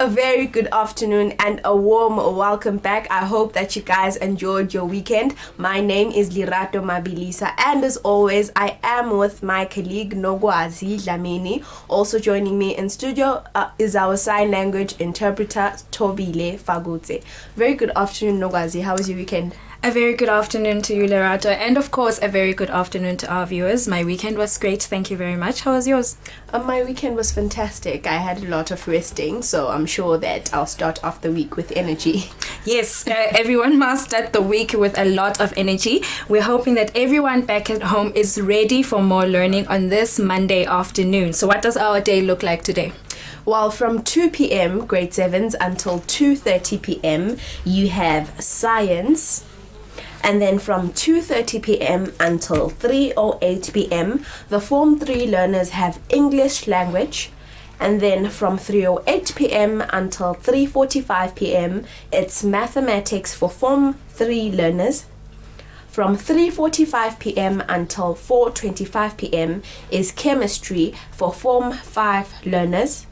A very good afternoon and a warm welcome back. I hope that you guys enjoyed your weekend. My name is Lirato Mabilisa, and as always, I am with my colleague Nogwazi Dlamini. Also joining me in studio is our sign language interpreter Tobile Fagutse. Very good afternoon, Nogwazi. How was your weekend? A very good afternoon to you, Lerato, and of course a very good afternoon to our viewers. My weekend was great, thank you very much. How was yours? My weekend was fantastic. I had a lot of resting, so I'm sure that I'll start off the week with energy. Yes, everyone must start the week with a lot of energy. We're hoping that everyone back at home is ready for more learning on this Monday afternoon. So what does our day look like today? Well, from 2 p.m. grade 7s until 2:30 p.m. you have science. And then from 2:30 p.m. until 3:08 p.m. the Form 3 learners have English language. And then from 3:08 p.m. until 3:45 p.m. it's mathematics for Form 3 learners. From 3:45 p.m. until 4:25 p.m. is chemistry for Form 5 learners.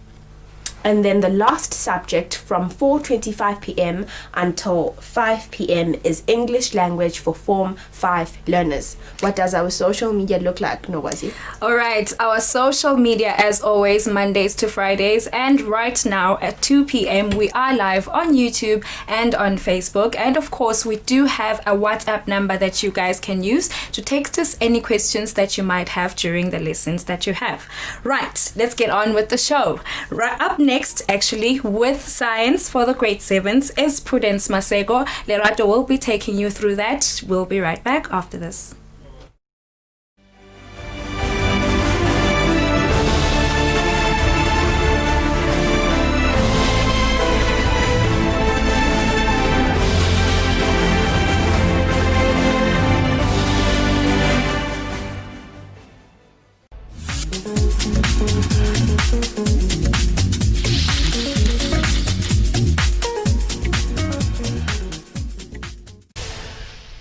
And then the last subject from 4:25 p.m. until 5 p.m. is English language for Form 5 learners. What does our social media look like, Nogwazi? All right, our social media as always, Mondays to Fridays. And right now at 2 p.m. we are live on YouTube and on Facebook. And of course, we do have a WhatsApp number that you guys can use to text us any questions that you might have during the lessons that you have. Right, let's get on with the show. Right up next, actually, with science for the grade 7s is Prudence Masego. Lerato will be taking you through that. We'll be right back after this.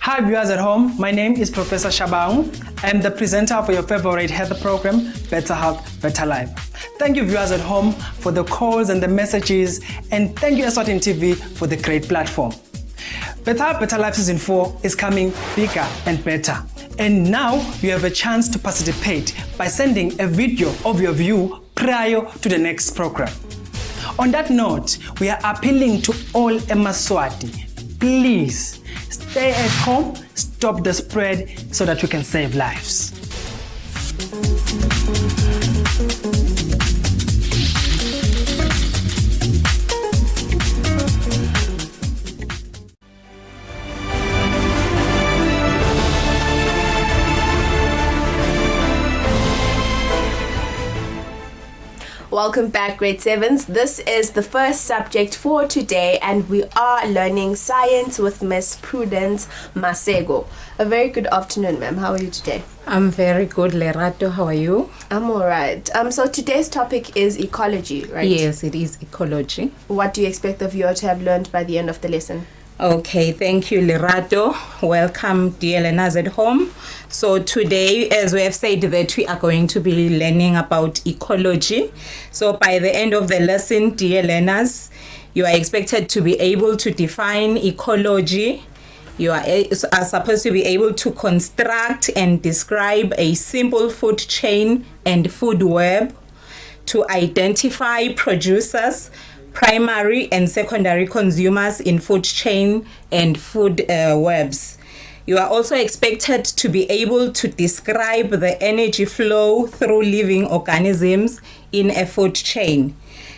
Hi viewers at home, my name is Professor Shabang. I am the presenter for your favorite health program, Better Health, Better Life. Thank you viewers at home for the calls and the messages, and thank you Eswatini TV for the great platform. Better Health, Better Life Season 4 is coming bigger and better. And now you have a chance to participate by sending a video of your view prior to the next program. On that note, we are appealing to all Eswatini. Please, stay at home, stop the spread so that we can save lives. Welcome back, grade 7s. This is the first subject for today, and we are learning science with Miss Prudence Masego. A very good afternoon, ma'am. How are you today? I'm very good, Lerato. How are you? I'm all right. So today's topic is ecology, right? Yes, it is ecology. What do you expect the viewer to have learned by the end of the lesson? Okay, thank you, Lerato. Welcome, dear learners at home. So today, as we have said, that we are going to be learning about ecology. So by the end of the lesson, dear learners, you are expected to be able to define ecology. You are supposed to be able to construct and describe a simple food chain and food web, to identify producers, primary and secondary consumers in food chain and food webs. You are also expected to be able to describe the energy flow through living organisms in a food chain.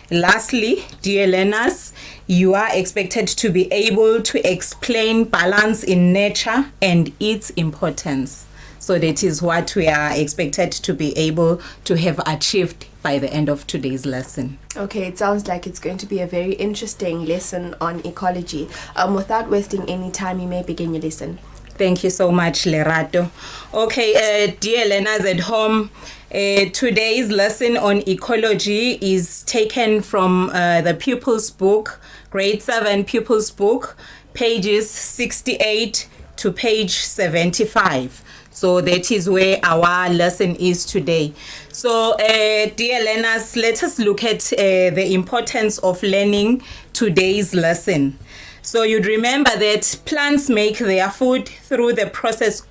Lastly, dear learners, you are expected to be able to explain balance in nature and its importance. So that is what we are expected to be able to have achieved by the end of today's lesson. Okay, it sounds like it's going to be a very interesting lesson on ecology. Without wasting any time, you may begin your lesson. Thank you so much, Lerato. Okay, dear learners at home, today's lesson on ecology is taken from the pupils book, grade 7 pupils book, pages 68 to page 75. So that is where our lesson is today. So dear learners, let us look at the importance of learning today's lesson. So you'd remember that plants make their food through the process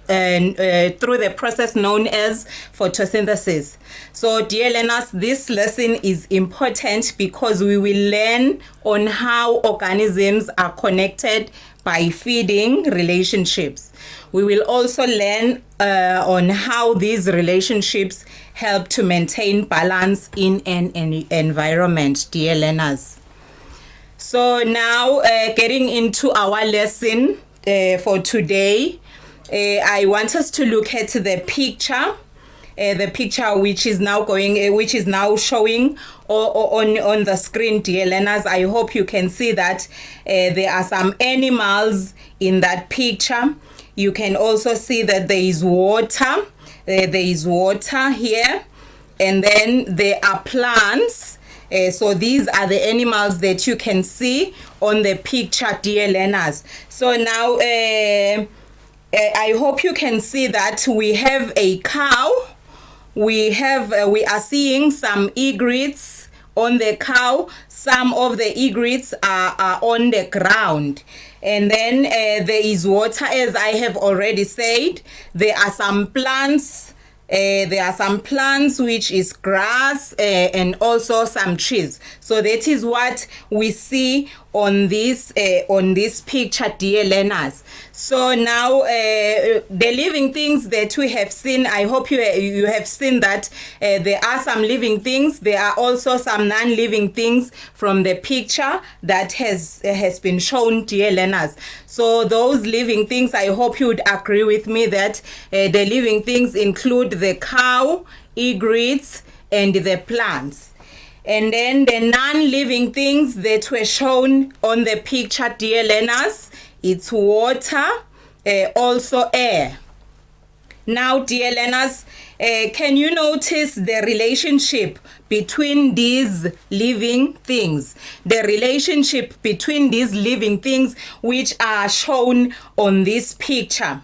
known as photosynthesis. So dear learners, this lesson is important because we will learn on how organisms are connected by feeding relationships. We will also learn on how these relationships help to maintain balance in an environment, dear learners. So now getting into our lesson for today, I want us to look at the picture which is now showing on the screen, dear learners. I hope you can see that there are some animals in that picture. You can also see that there is water. There is water here, and then there are plants. So these are the animals that you can see on the picture, dear learners. So now I hope you can see that we have a cow. We are seeing some egrets on the cow. Some of the egrets are on the ground. And then there is water, as I have already said. There are some plants. Which is grass and also some trees. So that is what we see on this picture, dear learners. So now the living things that we have seen, I hope you have seen that there are some living things. There are also some non-living things from the picture that has been shown, dear learners. So those living things, I hope you would agree with me that the living things include the cow, egrets, and the plants. And then the non-living things that were shown on the picture, dear learners, it's water, also air. Now, dear learners, can you notice the relationship between these living things? The relationship between these living things which are shown on this picture.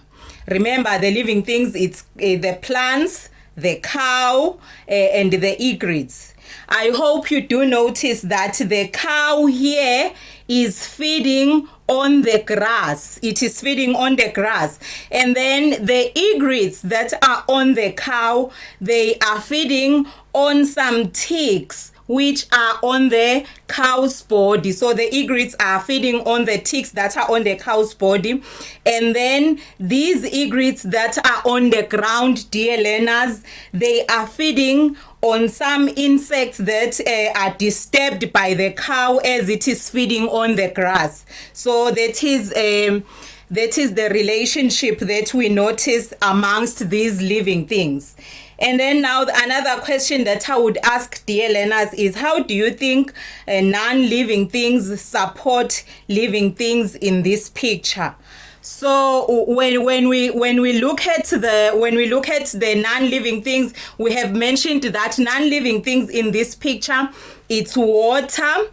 Remember, the living things, it's the plants, the cow, and the egrets. I hope you do notice that the cow here is feeding on the grass. It is feeding on the grass. And then the egrets that are on the cow, they are feeding on some ticks which are on the cow's body. So the egrets are feeding on the ticks that are on the cow's body. And then these egrets that are on the ground, dear learners, they are feeding on some insects that are disturbed by the cow as it is feeding on the grass. So that is the relationship that we notice amongst these living things. And then now another question that I would ask, dear learners, is how do you think non-living things support living things in this picture? So when we look at the non-living things, we have mentioned that non-living things in this picture, it's water,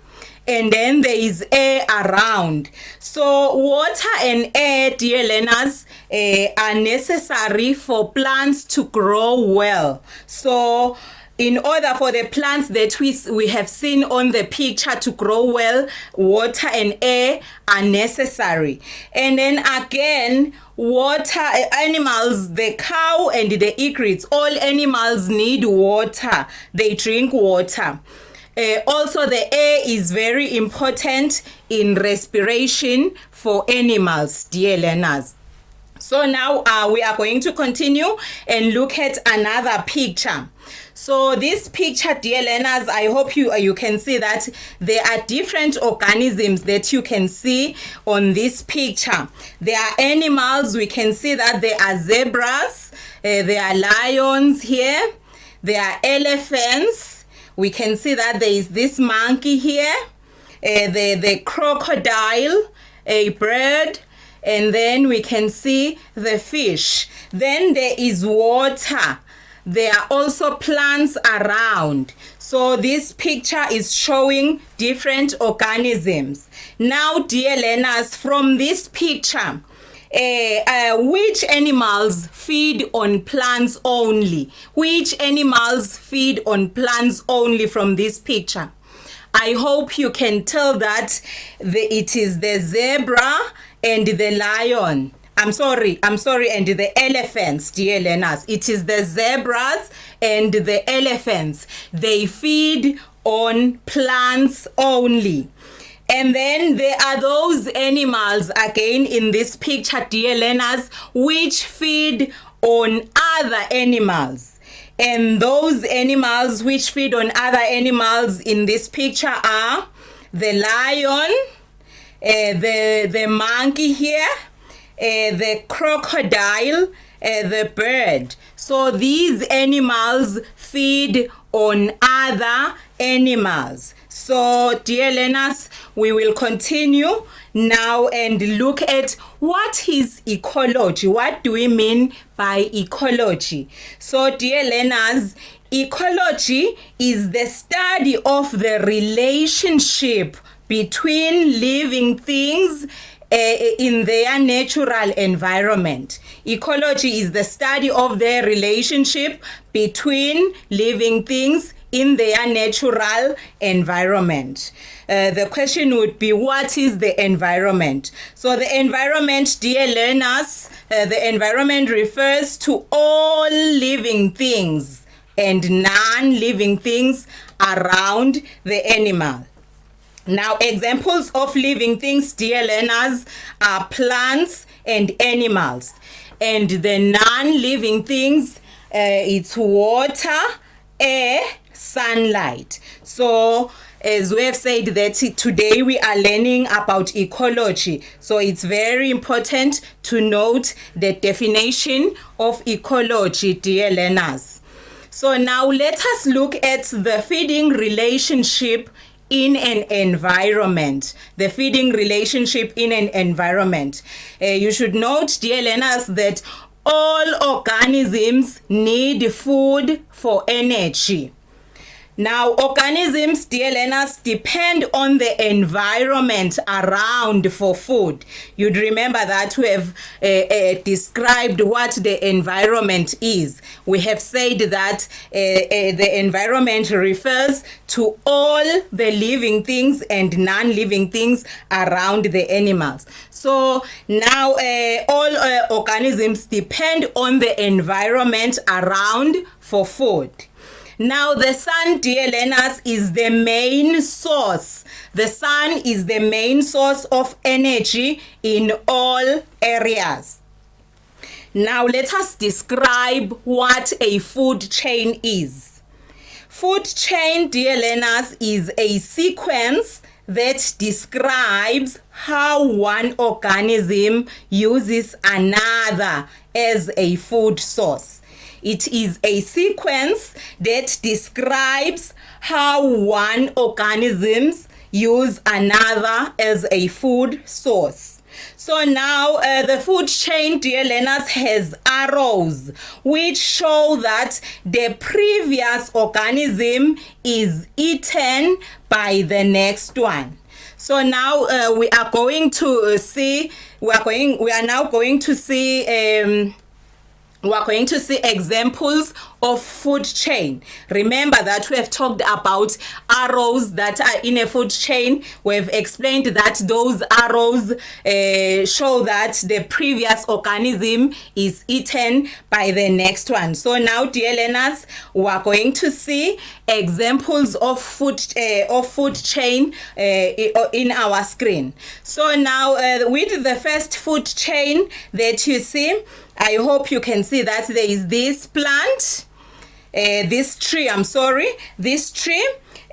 and then there is air around. So water and air, dear learners, are necessary for plants to grow well. So in order for the plants that we have seen on the picture to grow well, water and air are necessary. And then again, water, animals, the cow and the egrets, all animals need water. They drink water. Also, the air is very important in respiration for animals, dear learners. So now we are going to continue and look at another picture. So this picture, dear learners, I hope you can see that there are different organisms that you can see on this picture. There are animals. We can see that there are zebras, there are lions here, there are elephants. We can see that there is this monkey here, the crocodile, a bird, and then we can see the fish. Then there is water. There are also plants around. So this picture is showing different organisms. Now, dear learners, from this picture, which animals feed on plants only? Which animals feed on plants only from this picture? I hope you can tell that it is the zebra and the lion. I'm sorry, and the elephants, dear learners. It is the zebras and the elephants. They feed on plants only. And then there are those animals again in this picture, dear learners, which feed on other animals. And those animals which feed on other animals in this picture are the lion, the monkey here, the crocodile, the bird. So these animals feed on other animals. So dear learners, we will continue now and look at what is ecology. What do we mean by ecology? So dear learners, ecology is the study of the relationship between living things in their natural environment. Ecology is the study of their relationship between living things in their natural environment. The question would be, what is the environment? So the environment, dear learners, the environment refers to all living things and non-living things around the animal. Now, examples of living things, dear learners, are plants and animals. And the non-living things, it's water, air, sunlight. So, as we have said that today we are learning about ecology. So it's very important to note the definition of ecology, dear learners. So now let us look at the feeding relationship in an environment. The feeding relationship in an environment. You should note, dear learners, that all organisms need food for energy. Now, organisms, dear learners, depend on the environment around for food. You'd remember that we have described what the environment is. We have said that the environment refers to all the living things and non-living things around the animals. So now all organisms depend on the environment around for food. Now the sun, dear learners, is the main source. The sun is the main source of energy in all areas. Now let us describe what a food chain is. Food chain, dear learners, is a sequence that describes how one organism uses another as a food source. It is a sequence that describes how one organism uses another as a food source. So now the food chain, dear learners, has arrows which show that the previous organism is eaten by the next one. So now we are going to see examples of food chain. Remember that we have talked about arrows that are in a food chain. We have explained that those arrows show that the previous organism is eaten by the next one. So now, dear learners, we are going to see examples of food chain in our screen. So now with the first food chain that you see, I hope you can see that there is this plant, this tree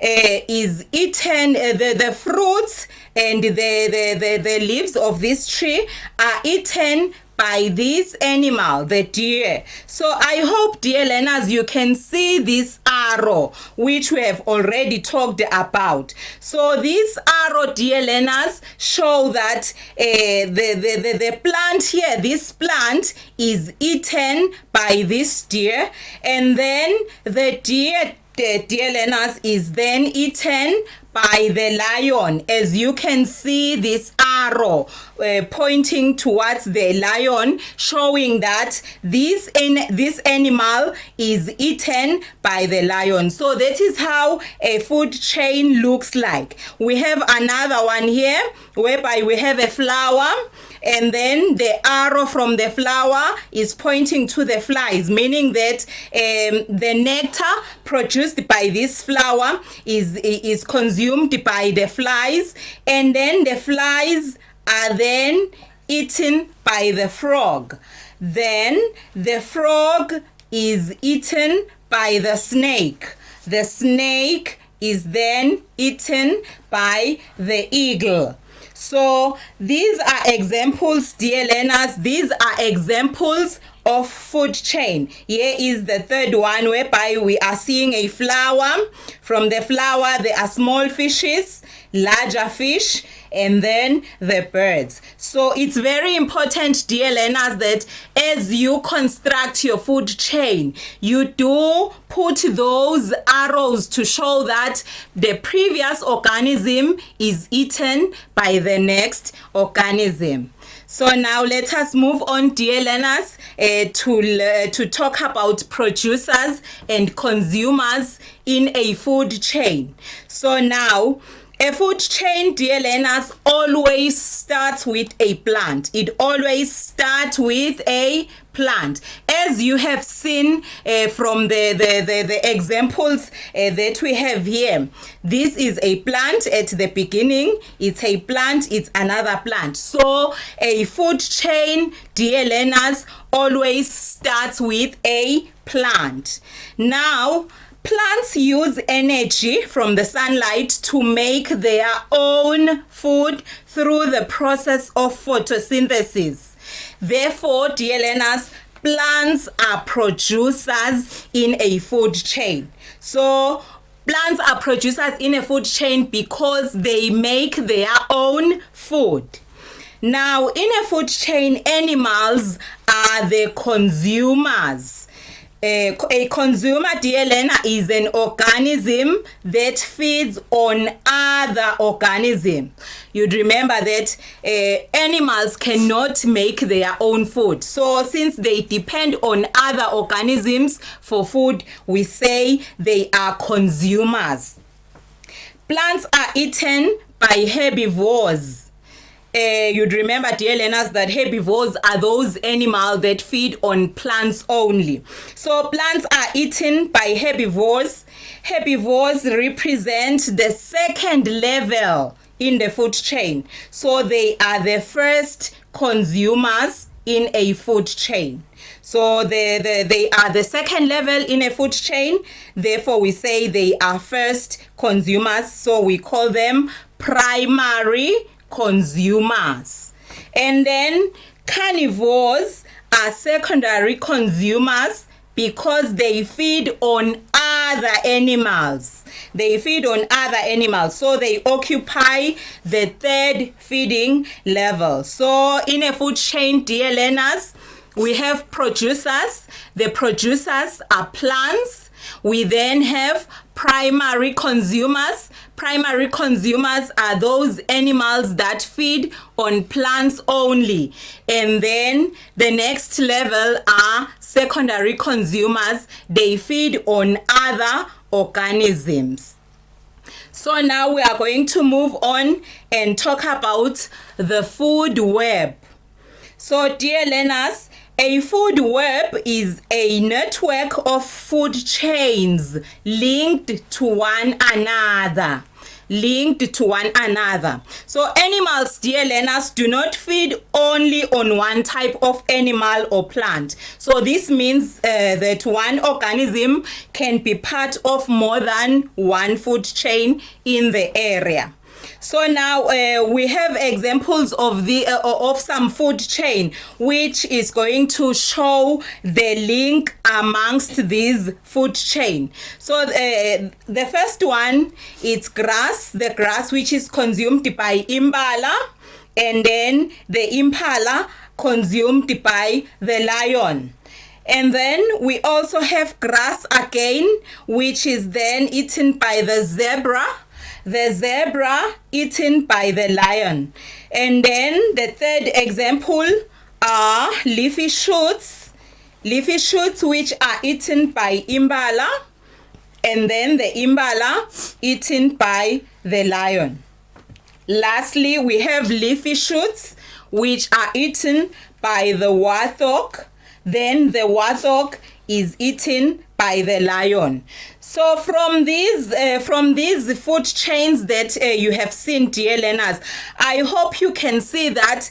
is eaten, the fruits and the leaves of this tree are eaten by this animal, the deer. So I hope, dear learners, you can see this arrow which we have already talked about. So this arrow, dear learners, show that the plant here, this plant is eaten by this deer, and then the deer, dear learners, is then eaten by the lion. As you can see, this arrow pointing towards the lion, showing that this animal is eaten by the lion. So that is how a food chain looks like. We have another one here whereby we have a flower, and then the arrow from the flower is pointing to the flies, meaning that the nectar produced by this flower is consumed by the flies, and then the flies are then eaten by the frog. Then the frog is eaten by the snake. The snake is then eaten by the eagle. So these are examples, dear learners, these are examples of food chain. Here is the third one whereby we are seeing a flower. From the flower there are small fishes, larger fish, and then the birds. So it's very important, dear learners, that as you construct your food chain, you do put those arrows to show that the previous organism is eaten by the next organism. So now let us move on, dear learners, to talk about producers and consumers in a food chain. So now, a food chain, dear learners, always starts with a plant. It always starts with a plant. As you have seen from the examples that we have here, this is a plant at the beginning. It's a plant, it's another plant. So a food chain, dear learners, always starts with a plant. Now, plants use energy from the sunlight to make their own food through the process of photosynthesis. Therefore, dear learners, plants are producers in a food chain. So, plants are producers in a food chain because they make their own food. Now, in a food chain, animals are the consumers. A consumer, dear learner, is an organism that feeds on other organisms. You'd remember that animals cannot make their own food. So since they depend on other organisms for food, we say they are consumers. Plants are eaten by herbivores. You'd remember, dear learners, that herbivores are those animals that feed on plants only. So plants are eaten by herbivores. Herbivores represent the second level in the food chain. So they are the first consumers in a food chain. So they are the second level in a food chain. Therefore, we say they are first consumers. So we call them primary consumers. And then carnivores are secondary consumers because they feed on other animals. They feed on other animals, so they occupy the third feeding level. So in a food chain, dear learners, we have producers. The producers are plants. We then have primary consumers. Primary consumers are those animals that feed on plants only. And then the next level are secondary consumers. They feed on other organisms. So now we are going to move on and talk about the food web. So dear learners, a food web is a network of food chains linked to one another. So animals, dear learners, do not feed only on one type of animal or plant. So this means that one organism can be part of more than one food chain in the area. So now we have examples of some food chain, which is going to show the link amongst these food chain. So the first one is grass, the grass which is consumed by impala, and then the impala consumed by the lion. And then we also have grass again, which is then eaten by the zebra. the zebra eaten by the lion. And then the third example are leafy shoots which are eaten by imbala, and then the imbala eaten by the lion. Lastly, we have leafy shoots which are eaten by the warthog. Then the warthog is eaten by the lion. So from these food chains that you have seen, dear learners, I hope you can see that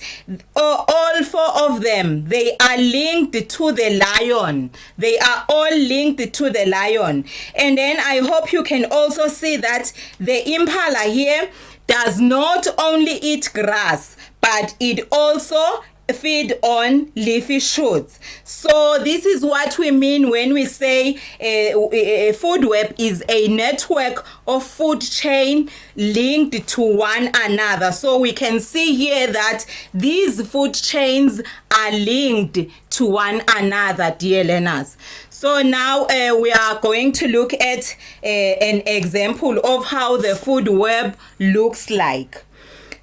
all four of them, they are linked to the lion. They are all linked to the lion. And then I hope you can also see that the impala here does not only eat grass, but it also feed on leafy shoots. So this is what we mean when we say a food web is a network of food chain linked to one another. So we can see here that these food chains are linked to one another, dear learners. So now we are going to look at an example of how the food web looks like.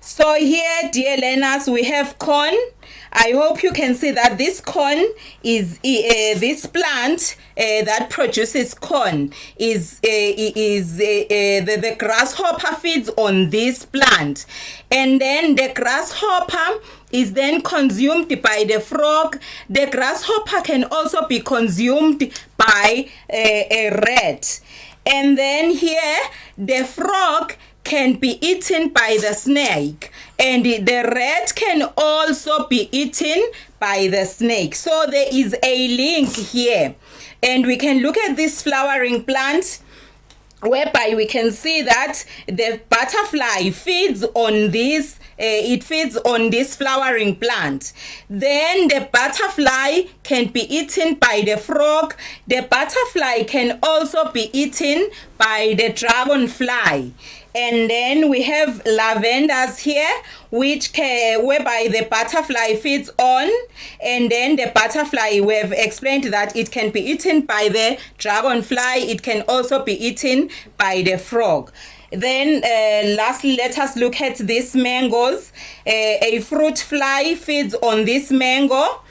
So here, dear learners, we have corn. I hope you can see that this corn is this plant that produces corn is the grasshopper feeds on this plant, and then the grasshopper is then consumed by the frog. The grasshopper can also be consumed by a rat, and then here the frog can be eaten by the snake, and the rat can also be eaten by the snake. So there is a link here, and we can look at this flowering plant whereby we can see that the butterfly feeds on this it feeds on this flowering plant. Then the butterfly can be eaten by the frog. The butterfly can also be eaten by the dragonfly. And then we have lavenders here, whereby the butterfly feeds on, and then the butterfly, we have explained that it can be eaten by the dragonfly. It can also be eaten by the frog. Then lastly, let us look at these mangoes. A fruit fly feeds on this mango.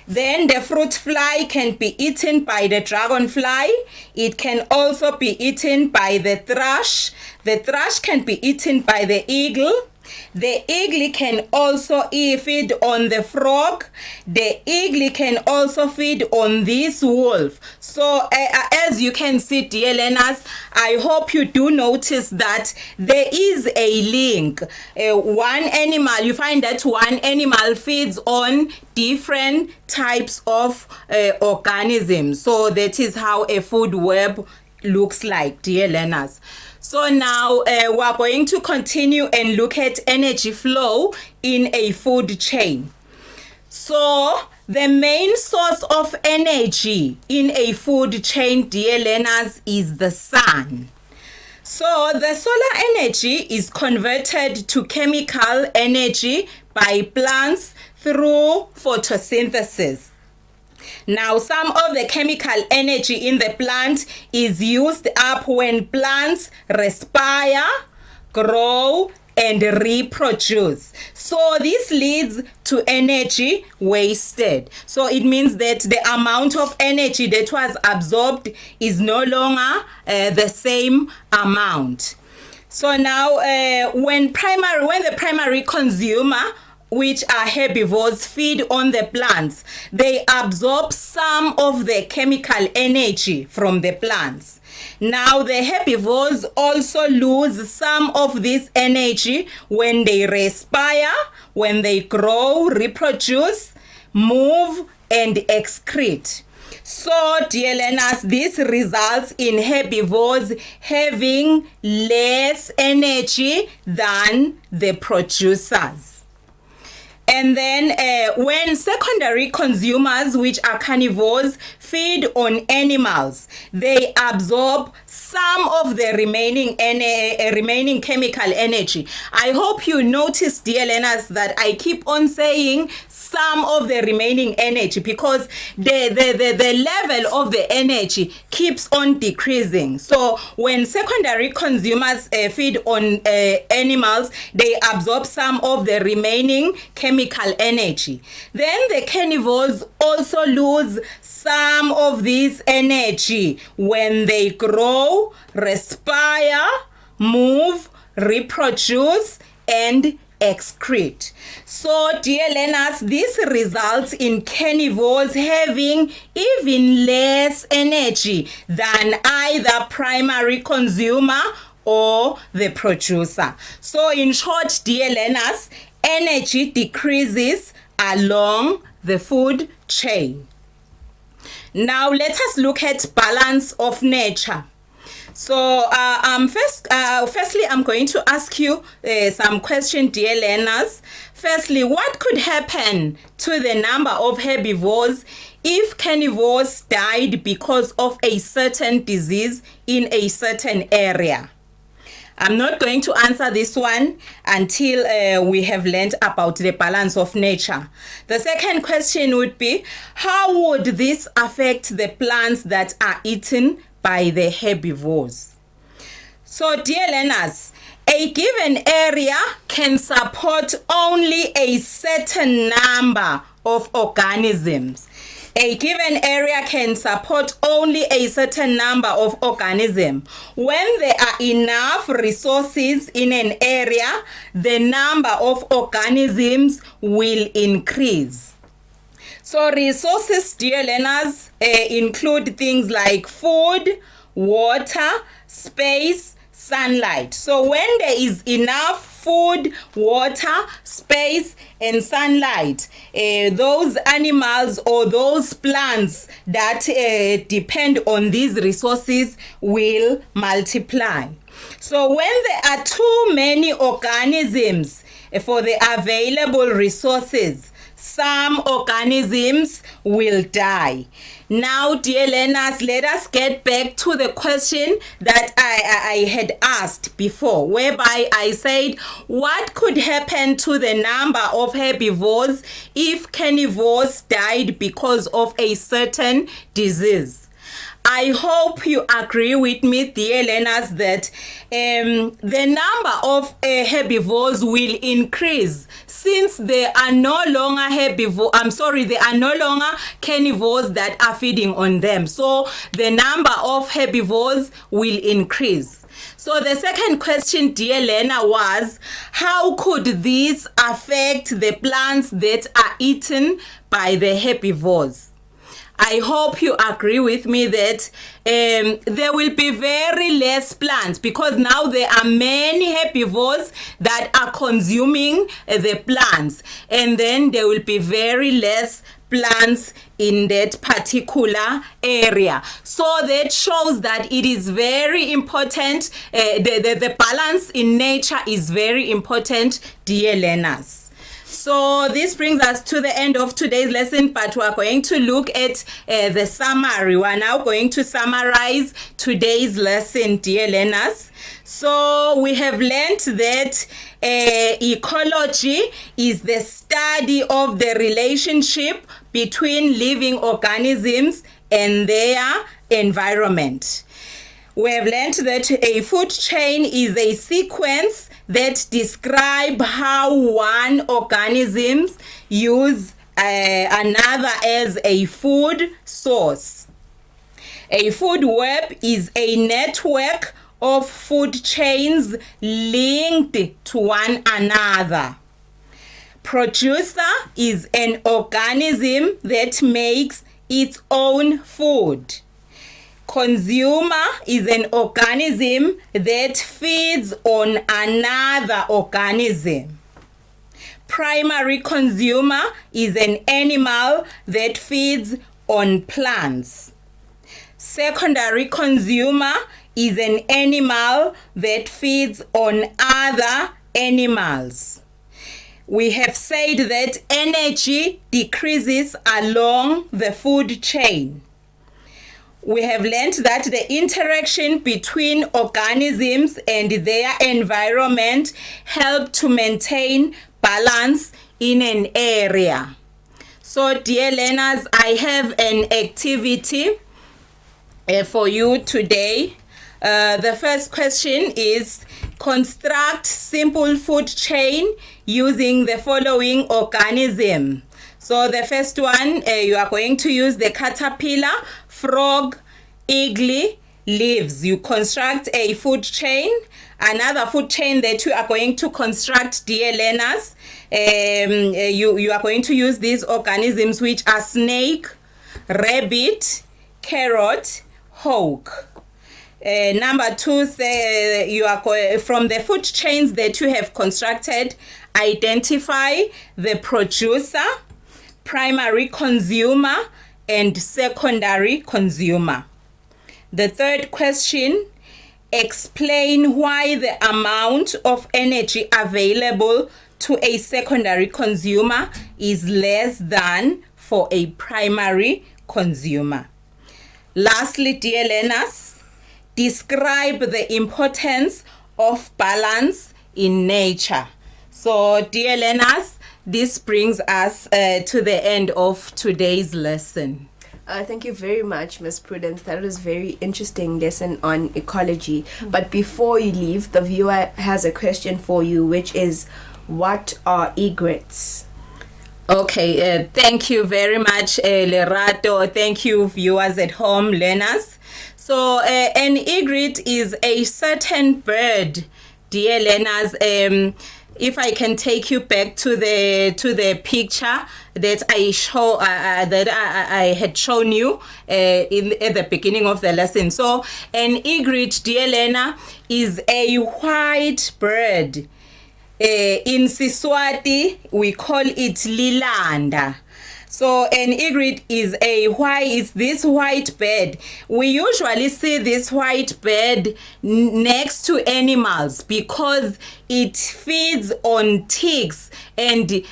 Then the fruit fly can be eaten by the dragonfly. It can also be eaten by the thrush. The thrush can be eaten by the eagle. The eagle can also feed on the frog. The eagle can also feed on this wolf. So as you can see, dear learners, I hope you do notice that there is a link. One animal, you find that one animal feeds on different types of organisms. So that is how a food web looks like, dear learners. So now we are going to continue and look at energy flow in a food chain. So the main source of energy in a food chain, dear learners, is the sun. So the solar energy is converted to chemical energy by plants through photosynthesis. Now, some of the chemical energy in the plant is used up when plants respire, grow, and reproduce. So this leads to energy wasted. So it means that the amount of energy that was absorbed is no longer the same amount. So now when the primary consumer, which are herbivores, feed on the plants, they absorb some of the chemical energy from the plants. Now the herbivores also lose some of this energy when they respire, when they grow, reproduce, move, and excrete. So, dear learners, this results in herbivores having less energy than the producers. And then when secondary consumers, which are carnivores, feed on animals, they absorb some of the remaining chemical energy. I hope you notice, dear learners, that I keep on saying some of the remaining energy because the level of the energy keeps on decreasing. So when secondary consumers feed on animals, they absorb some of the remaining chemical energy. Then the carnivores also lose some of this energy when they grow, respire, move, reproduce, and excrete. So, dear learners, this results in carnivores having even less energy than either primary consumer or the producer. So, in short, dear learners, energy decreases along the food chain. Now, let us look at balance of nature. So, firstly, I'm going to ask you some questions, dear learners. Firstly, what could happen to the number of herbivores if carnivores died because of a certain disease in a certain area? I'm not going to answer this one until we have learned about the balance of nature. The second question would be, how would this affect the plants that are eaten by the herbivores? So, dear learners, a given area can support only a certain number of organisms. A given area can support only a certain number of organisms. When there are enough resources in an area, the number of organisms will increase. So resources, dear learners, include things like food, water, space, sunlight. So when there is enough food, water, space, and sunlight, those animals or those plants that depend on these resources will multiply. So when there are too many organisms for the available resources, some organisms will die. Now, dear learners, let us get back to the question that I had asked before, whereby I said, what could happen to the number of herbivores if carnivores died because of a certain disease? I hope you agree with me, dear learners, that the number of herbivores will increase since there are no longer carnivores that are feeding on them. So the number of herbivores will increase. So the second question, dear learner, was how could this affect the plants that are eaten by the herbivores? I hope you agree with me that there will be very less plants because now there are many herbivores that are consuming the plants, and then there will be very less plants in that particular area. So that shows that it is very important, the balance in nature is very important, dear learners. So this brings us to the end of today's lesson, but we are going to look at the summary. We are now going to summarize today's lesson, dear learners. So we have learned that ecology is the study of the relationship between living organisms and their environment. We have learned that a food chain is a sequence that describe how one organism use another as a food source. A food web is a network of food chains linked to one another. Producer is an organism that makes its own food. Consumer is an organism that feeds on another organism. Primary consumer is an animal that feeds on plants. Secondary consumer is an animal that feeds on other animals. We have said that energy decreases along the food chain. we have learned that the interaction between organisms and their environment help to maintain balance in an area. So, dear learners, I have an activity for you today. The first question is construct simple food chain using the following organism. So the first one, you are going to use the caterpillar, frog, eagle, leaves. You construct a food chain. Another food chain that you are going to construct, dear learners, you are going to use these organisms, which are snake, rabbit, carrot, hawk. Number 2, you are from the food chains that you have constructed, identify the producer, primary consumer, and secondary consumer. The third question, explain why the amount of energy available to a secondary consumer is less than for a primary consumer. Lastly, dear learners, describe the importance of balance in nature. So, dear learners, this brings us to the end of today's lesson. Thank you very much, Ms. Prudence. That was a very interesting lesson on ecology. But before you leave, the viewer has a question for you, which is, what are egrets? Okay, thank you very much, Lerato. Thank you, viewers at home, learners. So, an egret is a certain bird, dear learners. If I can take you back to the picture that I had shown you at the beginning of the lesson. So, an egret, dear learner, is a white bird. In Siswati, we call it lilanda. So an egret is this white bird. We usually see this white bird next to animals because it feeds on ticks, and the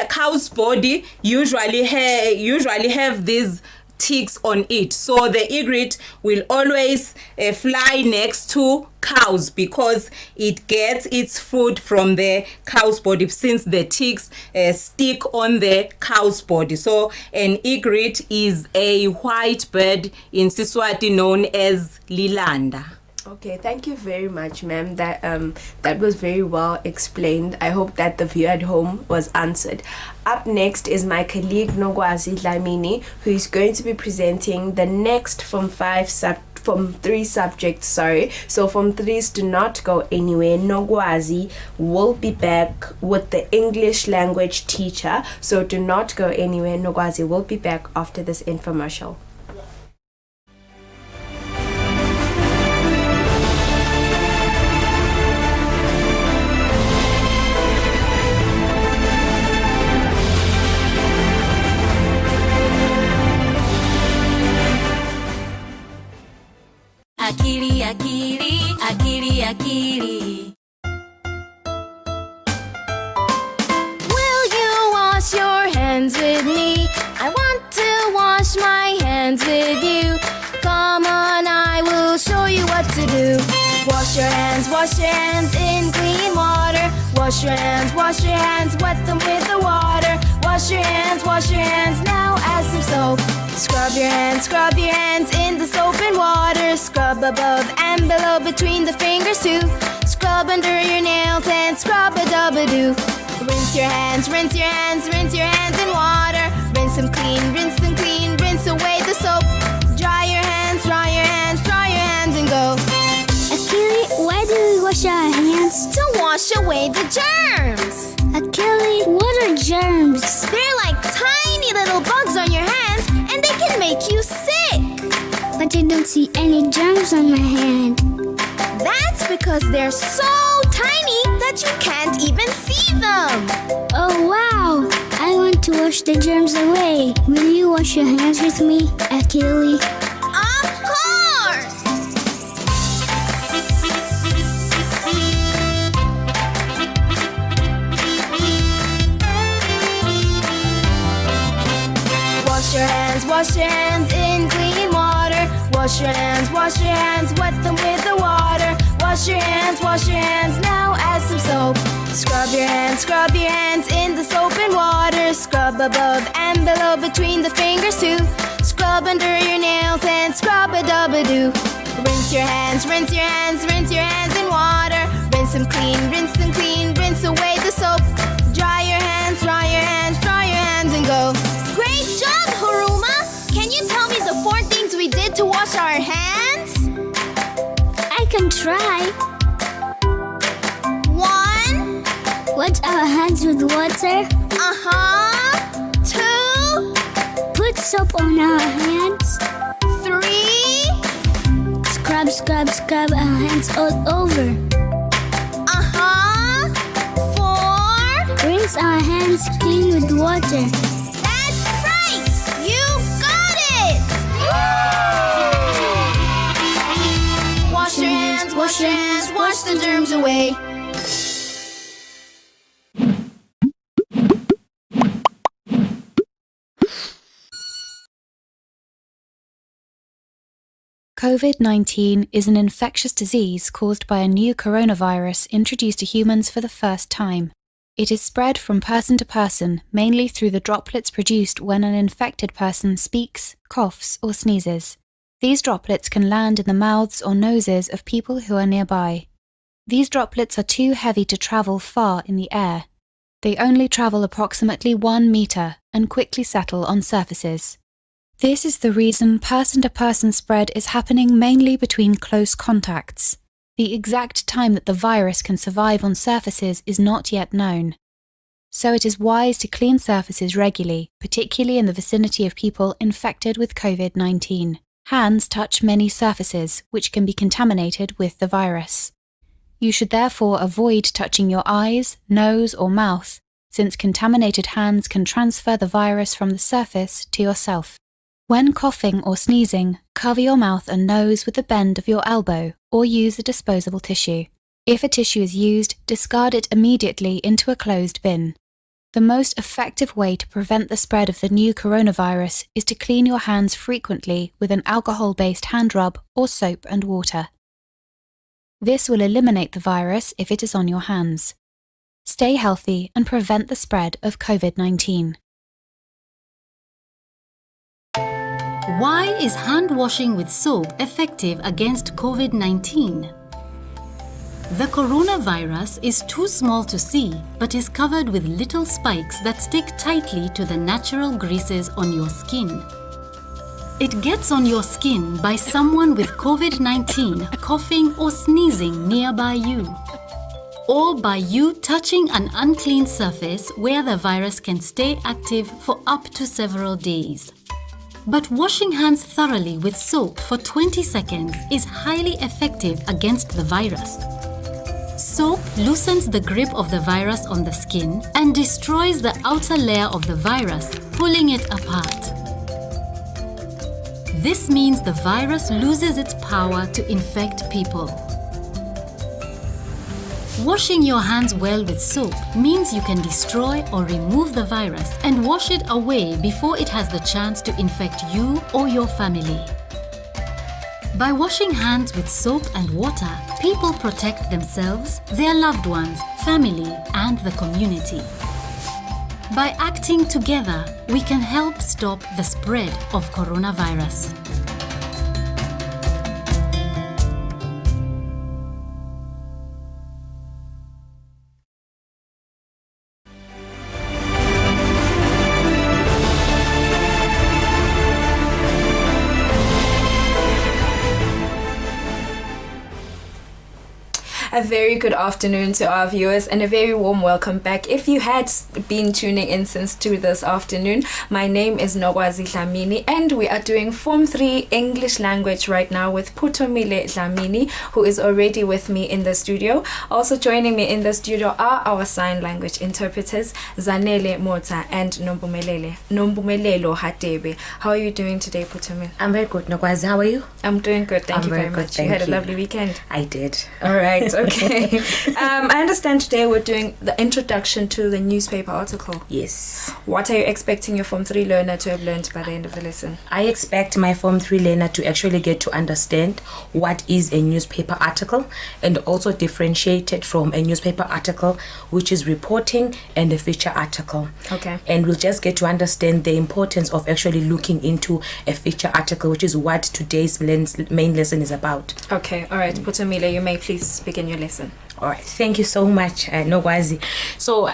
cow's body usually have these ticks on it. So the egret will always fly next to cows because it gets its food from the cow's body, since the ticks stick on the cow's body. So an egret is a white bird in Siswati known as lilanda. Okay, thank you very much, ma'am. That was very well explained. I hope that the viewer at home was answered. Up next is my colleague Nogwazi Dlamini, who is going to be presenting the next from 3 subjects. So from 3s, do not go anywhere. Nogwazi will be back with the English language teacher. So do not go anywhere. Nogwazi will be back after this infomercial. Akili, akili, akili, akili. Will you wash your hands with me? I want to wash my hands with you. Come on, I will show you what to do. Wash your hands in clean water. Wash your hands, wet them with the water. Wash your hands, now add some soap. Scrub your hands in the soap and water. Scrub above and below between the fingers too. Scrub under your nails and scrub a dub-a-doo. Rinse your hands in water. Rinse them clean, rinse away the soap. Dry your hands and go. Akili, why do we wash our hands? To wash away the germs. Akili, what are germs? They're like tiny little bugs on your hands, and they can make you sick. But I don't see any germs on my hand. That's because they're so tiny that you can't even see them. Oh wow! I want to wash the germs away. Will you wash your hands with me, Akili? Of course! Wash your hands wash your hands in clean water. Wash your hands, wet them with the water. Wash your hands, now add some soap. Scrub your hands in the soap and water. Scrub above and below between the fingers too. Scrub under your nails and scrub a dub-a-doo. Rinse your hands in water. Rinse them clean, rinse away the soap. Dry your hands and go. Great job, Haruma! Can you tell me the 4 things we did to wash our hands? I can try. 1. Wash our hands with water. 2. Put soap on our hands. 3. Scrub our hands all over. 4. Rinse our hands clean with water. That's right! You got it! Wash your hands, wash the germs away. COVID-19 is an infectious disease caused by a new coronavirus introduced to humans for the first time. It is spread from person to person, mainly through the droplets produced when an infected person speaks, coughs, or sneezes. These droplets can land in the mouths or noses of people who are nearby. These droplets are too heavy to travel far in the air. They only travel approximately 1 meter and quickly settle on surfaces. This is the reason person-to-person spread is happening mainly between close contacts. The exact time that the virus can survive on surfaces is not yet known. So it is wise to clean surfaces regularly, particularly in the vicinity of people infected with COVID-19. Hands touch many surfaces, which can be contaminated with the virus. You should therefore avoid touching your eyes, nose, or mouth, since contaminated hands can transfer the virus from the surface to yourself. When coughing or sneezing, cover your mouth and nose with the bend of your elbow or use a disposable tissue. If a tissue is used, discard it immediately into a closed bin. The most effective way to prevent the spread of the new coronavirus is to clean your hands frequently with an alcohol-based hand rub or soap and water. This will eliminate the virus if it is on your hands. Stay healthy and prevent the spread of COVID-19. Why is hand washing with soap effective against COVID-19? The coronavirus is too small to see, but is covered with little spikes that stick tightly to the natural greases on your skin. It gets on your skin by someone with COVID-19 coughing or sneezing nearby you, or by you touching an unclean surface where the virus can stay active for up to several days. But washing hands thoroughly with soap for 20 seconds is highly effective against the virus. Soap loosens the grip of the virus on the skin and destroys the outer layer of the virus, pulling it apart. This means the virus loses its power to infect people. Washing your hands well with soap means you can destroy or remove the virus and wash it away before it has the chance to infect you or your family. By washing hands with soap and water, people protect themselves, their loved ones, family, and the community. By acting together, we can help stop the spread of coronavirus. A very good afternoon to our viewers and a very warm welcome back. If you had been tuning in since this afternoon, my name is Nogwazi Dlamini and we are doing Form 3 English language right now with Putomile Dlamini, who is already with me in the studio. Also joining me in the studio are our sign language interpreters, Zanele Mota and Nombumelelo Hatebe. How are you doing today, Putomile? I'm very good, Nogwazi. How are you? I'm doing good, thank you very very good, much. You had a lovely weekend. I did. All right. Okay. I understand today we're doing the introduction to the newspaper article. Yes. What are you expecting your Form 3 learner to have learned by the end of the lesson? I expect my Form 3 learner to actually get to understand what is a newspaper article and also differentiate it from a newspaper article, which is reporting, and a feature article. Okay. And we'll just get to understand the importance of actually looking into a feature article, which is what today's main lesson is about. Okay, all right. Putumile, you may please begin your lesson. All right, thank you so much, Nogwazi. So,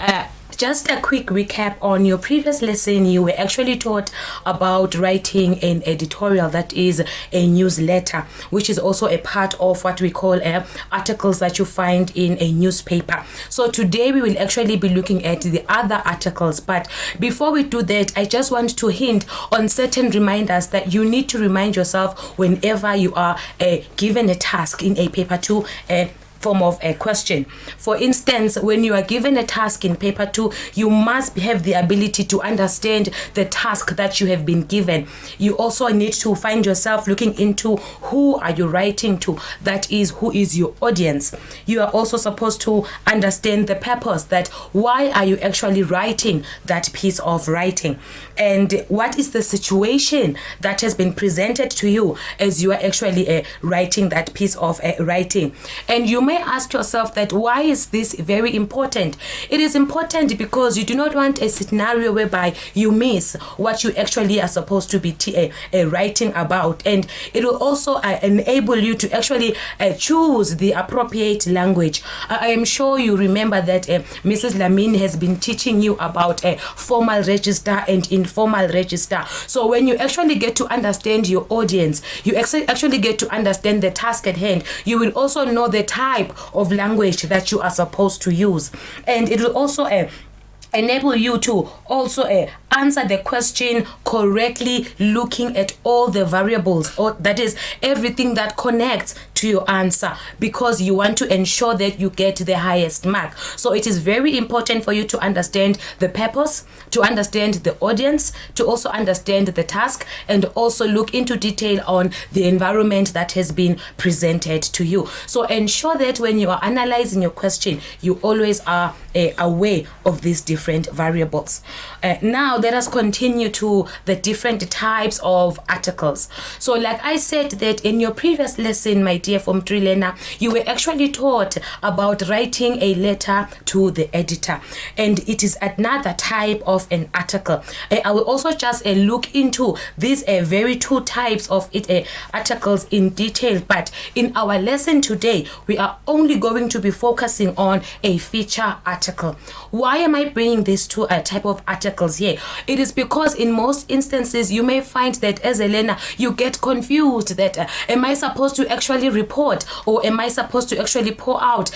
just a quick recap on your previous lesson. You were actually taught about writing an editorial, that is a newsletter, which is also a part of what we call articles that you find in a newspaper. So today we will actually be looking at the other articles. But before we do that, I just want to hint on certain reminders that you need to remind yourself whenever you are given a task in a paper 2 form of a question. For instance, when you are given a task in paper 2, you must have the ability to understand the task that you have been given. You also need to find yourself looking into who are you writing to, that is, who is your audience. You are also supposed to understand the purpose, that why are you actually writing that piece of writing, and what is the situation that has been presented to you as you are actually writing that piece of writing. And you may ask yourself that why is this very important? It is important because you do not want a scenario whereby you miss what you actually are supposed to be writing about, and it will also enable you to actually choose the appropriate language. I am sure you remember that Mrs. Lamine has been teaching you about a formal register and informal register. So when you actually get to understand your audience, you actually get to understand the task at hand. You will also know the type of language that you are supposed to use, and it will also enable you to also answer the question correctly, looking at all the variables, or that is everything that connects to your answer, because you want to ensure that you get the highest mark. So it is very important for you to understand the purpose, to understand the audience, to also understand the task, and also look into detail on the environment that has been presented to you. So ensure that when you are analyzing your question, you always are aware of these different variables. Now let us continue to the different types of articles. So like I said, that in your previous lesson, my dear Form 3 learner, you were actually taught about writing a letter to the editor, and it is another type of an article. I will also just look into these very two types of articles in detail, but in our lesson today we are only going to be focusing on a feature article. Why am I bringing these two type of articles here? It is because in most instances you may find that as a learner you get confused that am I supposed to actually report, or am I supposed to actually pour out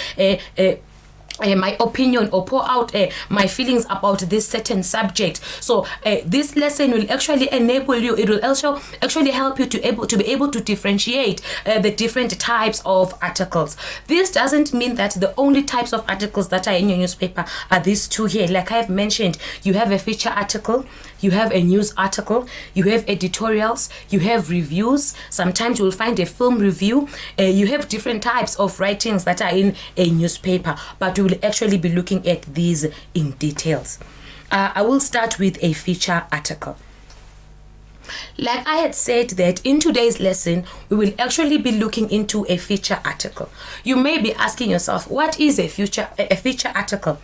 my opinion or pour out my feelings about this certain subject. So this lesson will actually enable you, it will also actually help you to be able to differentiate the different types of articles. This doesn't mean that the only types of articles that are in your newspaper are these two here. Like I have mentioned, you have a feature article, you have a news article, you have editorials, you have reviews. Sometimes you will find a film review. You have different types of writings that are in a newspaper, but we will actually be looking at these in details. I will start with a feature article. Like I had said, that in today's lesson we will actually be looking into a feature article. You may be asking yourself, what is a feature article?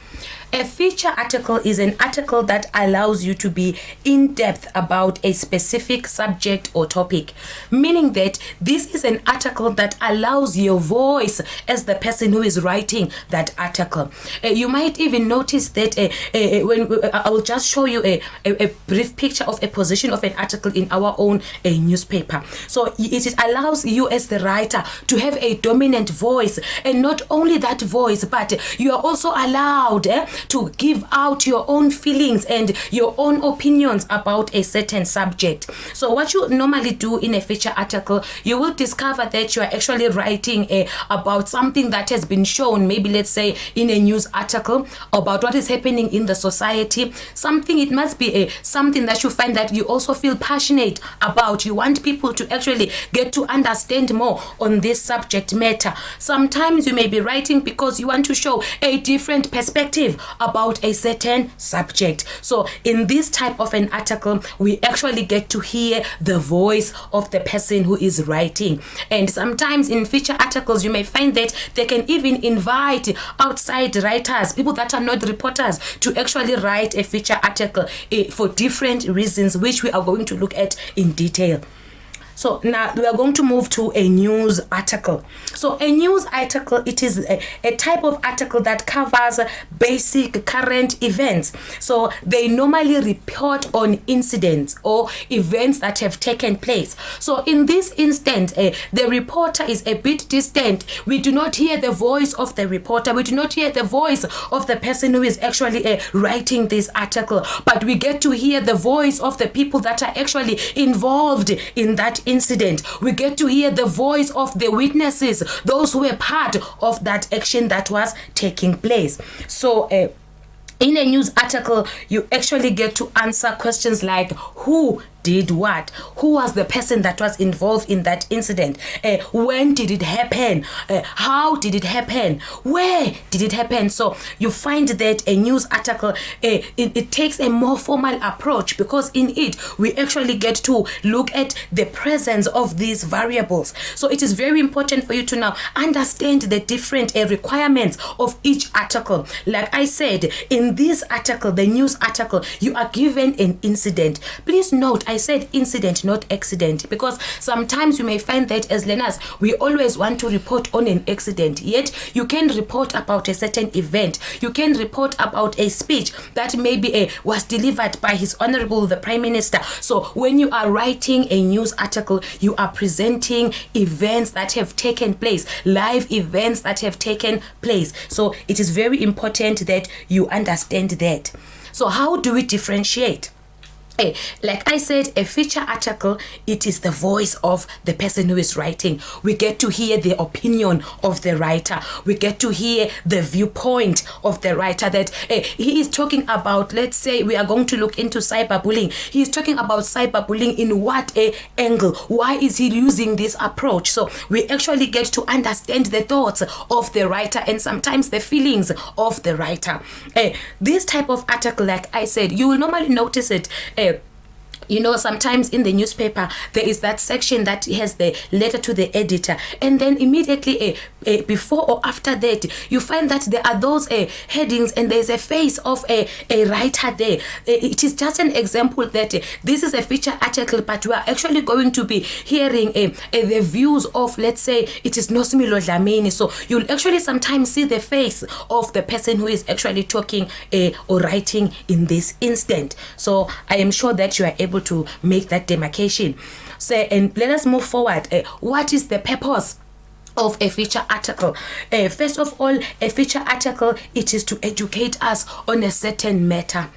A feature article is an article that allows you to be in depth about a specific subject or topic, meaning that this is an article that allows your voice as the person who is writing that article. You might even notice that when I will just show you a brief picture of a position of an article in our own newspaper. So it allows you as the writer to have a dominant voice, and not only that voice, but you are also allowed to give out your own feelings and your own opinions about a certain subject. So what you normally do in a feature article, you will discover that you are actually writing about something that has been shown, maybe let's say in a news article, about what is happening in the society. Something, it must be something that you find that you also feel passionate passionate about. You want people to actually get to understand more on this subject matter. Sometimes you may be writing because you want to show a different perspective about a certain subject. So in this type of an article, we actually get to hear the voice of the person who is writing. And sometimes in feature articles, you may find that they can even invite outside writers, people that are not reporters, to actually write a feature article for different reasons, which we are going to look at in detail. So now we are going to move to a news article. So a news article, it is a type of article that covers basic current events. So they normally report on incidents or events that have taken place. So in this instance, the reporter is a bit distant. We do not hear the voice of the reporter. We do not hear the voice of the person who is actually writing this article, but we get to hear the voice of the people that are actually involved in that incident. We get to hear the voice of the witnesses, those who were part of that action that was taking place. So in a news article, you actually get to answer questions like who did what, who was the person that was involved in that incident, when did it happen, how did it happen, where did it happen. So you find that a news article, it takes a more formal approach, because in it we actually get to look at the presence of these variables. So it is very important for you to now understand the different requirements of each article. Like I said, in this article, the news article, you are given an incident. Please note, I said incident, not accident, because sometimes you may find that as learners, we always want to report on an accident, yet you can report about a certain event. You can report about a speech that maybe was delivered by His Honorable the Prime Minister. So when you are writing a news article, you are presenting events that have taken place, live events that have taken place. So it is very important that you understand that. So how do we differentiate? Like I said, a feature article, it is the voice of the person who is writing. We get to hear the opinion of the writer. We get to hear the viewpoint of the writer, that he is talking about, let's say we are going to look into cyberbullying. He is talking about cyberbullying in what angle? Why is he using this approach? So we actually get to understand the thoughts of the writer and sometimes the feelings of the writer. This type of article, like I said, you will normally notice it you know, sometimes in the newspaper, there is that section that has the letter to the editor. And then immediately before or after that, you find that there are those headings and there's a face of a writer there. It is just an example that this is a feature article, but we are actually going to be hearing the views of, let's say, it is Nosimilo Dlamini. So you'll actually sometimes see the face of the person who is actually talking or writing in this instant. So I am sure that you are able to make that demarcation. So, and let us move forward. What is the purpose of a feature article? First of all, a feature article, it is to educate us on a certain matter.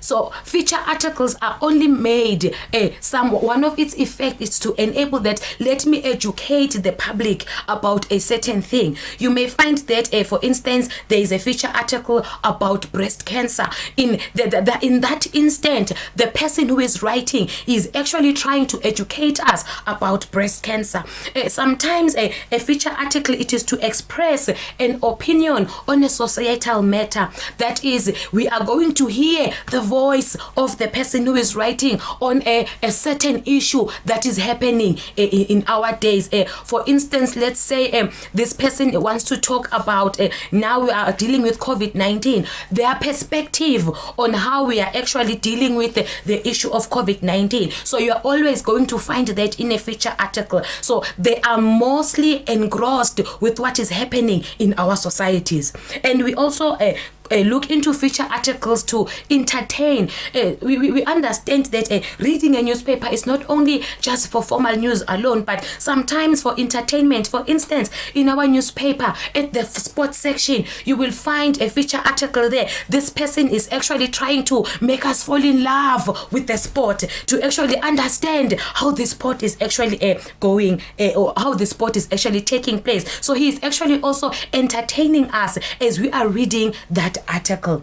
So feature articles are only made, one of its effect is to enable that, let me educate the public about a certain thing. You may find that, for instance, there is a feature article about breast cancer. In that instant, the person who is writing is actually trying to educate us about breast cancer. Sometimes a feature article, it is to express an opinion on a societal matter. That is, we are going to hear the voice of the person who is writing on a certain issue that is happening in our days. For instance, let's say this person wants to talk about, now we are dealing with COVID-19, their perspective on how we are actually dealing with the issue of COVID-19. So you are always going to find that in a feature article. So they are mostly engrossed with what is happening in our societies. And we also look into feature articles to entertain. We understand that reading a newspaper is not only just for formal news alone, but sometimes for entertainment. For instance, in our newspaper, at the sports section, you will find a feature article there. This person is actually trying to make us fall in love with the sport, to actually understand how the sport is actually going, or how the sport is actually taking place. So he is actually also entertaining us as we are reading that article.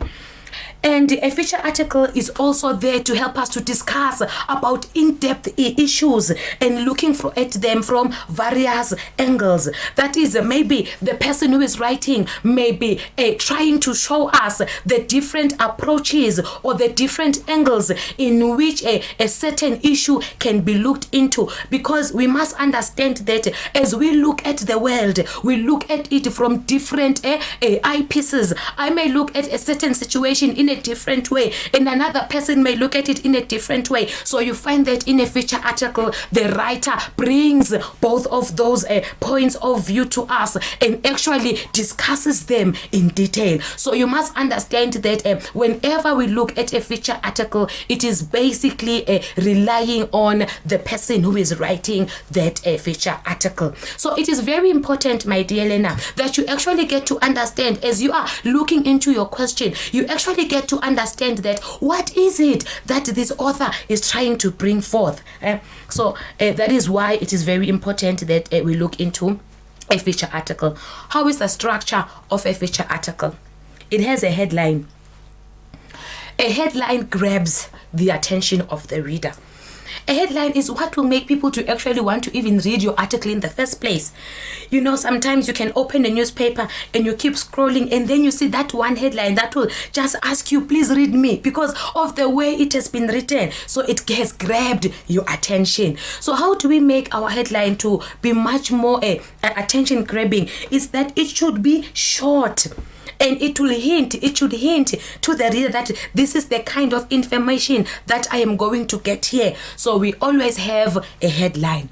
And a feature article is also there to help us to discuss about in-depth issues and looking at them from various angles. That is, maybe the person who is writing may be trying to show us the different approaches or the different angles in which a certain issue can be looked into, because we must understand that as we look at the world, we look at it from different eyepieces. I may look at a certain situation in a different way, and another person may look at it in a different way. So you find that in a feature article, the writer brings both of those points of view to us and actually discusses them in detail. So you must understand that whenever we look at a feature article, it is basically relying on the person who is writing that feature article. So it is very important, my dear Lena, that you actually get to understand, as you are looking into your question, you actually get to understand that what is it that this author is trying to bring forth. So that is why it is very important that we look into a feature article. How is the structure of a feature article? It has a headline. A headline grabs the attention of the reader. A headline is what will make people to actually want to even read your article in the first place. You know, sometimes you can open a newspaper and you keep scrolling, and then you see that one headline that will just ask you, please read me, because of the way it has been written. So it has grabbed your attention. So how do we make our headline to be much more attention grabbing? Is that it should be short. And it should hint to the reader that this is the kind of information that I am going to get here. So we always have a headline.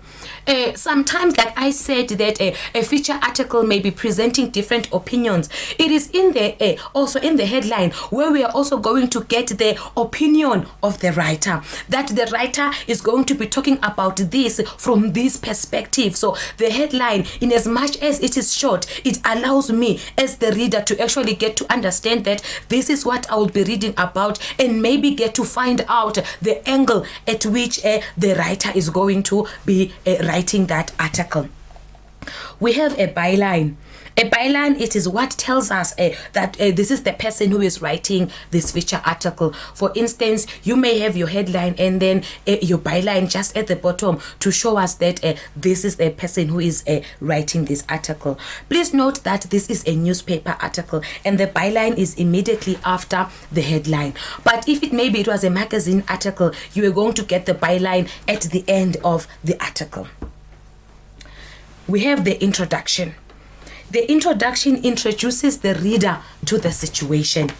Sometimes, like I said, that a feature article may be presenting different opinions. It is in the also in the headline where we are also going to get the opinion of the writer, that the writer is going to be talking about this from this perspective. So the headline, in as much as it is short, it allows me as the reader to actually get to understand that this is what I will be reading about, and maybe get to find out the angle at which the writer is going to be writing that article. We have a byline. A byline, it is what tells us that this is the person who is writing this feature article. For instance, you may have your headline and then your byline just at the bottom to show us that this is the person who is writing this article. Please note that this is a newspaper article and the byline is immediately after the headline. But if it was a magazine article, you are going to get the byline at the end of the article. We have the introduction. The introduction introduces the reader to the situation.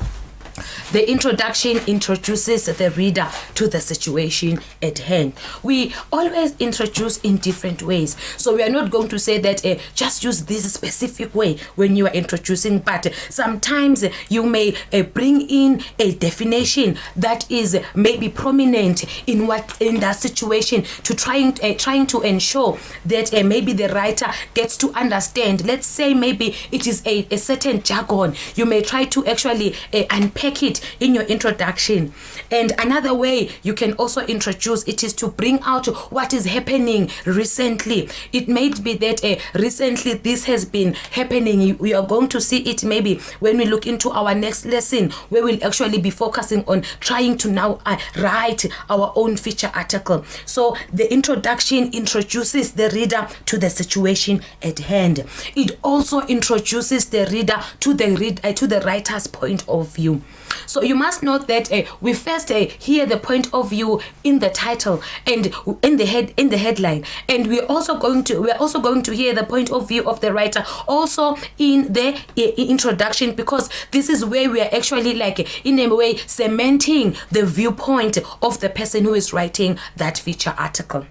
The introduction introduces the reader to the situation at hand. We always introduce in different ways. So we are not going to say that just use this specific way when you are introducing, but sometimes you may bring in a definition that is maybe prominent in that situation to trying to ensure that maybe the writer gets to understand. Let's say maybe it is a certain jargon. You may try to actually unpack it in your introduction. And another way you can also introduce it is to bring out what is happening recently. It may be that recently this has been happening. We are going to see it maybe when we look into our next lesson, where we'll actually be focusing on trying to now write our own feature article. So the introduction introduces the reader to the situation at hand. It also introduces the reader to the writer's point of view. So you must note that we first hear the point of view in the title and in the headline, and we're also going to hear the point of view of the writer also in the introduction, because this is where we are actually in a way cementing the viewpoint of the person who is writing that feature article.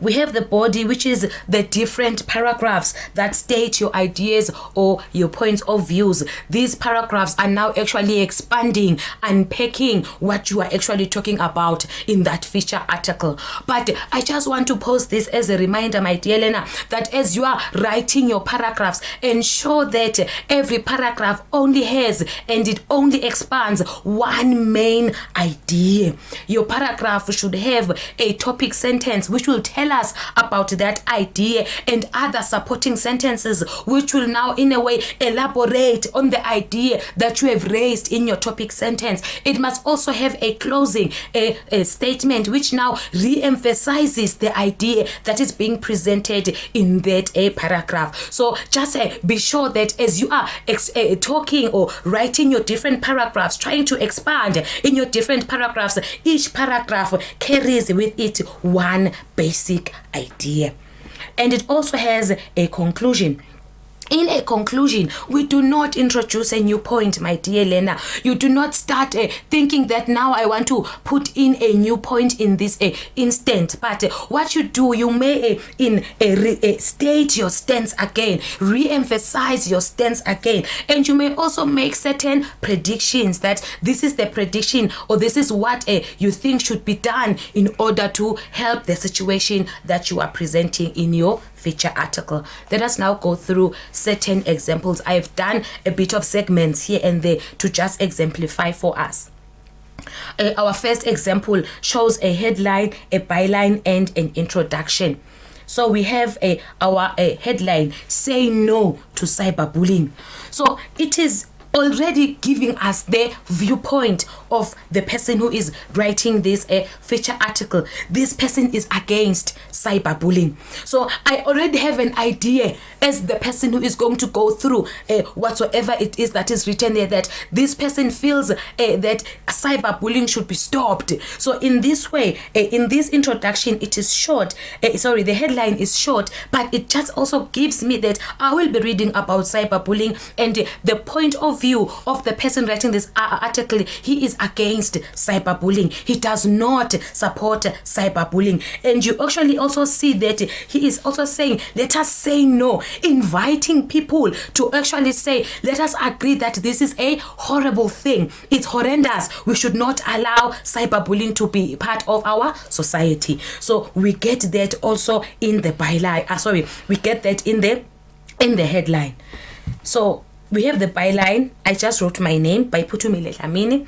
We have the body, which is the different paragraphs that state your ideas or your points of views. These paragraphs are now actually expanding, unpacking what you are actually talking about in that feature article. But I just want to post this as a reminder, my dear Lena, that as you are writing your paragraphs, ensure that every paragraph only has and it only expands one main idea. Your paragraph should have a topic sentence which will will tell us about that idea and other supporting sentences which will now in a way elaborate on the idea that you have raised in your topic sentence. It must also have a closing a statement which now re-emphasizes the idea that is being presented in that paragraph. So just be sure that as you are talking or writing your different paragraphs, trying to expand in your different paragraphs, each paragraph carries with it one basic idea. And it also has a conclusion. In a conclusion, we do not introduce a new point, my dear Lena. You do not start thinking that now I want to put in a new point in this instant. But what you do, you may state your stance again, re-emphasize your stance again. And you may also make certain predictions that this is the prediction or this is what you think should be done in order to help the situation that you are presenting in your feature article. Let us now go through certain examples. I have done a bit of segments here and there to just exemplify for us. Our first example shows a headline, a byline, and an introduction. So we have our headline, say no to cyberbullying. So it is already giving us the viewpoint of the person who is writing this feature article. This person is against cyberbullying. So I already have an idea as the person who is going to go through whatsoever it is that is written there, that this person feels that cyberbullying should be stopped. So in this way, in this introduction, it is short. The headline is short, but it just also gives me that I will be reading about cyberbullying and the point of view of the person writing this article. He is against cyberbullying. He does not support cyberbullying. And you actually also see that he is also saying, let us say no, inviting people to actually say, let us agree that this is a horrible thing. It's horrendous. We should not allow cyberbullying to be part of our society. So we get that also in the byline. We get that in the headline. So we have the byline. I just wrote my name by Putumile Dlamini.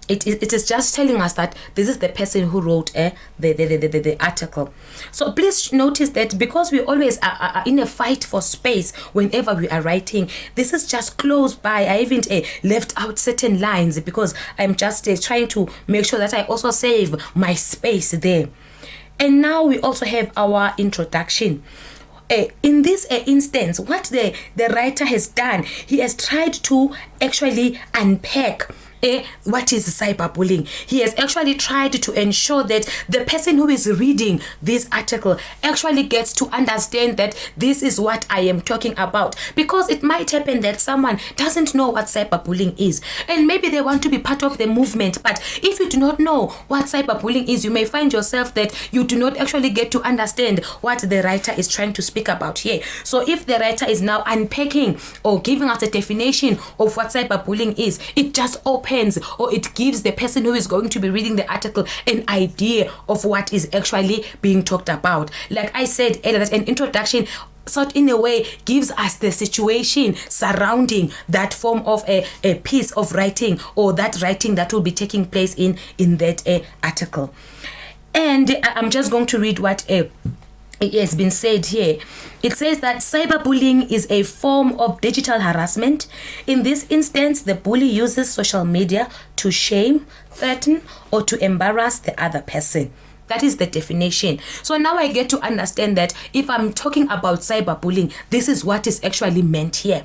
It is just telling us that this is the person who wrote the article. So please notice that because we always are in a fight for space whenever we are writing, this is just close by. I haven't left out certain lines because I'm just trying to make sure that I also save my space there. And now we also have our introduction. In this instance, what the writer has done, he has tried to actually unpack what is cyberbullying. He has actually tried to ensure that the person who is reading this article actually gets to understand that this is what I am talking about, because it might happen that someone doesn't know what cyberbullying is and maybe they want to be part of the movement, but if you do not know what cyberbullying is, you may find yourself that you do not actually get to understand what the writer is trying to speak about here. So if the writer is now unpacking or giving us a definition of what cyberbullying is, it just opens or it gives the person who is going to be reading the article an idea of what is actually being talked about. Like I said earlier, that an introduction sort in a way gives us the situation surrounding that form of a piece of writing or that writing that will be taking place in that article. And I'm just going to read what it has been said here. It says that cyberbullying is a form of digital harassment. In this instance, the bully uses social media to shame, threaten, or to embarrass the other person. That is the definition. So now I get to understand that if I'm talking about cyberbullying, this is what is actually meant here.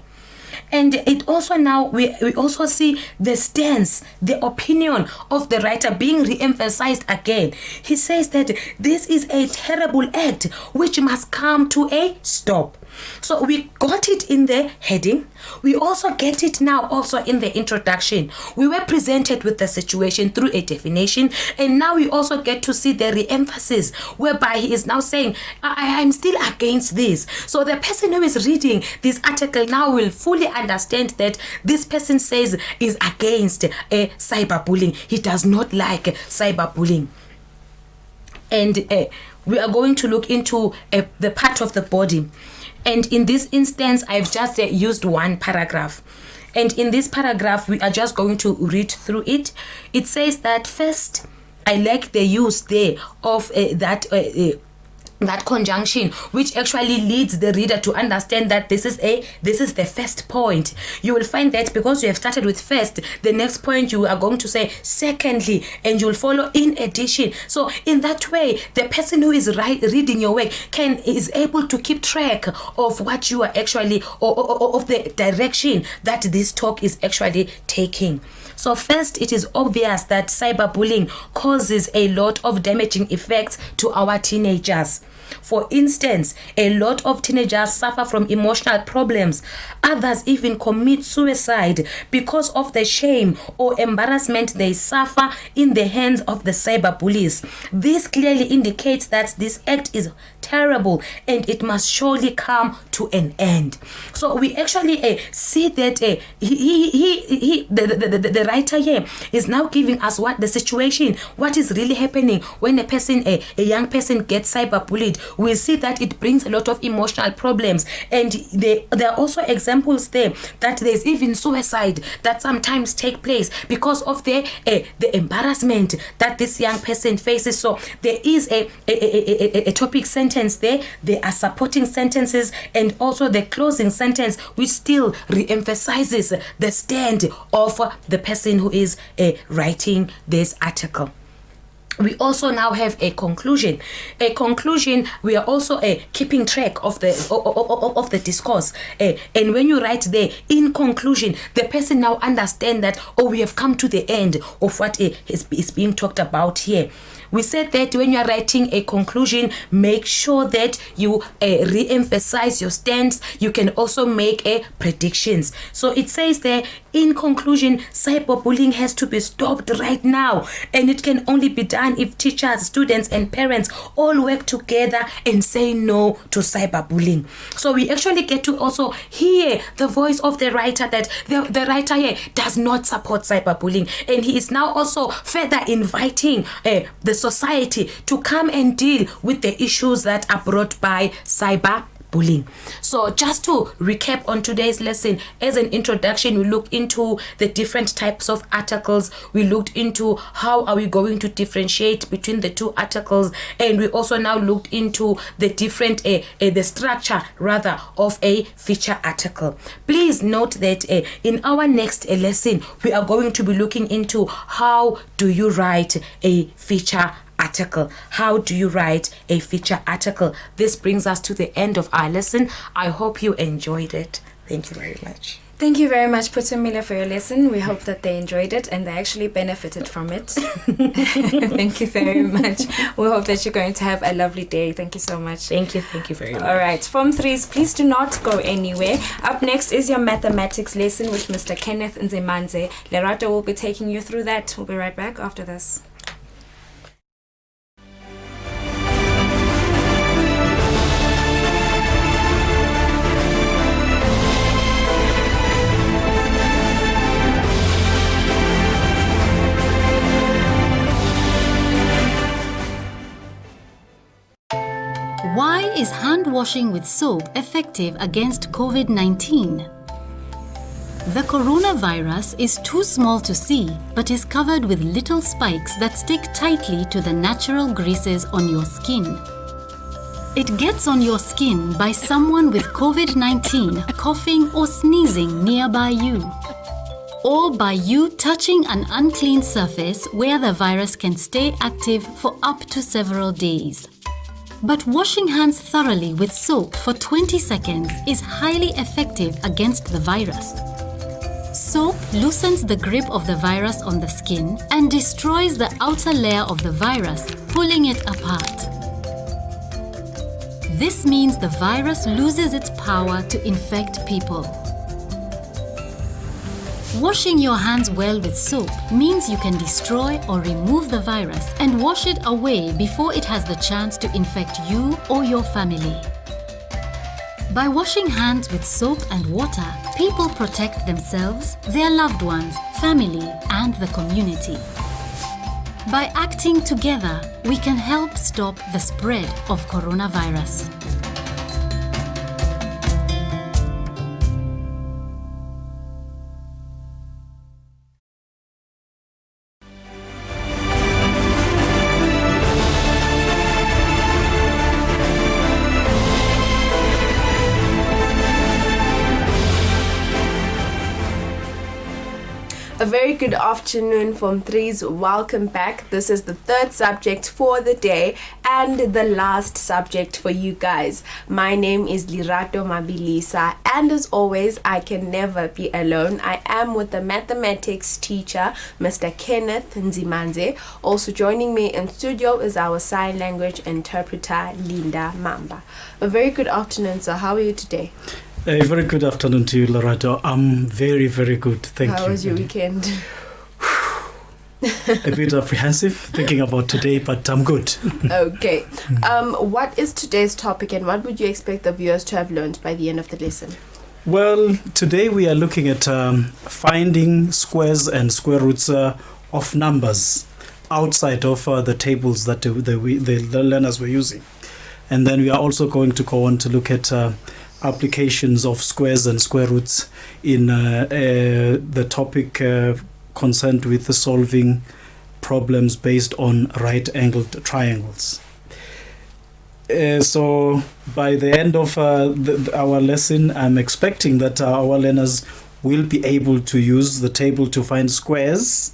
And it also now, we also see the stance, the opinion of the writer being re-emphasized again. He says that this is a terrible act which must come to a stop. So we got it in the heading. We also get it now also in the introduction. We were presented with the situation through a definition, and now we also get to see the re-emphasis whereby he is now saying, I'm still against this. So the person who is reading this article now will fully understand that this person says is against cyberbullying. He does not like cyberbullying. And we are going to look into the part of the body. And in this instance, I've just used one paragraph. And in this paragraph, we are just going to read through it. It says that first, I like the use there of that conjunction, which actually leads the reader to understand that this is the first point. You will find that because you have started with first, the next point you are going to say secondly, and you'll follow in addition. So in that way, the person who is reading your work is able to keep track of what you are actually, or of the direction that this talk is actually taking. So first, it is obvious that cyberbullying causes a lot of damaging effects to our teenagers. For instance, a lot of teenagers suffer from emotional problems. Others even commit suicide because of the shame or embarrassment they suffer in the hands of the cyberbullies. This clearly indicates that this act is terrible and it must surely come to an end. So we actually see that the writer here is now giving us what is really happening when a young person gets cyberbullied. We see that it brings a lot of emotional problems, and there are also examples there that there's even suicide that sometimes take place because of the embarrassment that this young person faces. So there is a topic sentence there are supporting sentences, and also the closing sentence which still re-emphasizes the stand of the person who is writing this article. We also now have a conclusion. We are also keeping track of the discourse. And when you write there, in conclusion, the person now understands that, we have come to the end of what is being talked about here. We said that when you are writing a conclusion, make sure that you re-emphasize your stance. You can also make predictions. So it says there, in conclusion, cyberbullying has to be stopped right now, and it can only be done if teachers, students, and parents all work together and say no to cyberbullying. So we actually get to also hear the voice of the writer, that the writer here does not support cyberbullying, and he is now also further inviting the society to come and deal with the issues that are brought by cyberbullying. So just to recap on today's lesson, as an introduction, we looked into the different types of articles. We looked into how are we going to differentiate between the two articles, and we also now looked into the different the structure rather of a feature article. Please note that in our next lesson, we are going to be looking into how do you write a feature article. How do you write a feature article? This brings us to the end of our lesson. I hope you enjoyed it. Thank you very much. Thank you very much, Putumile, for your lesson. We hope that they enjoyed it and they actually benefited from it. Thank you very much. We hope that you're going to have a lovely day. Thank you so much. Thank you very much. All right, Form 3s, please do not go anywhere. Up next is your mathematics lesson with Mr. Kenneth Nzemanze. Lerato will be taking you through that. We'll be right back after this. Why is hand washing with soap effective against COVID-19? The coronavirus is too small to see, but is covered with little spikes that stick tightly to the natural greases on your skin. It gets on your skin by someone with COVID-19 coughing or sneezing nearby you, or by you touching an unclean surface where the virus can stay active for up to several days. But washing hands thoroughly with soap for 20 seconds is highly effective against the virus. Soap loosens the grip of the virus on the skin and destroys the outer layer of the virus, pulling it apart. This means the virus loses its power to infect people. Washing your hands well with soap means you can destroy or remove the virus and wash it away before it has the chance to infect you or your family. By washing hands with soap and water, people protect themselves, their loved ones, family, and the community. By acting together, we can help stop the spread of coronavirus. A very good afternoon from Threes. Welcome back. This is the third subject for the day and the last subject for you guys. My name is Lirato Mabilisa, and as always, I can never be alone. I am with the mathematics teacher, Mr. Kenneth Nzimanze. Also joining me in studio is our sign language interpreter, Linda Mamba. A very good afternoon, sir. How are you today? A very good afternoon to you, Lorado. I'm very, very good. Thank you. How was your weekend? A bit apprehensive thinking about today, but I'm good. Okay. What is today's topic, and what would you expect the viewers to have learned by the end of the lesson? Well, today we are looking at finding squares and square roots of numbers outside of the tables that the learners were using. And then we are also going to go on to look at applications of squares and square roots in the topic concerned with the solving problems based on right-angled triangles. So by the end of our lesson, I'm expecting that our learners will be able to use the table to find squares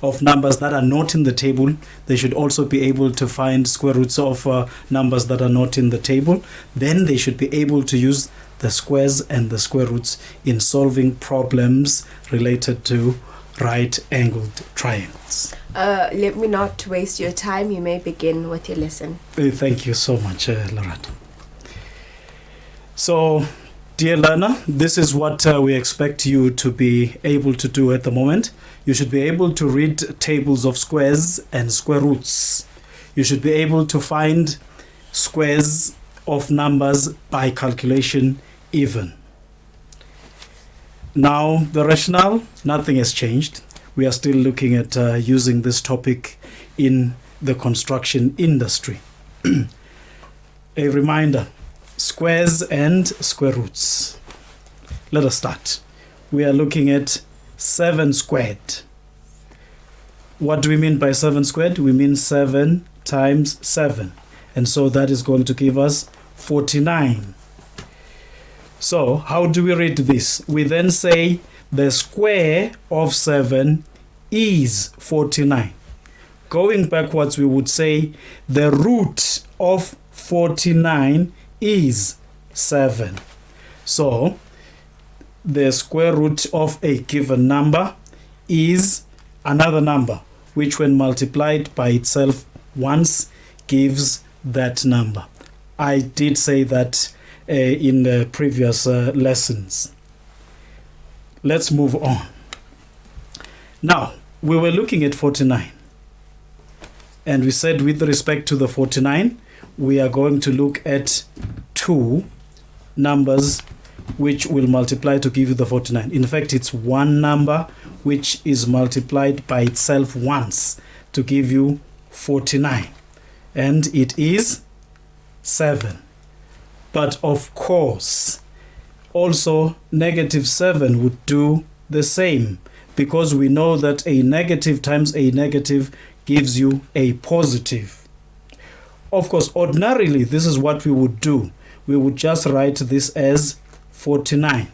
of numbers that are not in the table. They should also be able to find square roots of numbers that are not in the table. Then they should be able to use the squares and the square roots in solving problems related to right-angled triangles. Let me not waste your time. You may begin with your lesson. Thank you so much, Loretta. So, dear learner, this is what we expect you to be able to do at the moment. You should be able to read tables of squares and square roots. You should be able to find squares of numbers by calculation even. Now, the rationale, nothing has changed. We are still looking at using this topic in the construction industry. A reminder, squares and square roots. Let us start. We are looking at 7 squared. What do we mean by 7 squared? We mean 7 times 7. And so that is going to give us 49. So how do we read this? We then say the square of 7 is 49. Going backwards, we would say the root of 49 is 7. So the square root of a given number is another number, which when multiplied by itself once gives that number. I did say that in the previous lessons. Let's move on. Now, we were looking at 49. And we said with respect to the 49, we are going to look at 2 numbers which will multiply to give you the 49. In fact, it's one number which is multiplied by itself once to give you 49. And it is 7. But of course, also negative 7 would do the same, because we know that a negative times a negative gives you a positive. Of course, ordinarily, this is what we would do. We would just write this as 49.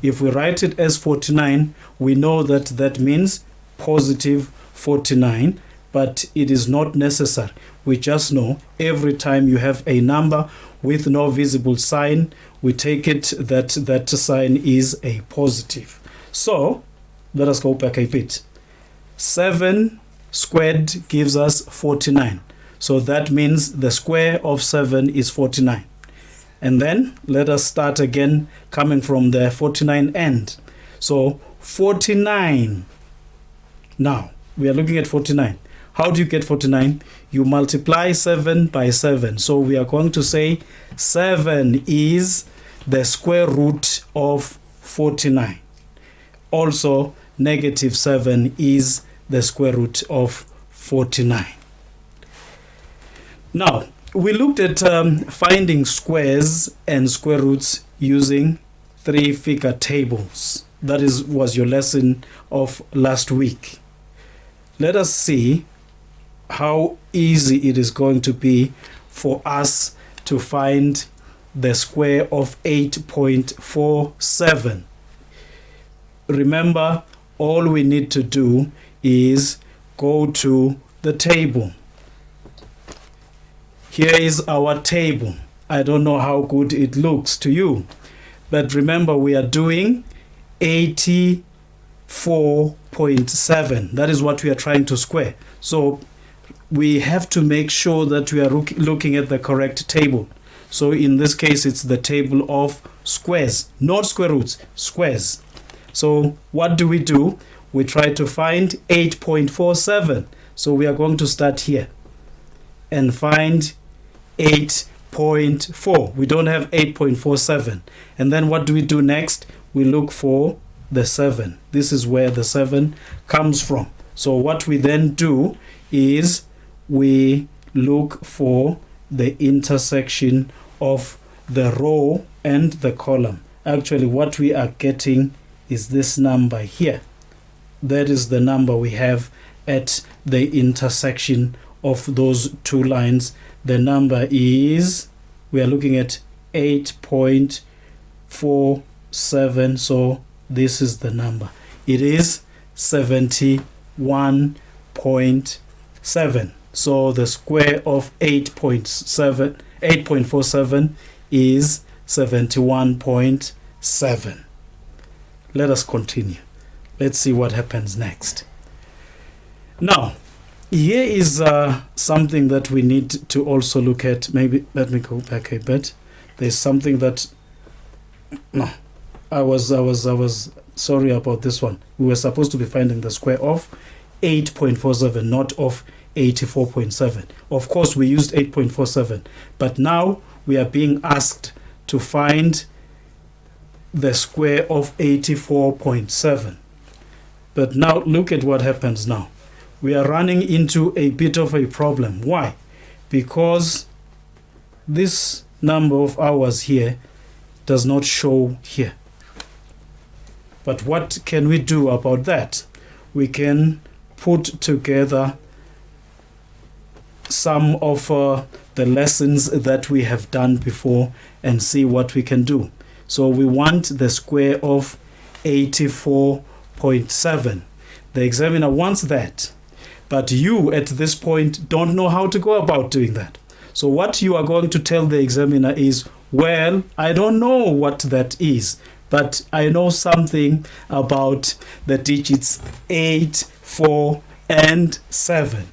If we write it as 49, we know that that means positive 49, but it is not necessary. We just know every time you have a number with no visible sign, we take it that that sign is a positive. So, let us go back a bit. 7 squared gives us 49. So that means the square of 7 is 49. And then let us start again coming from the 49 end. So 49. Now we are looking at 49. How do you get 49? You multiply 7 by 7. So we are going to say 7 is the square root of 49. Also, negative 7 is the square root of 49. Now, we looked at finding squares and square roots using 3-figure tables. That was your lesson of last week. Let us see how easy it is going to be for us to find the square of 8.47. Remember, all we need to do is go to the table. Here is our table. I don't know how good it looks to you, but remember we are doing 84.7. That is what we are trying to square. So we have to make sure that we are looking at the correct table. So in this case, it's the table of squares, not square roots, squares. So what do? We try to find 8.47. So we are going to start here and find 8.4. We don't have 8.47. And then what do we do next? We look for the 7. This is where the 7 comes from. So what we then do is we look for the intersection of the row and the column. Actually, what we are getting is this number here. That is the number we have at the intersection of those two lines. The number is, we are looking at 8.47. So this is the number. It is 71.7. So the square of 8.47 is 71.7. Let us continue. Let's see what happens next. Now, here is something that we need to also look at. Maybe let me go back a bit. There's something that I was sorry about this one. We were supposed to be finding the square of 8.47, not of 84.7. Of course, we used 8.47, but now we are being asked to find the square of 84.7. But now look at what happens now. We are running into a bit of a problem. Why? Because this number of hours here does not show here. But what can we do about that? We can put together some of the lessons that we have done before and see what we can do. So we want the square of 84.7. The examiner wants that, but you at this point don't know how to go about doing that. So what you are going to tell the examiner is, well, I don't know what that is, but I know something about the digits 8, 4, and 7.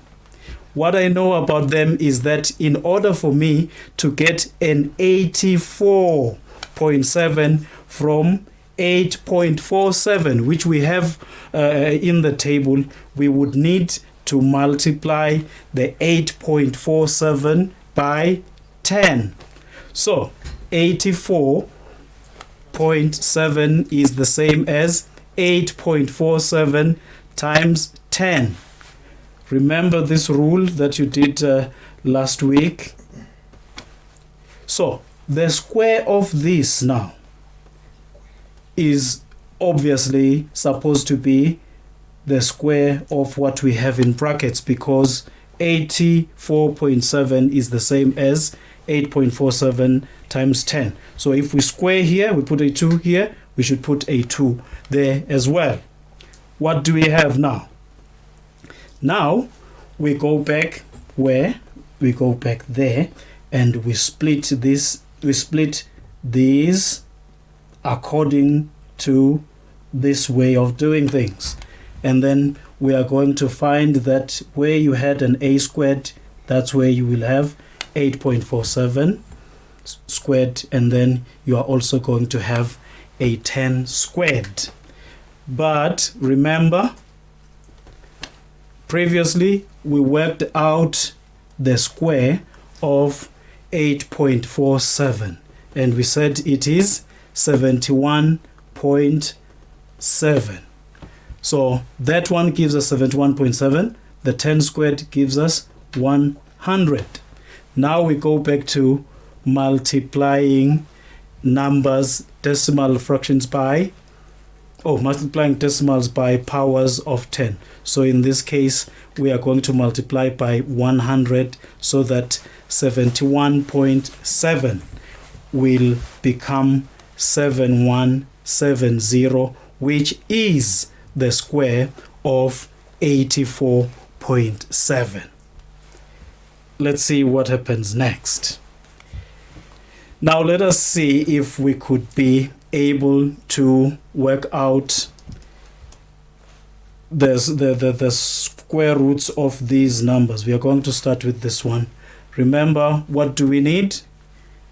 What I know about them is that in order for me to get an 84.7 from 8.47, which we have in the table, we would need to multiply the 8.47 by 10. So 84.7 is the same as 8.47 times 10. Remember this rule that you did last week? So the square of this now is obviously supposed to be the square of what we have in brackets, because 84.7 is the same as 8.47 times 10. So if we square here, we put a 2 here, we should put a 2 there as well. What do we have now? Now we go back where? We go back there and we split this. We split these according to this way of doing things. And then we are going to find that where you had an a squared, that's where you will have 8.47 squared, and then you are also going to have a 10 squared. But remember, previously we worked out the square of 8.47 and we said it is 71.7. So that one gives us 71.7. The 10 squared gives us 100. Now we go back to multiplying numbers, decimal fractions by, multiplying decimals by powers of 10. So in this case, we are going to multiply by 100 so that 71.7 will become 7170, which is the square of 84.7. Let's see what happens next. Now let us see if we could be able to work out the square roots of these numbers. We are going to start with this one. Remember, what do we need?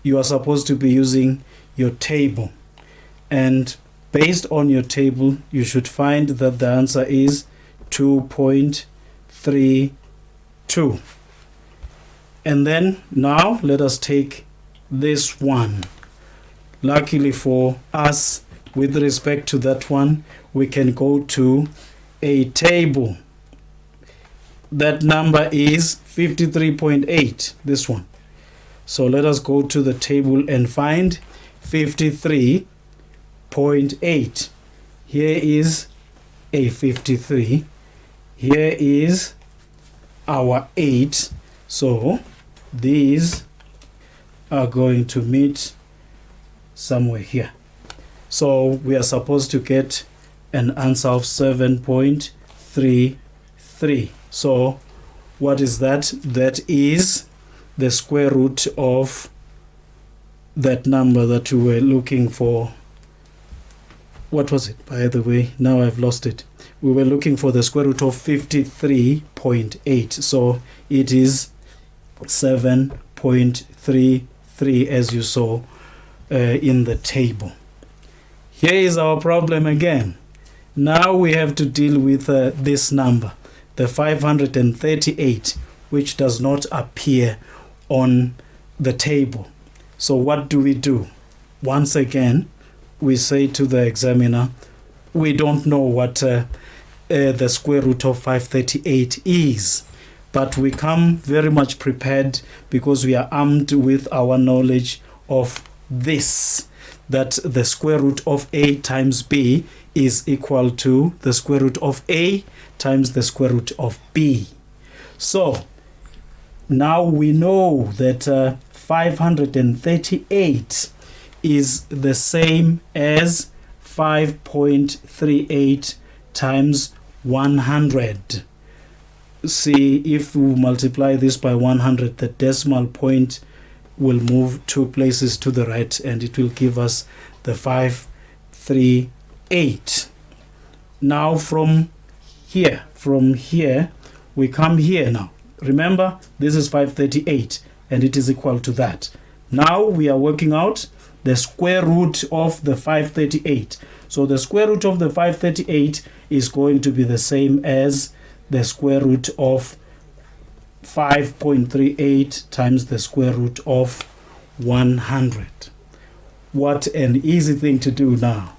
You are supposed to be using your table, and based on your table you should find that the answer is 2.32. And then now let us take this one. Luckily for us, with respect to that one, we can go to a table. That number is 53.8, this one. So let us go to the table and find 53.8. Here is a 53. Here is our 8. So these are going to meet somewhere here. So we are supposed to get an answer of 7.33. So what is that? That is the square root of that number that we were looking for. What was it, by the way? Now I've lost it. We were looking for the square root of 53.8. So it is 7.33, as you saw in the table. Here is our problem again. Now we have to deal with this number, the 538, which does not appear on the table. So what do we do? Once again, we say to the examiner, we don't know what the square root of 538 is, but we come very much prepared because we are armed with our knowledge of this, that the square root of a times b is equal to the square root of a times the square root of b. So now we know that 538 is the same as 5.38 times 100. See, if we multiply this by 100, the decimal point will move 2 places to the right and it will give us the 538. Now from here we come here now. Remember, this is 538 and it is equal to that. Now we are working out the square root of the 538. So the square root of the 538 is going to be the same as the square root of 5.38 times the square root of 100. What an easy thing to do now.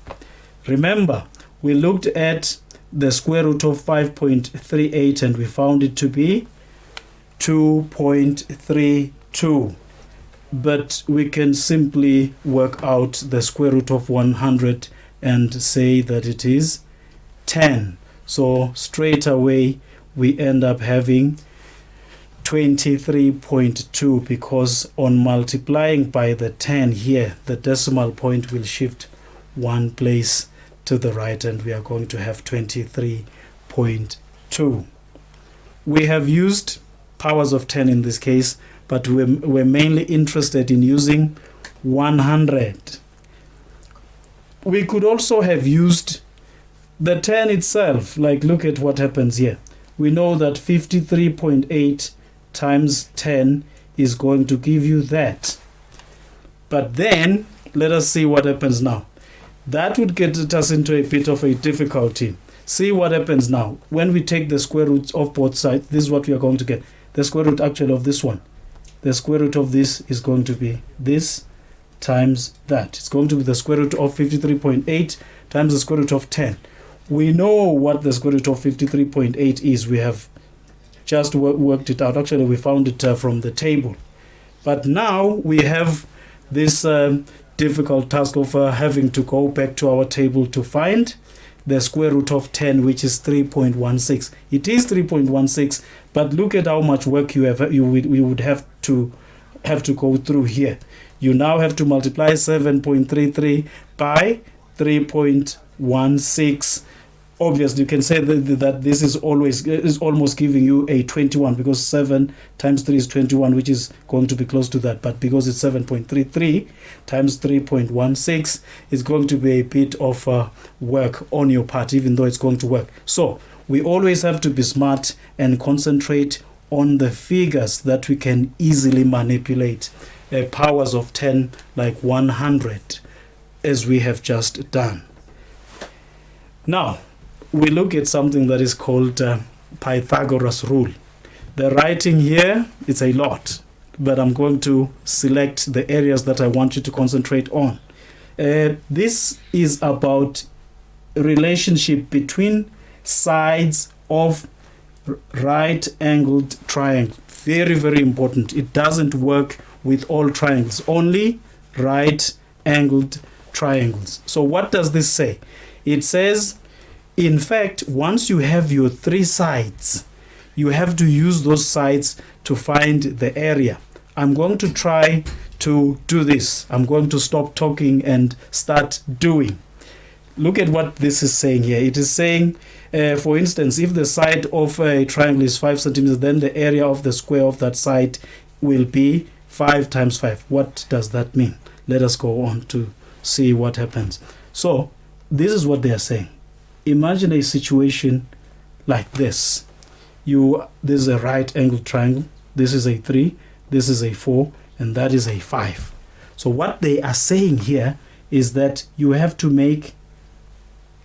Remember, we looked at the square root of 5.38 and we found it to be 2.32. But we can simply work out the square root of 100 and say that it is 10. So straight away we end up having 23.2, because on multiplying by the 10 here, the decimal point will shift 1 place to the right and we are going to have 23.2. We have used powers of 10 in this case, but we're mainly interested in using 100. We could also have used the 10 itself. Like, look at what happens here. We know that 53.8 times 10 is going to give you that. But then let us see what happens now. That would get us into a bit of a difficulty. See what happens now. When we take the square root of both sides, this is what we are going to get. The square root actually of this one. The square root of this is going to be this times that. It's going to be the square root of 53.8 times the square root of 10. We know what the square root of 53.8 is. We have just worked it out. Actually, we found it from the table. But now we have this difficult task of having to go back to our table to find the square root of 10, which is 3.16. It is 3.16, but look at how much work you would have to go through here. You now have to multiply 7.33 by 3.16 obviously you can say that this is almost giving you a 21, because 7 times 3 is 21, which is going to be close to that. But because it's 7.33 times 3.16, it's going to be a bit of work on your part, even though it's going to work. So we always have to be smart and concentrate on the figures that we can easily manipulate. Powers of 10 like 100, as we have just done. Now we look at something that is called Pythagoras rule. The writing here, it's a lot, but I'm going to select the areas that I want you to concentrate on. This is about relationship between sides of right-angled triangle. Very, very important. It doesn't work with all triangles, only right-angled triangles. So what does this say? It says, in fact, once you have your 3 sides, you have to use those sides to find the area. I'm going to try to do this. I'm going to stop talking and start doing. Look at what this is saying here. It is saying, for instance, if the side of a triangle is 5 centimeters, then the area of the square of that side will be 5 times 5. What does that mean? Let us go on to see what happens. So this is what they are saying. Imagine a situation like this. This is a right angle triangle. This is a 3, this is a 4, and that is a 5. So what they are saying here is that you have to make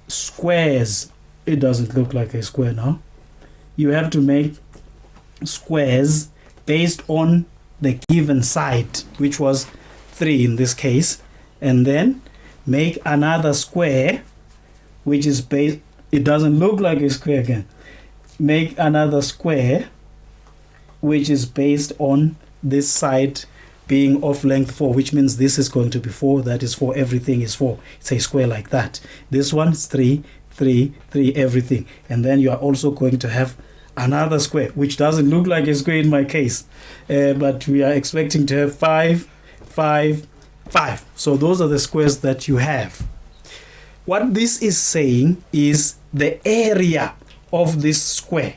squares. It doesn't look like a square now. You have to make squares based on the given side, which was 3 in this case, and then make another square which is based, it doesn't look like a square again. Make another square which is based on this side being of length 4, which means this is going to be 4, that is 4, everything is 4. It's a square like that. This one is 3, 3, 3, everything. And then you are also going to have another square, which doesn't look like a square in my case. But we are expecting to have 5, 5, 5. So those are the squares that you have. What this is saying is the area of this square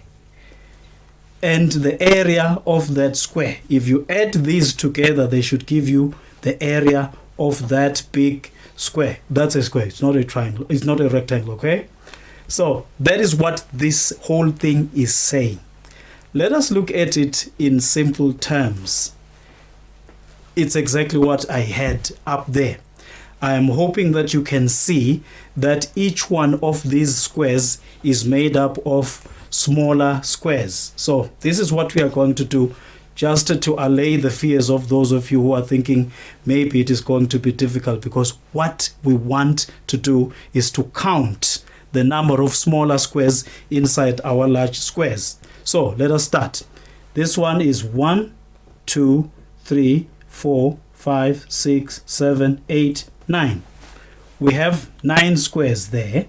and the area of that square. If you add these together, they should give you the area of that big square. That's a square. It's not a triangle. It's not a rectangle, okay? So that is what this whole thing is saying. Let us look at it in simple terms. It's exactly what I had up there. I am hoping that you can see that each one of these squares is made up of smaller squares. So this is what we are going to do, just to allay the fears of those of you who are thinking maybe it is going to be difficult, because what we want to do is to count the number of smaller squares inside our large squares. So let us start. This one is 1, 2, 3, 4, 5, 6, 7, 8, 9. We have 9 squares there,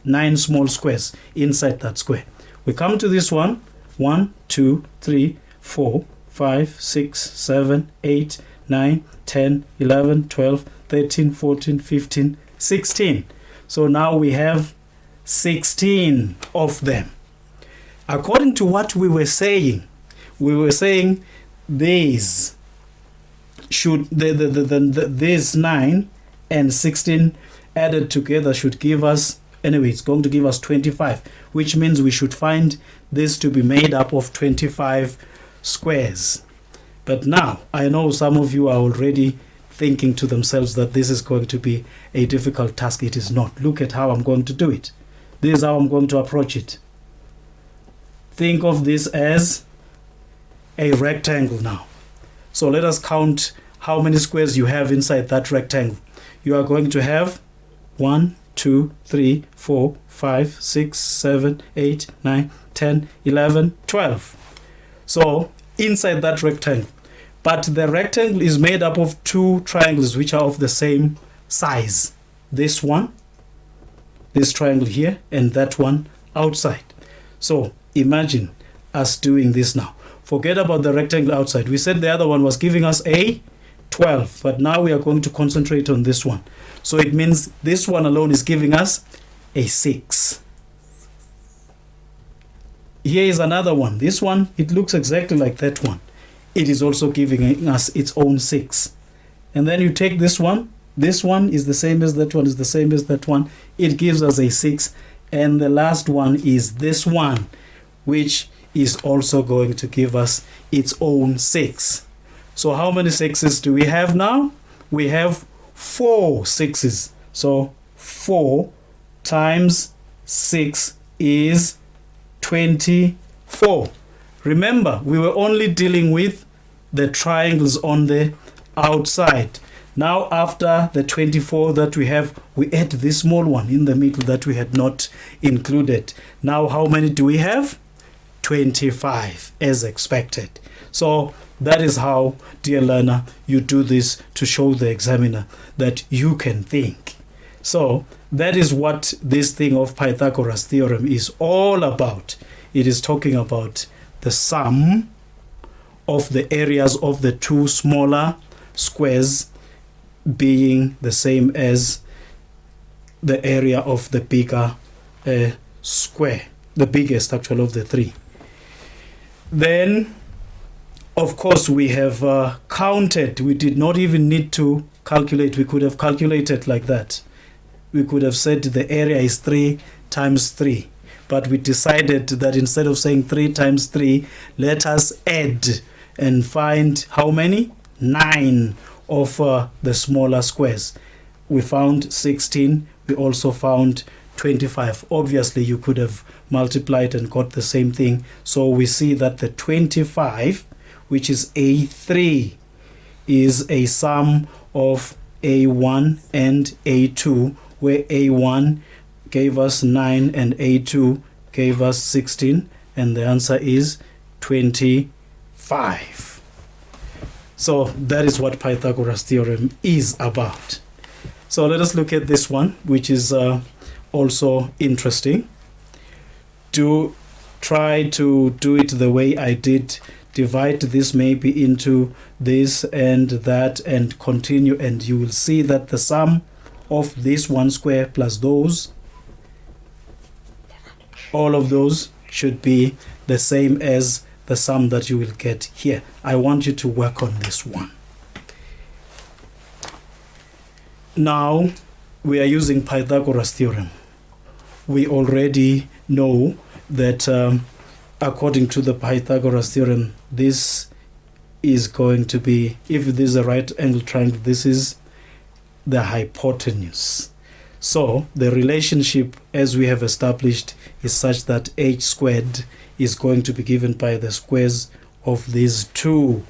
9 small squares inside that square. We come to this one, 1, 2, 3, 4, 5, 6, 7, 8, 9, 10, 11, 12, 13, 14, 15, 16. So now we have 16 of them. According to what we were saying these should these 9 and 16 added together should give us, anyway, it's going to give us 25, which means we should find this to be made up of 25 squares. But now I know some of you are already thinking to themselves that this is going to be a difficult task. It is not. Look at how I'm going to do it. This is how I'm going to approach it. Think of this as a rectangle now. So let us count how many squares you have inside that rectangle. You are going to have 1, 2, 3, 4, 5, 6, 7, 8, 9, 10, 11, 12. So inside that rectangle. But the rectangle is made up of 2 triangles which are of the same size. This one, this triangle here, and that one outside. So imagine us doing this now. Forget about the rectangle outside. We said the other one was giving us a 12, but now we are going to concentrate on this one. So it means this one alone is giving us a 6. here is another one. This one, it looks exactly like that one. It is also giving us its own 6. And then you take this one. This one is the same as that one, is the same as that one. It gives us a 6. And the last one is this one, which is also going to give us its own 6. So how many 6s do we have now? We have 4 6s. So 4 times 6 is 24. Remember, we were only dealing with the triangles on the outside. Now after the 24 that we have, we add this small one in the middle that we had not included. Now how many do we have? 25, as expected. So that is how, dear learner, you do this to show the examiner that you can think. So that is what this thing of Pythagoras theorem is all about. It is talking about the sum of the areas of the two smaller squares being the same as the area of the bigger square, the biggest actually of the 3. Then, of course, we have counted. We did not even need to calculate. We could have calculated like that. We could have said the area is 3 times 3. But we decided that instead of saying 3 times 3, let us add and find how many? 9 of the smaller squares. We found 16. We also found 25. Obviously, you could have multiplied and got the same thing. So we see that the 25, which is A3, is a sum of A1 and A2, where A1 gave us 9 and A2 gave us 16, and the answer is 25. So that is what Pythagoras theorem is about. So let us look at this one, which is also interesting. To try to do it the way I did, divide this maybe into this and that and continue, and you will see that the sum of this one square plus those, all of those should be the same as the sum that you will get here. I want you to work on this one. Now we are using Pythagoras theorem. We already know that according to the Pythagoras theorem, this is going to be, if this is a right angle triangle, this is the hypotenuse. So the relationship, as we have established, is such that h squared is going to be given by the squares of these two.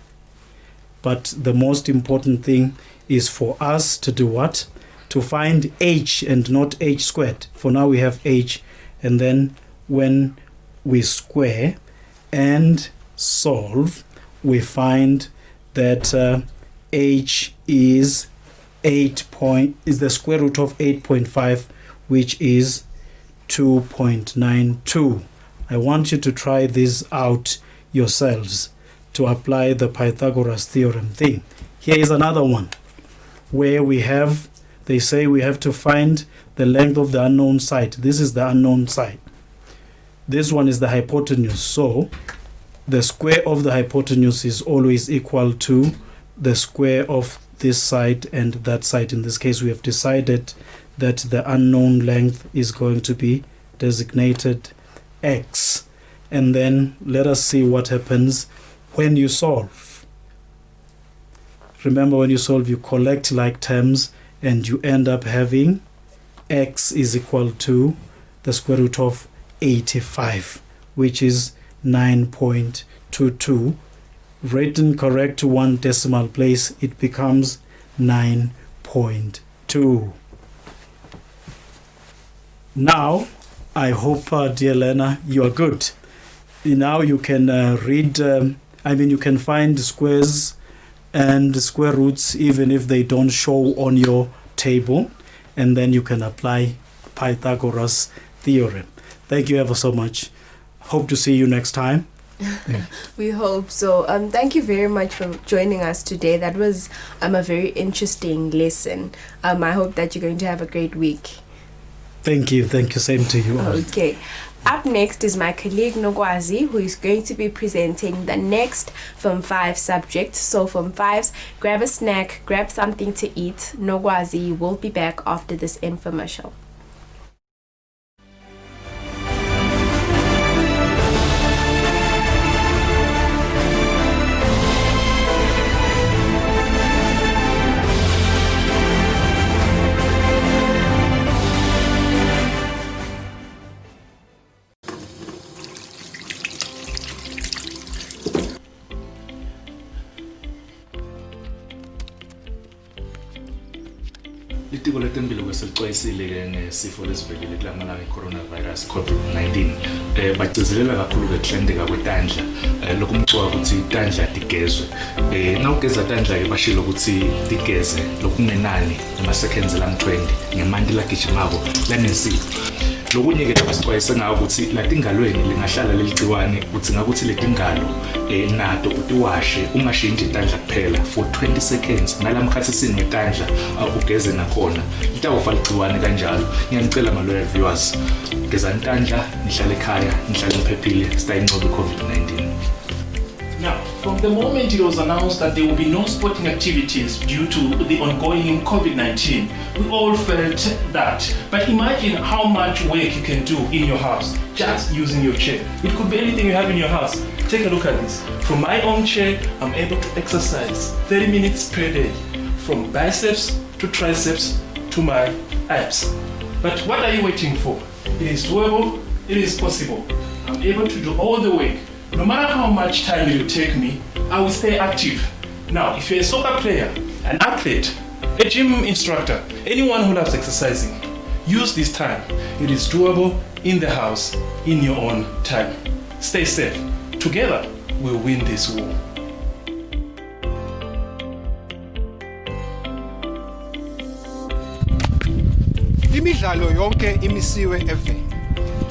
But the most important thing is for us to do what? To find h and not h squared. For now we have h, and then when we square and solve, we find that h is the square root of 8.5, which is 2.92. I want you to try this out yourselves to apply the Pythagoras theorem thing. Here is another one where we have, they say we have to find the length of the unknown side. This is the unknown side. This one is the hypotenuse. So the square of the hypotenuse is always equal to the square of this side and that side. In this case, we have decided that the unknown length is going to be designated x. And then let us see what happens when you solve. Remember, when you solve, you collect like terms and you end up having x is equal to the square root of 85, which is 9.22. Written correct to one decimal place, it becomes 9.2. Now, I hope, dear learner, you are good. Now you can read, you can find squares and square roots even if they don't show on your table, and then you can apply Pythagoras theorem. Thank you ever so much. Hope to see you next time. Yeah. We hope so. Thank you very much for joining us today. That was a very interesting lesson. I hope that you're going to have a great week. Thank you. Same to you. Okay. Up next is my colleague Nogwazi, who is going to be presenting the next Form 5 subject. So Form 5s, grab a snack, grab something to eat. Nogwazi will be back after this infomercial. Litiko letempilo kweselixwayisile ngesifo lesivelile kulamalanga i-coronavirus COVID-19 bagcizelela kakhulu ukuhlendeka kwetandla lokumcoka ukuthi itandla digezwe nawugeza tandla ke bashilo ukuthi digeze lokungenani ama-seconds lam-20 ngemanti lagijimako lanesifo lokunye ke basixwayise ngawo ukuthi latingalweni lingahlala leligciwane ukuthi ngakuthi letingalo nato utiwashe ungashintshi itandla kuphela for 20 seconds nalamkhathi sinetandla ugeze nakhona litawufa ligciwane kanjalo. Ngiyanicela ma-loyal viewers, gezani itandla, nihlale ekhaya, nihlale niphephile, sitayinqobe i-COVID-19. Now, from the moment it was announced that there will be no sporting activities due to the ongoing COVID-19, we all felt that. But imagine how much work you can do in your house just using your chair. It could be anything you have in your house. Take a look at this. From my own chair, I'm able to exercise 30 minutes per day, from biceps to triceps to my abs. But what are you waiting for? It is doable, it is possible. I'm able to do all the work. No matter how much time it will take me, I will stay active. Now, if you're a soccer player, an athlete, a gym instructor, anyone who loves exercising, use this time. It is doable in the house, in your own time. Stay safe. Together, we'll win this war. Imidlalo yonke imisiwe eveni.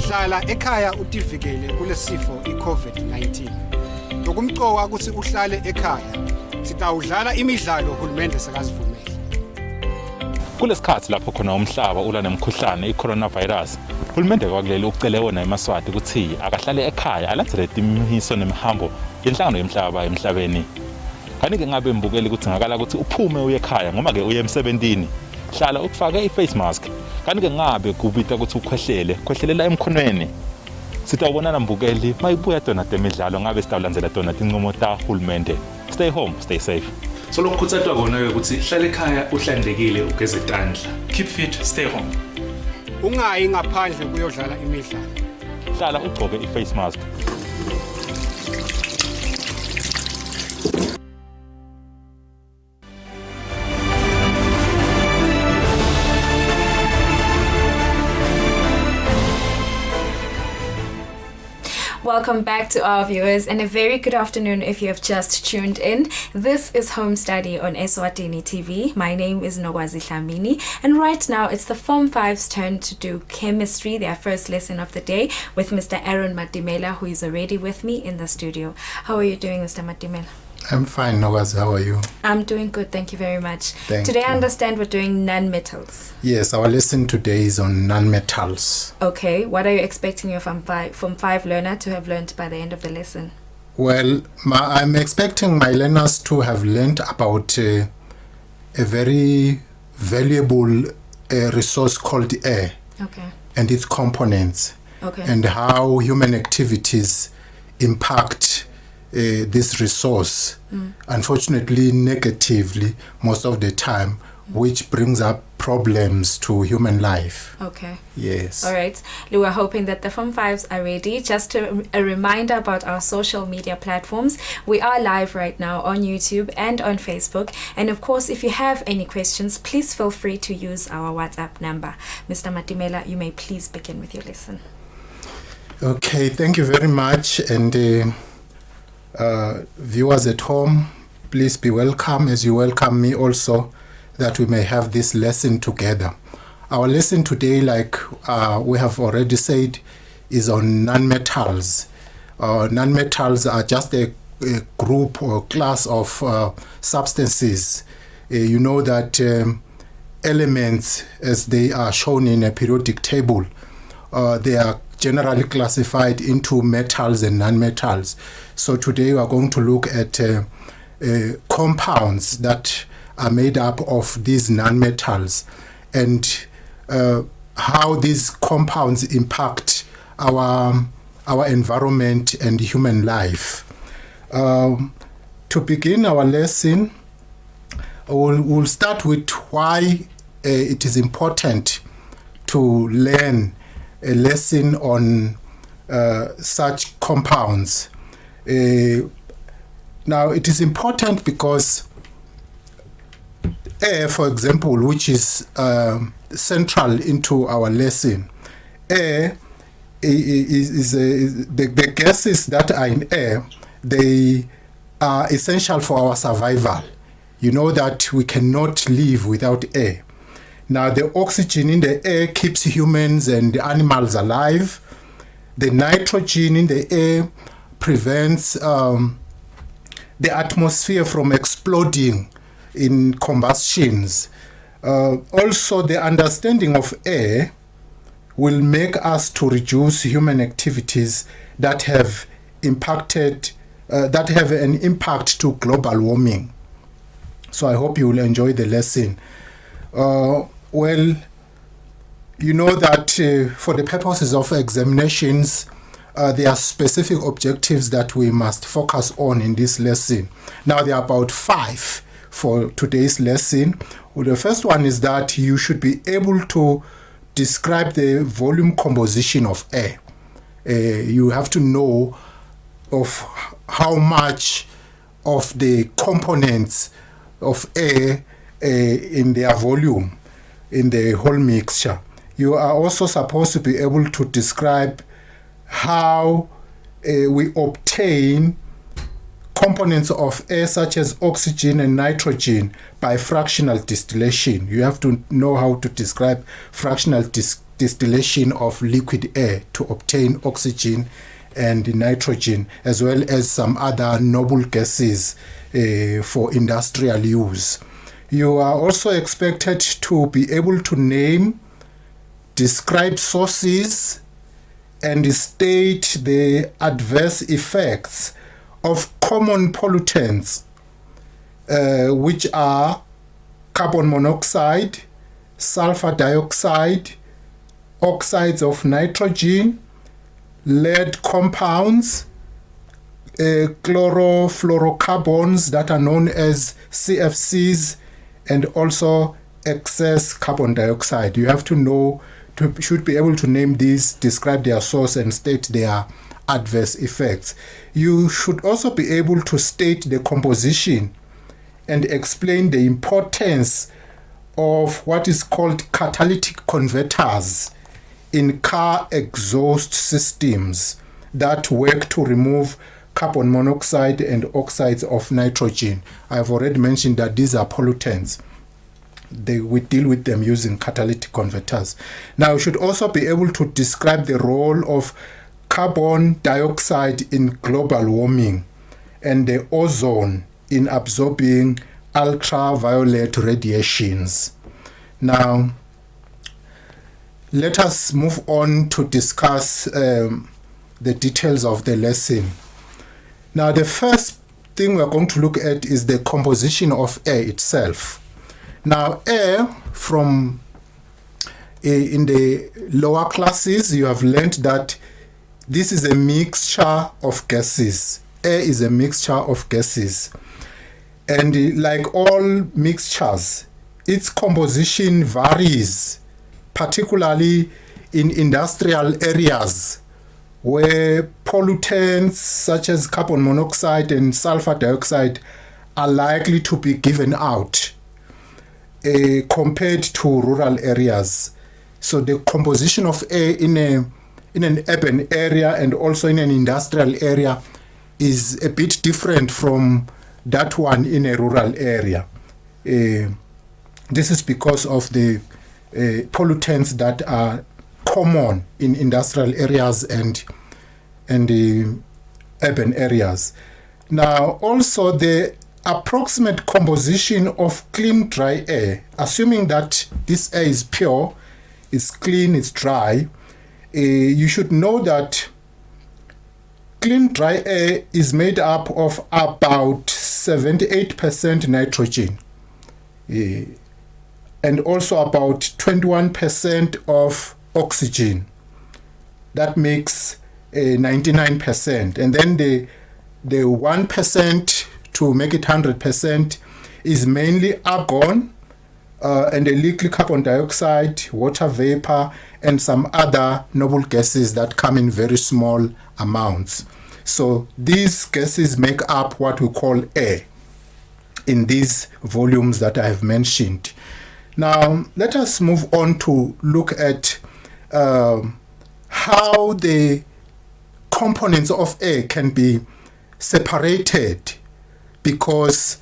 Hlala ekhaya utivikele kulesifo i-COVID-19. Lokumcoka ukuthi uhlale ekhaya. Sitawudlala imidlalo uhulumende sekazivumele. Kulesikhathi lapho khona umhlaba ula nemkhuhlane i-coronavirus, uhulumende kwakuleli ucele wona eMaswati ukuthi akahlale ekhaya alandele imihiso nemihambo yenhlangano yomhlaba emhlabeni. Kanike ngabe mbukeli ukuthi ngakala ukuthi uphume uye ekhaya ngoba ke uye emsebentini. Hlala ukufake i-face mask. Kanike ngabe kubita ukuthi ukhwehlelela emkhonweni. Sitawubonana mbukeli mayibuya tona temidlalo ngabe sitawulandzela tona tinqumo ta hulumende. Stay home, stay safe. So lokukhutsatwa kona ke ukuthi hlala ekhaya uhlanzekile ugeze tandla. Keep fit, stay home. Ungayi ngaphandle kuyodlala imidlalo. Hlala ugqoke i-face mask. Welcome back to our viewers and a very good afternoon if you have just tuned in. This is Home Study on Eswatini TV. My name is Nogwazi Dlamini and right now it's the Form 5's turn to do chemistry, their first lesson of the day, with Mr. Aaron Matimela, who is already with me in the studio. How are you doing, Mr. Matimela? I'm fine, Nogwazi. How are you? I'm doing good, thank you very much. Today I understand we're doing non-metals. Yes, our lesson today is on non-metals. Okay, what are you expecting your Form 5 learner to have learned by the end of the lesson? Well, I'm expecting my learners to have learned about a very valuable resource called air. Okay. And its components. Okay. And how human activities impact this resource, unfortunately negatively most of the time, which brings up problems to human life. Okay. Yes. All right. We were hoping that the Form 5s are ready. Just a reminder about our social media platforms. We are live right now on YouTube and on Facebook. And of course, if you have any questions, please feel free to use our WhatsApp number. Mr. Matimela, you may please begin with your lesson. Okay, thank you very much. And viewers at home, please be welcome as you welcome me also, that we may have this lesson together. Our lesson today, like we have already said, is on nonmetals. Nonmetals are just a group or class of substances. You know that elements, as they are shown in a periodic table, they are generally classified into metals and non-metals. So today we are going to look at compounds that are made up of these non-metals and how these compounds impact our environment and human life. To begin our lesson, we'll start with why it is important to learn a lesson on such compounds. Now, it is important because air, for example, which is central into our lesson, air is the gases that are in air, they are essential for our survival. You know that we cannot live without air. Now, the oxygen in the air keeps humans and animals alive. The nitrogen in the air prevents the atmosphere from exploding in combustions. Also, the understanding of air will make us to reduce human activities that have impacted, that have an impact to global warming. So I hope you will enjoy the lesson. Well, you know that for the purposes of examinations, there are specific objectives that we must focus on in this lesson. Now, there are about 5 for today's lesson. Well, the first one is that you should be able to describe the volume composition of air. You have to know of how much of the components of air in their volume in the whole mixture. You are also supposed to be able to describe how we obtain components of air such as oxygen and nitrogen by fractional distillation. You have to know how to describe fractional distillation of liquid air to obtain oxygen and nitrogen, as well as some other noble gases for industrial use. You are also expected to be able to name, describe sources, and state the adverse effects of common pollutants, which are carbon monoxide, sulfur dioxide, oxides of nitrogen, lead compounds, chlorofluorocarbons that are known as CFCs, and also excess carbon dioxide. You have to know, should be able to name these, describe their source, and state their adverse effects. You should also be able to state the composition and explain the importance of what is called catalytic converters in car exhaust systems that work to remove carbon monoxide and oxides of nitrogen. I've already mentioned that these are pollutants. We deal with them using catalytic converters. Now, you should also be able to describe the role of carbon dioxide in global warming and the ozone in absorbing ultraviolet radiations. Now, let us move on to discuss the details of the lesson. Now, the first thing we're going to look at is the composition of air itself. Now, air, from in the lower classes, you have learned that this is a mixture of gases. Air is a mixture of gases. And like all mixtures, its composition varies, particularly in industrial areas where pollutants such as carbon monoxide and sulfur dioxide are likely to be given out compared to rural areas. So the composition of air in an urban area and also in an industrial area is a bit different from that one in a rural area. This is because of the pollutants that are common in industrial areas and the urban areas. Now, also the approximate composition of clean dry air, assuming that this air is pure, it's clean, it's dry, you should know that clean dry air is made up of about 78% nitrogen, and also about 21% of oxygen. That makes 99%. And then the 1% to make it 100% is mainly argon and a liquid carbon dioxide, water vapor, and some other noble gases that come in very small amounts. So these gases make up what we call air in these volumes that I have mentioned. Now, let us move on to look at how the components of air can be separated, because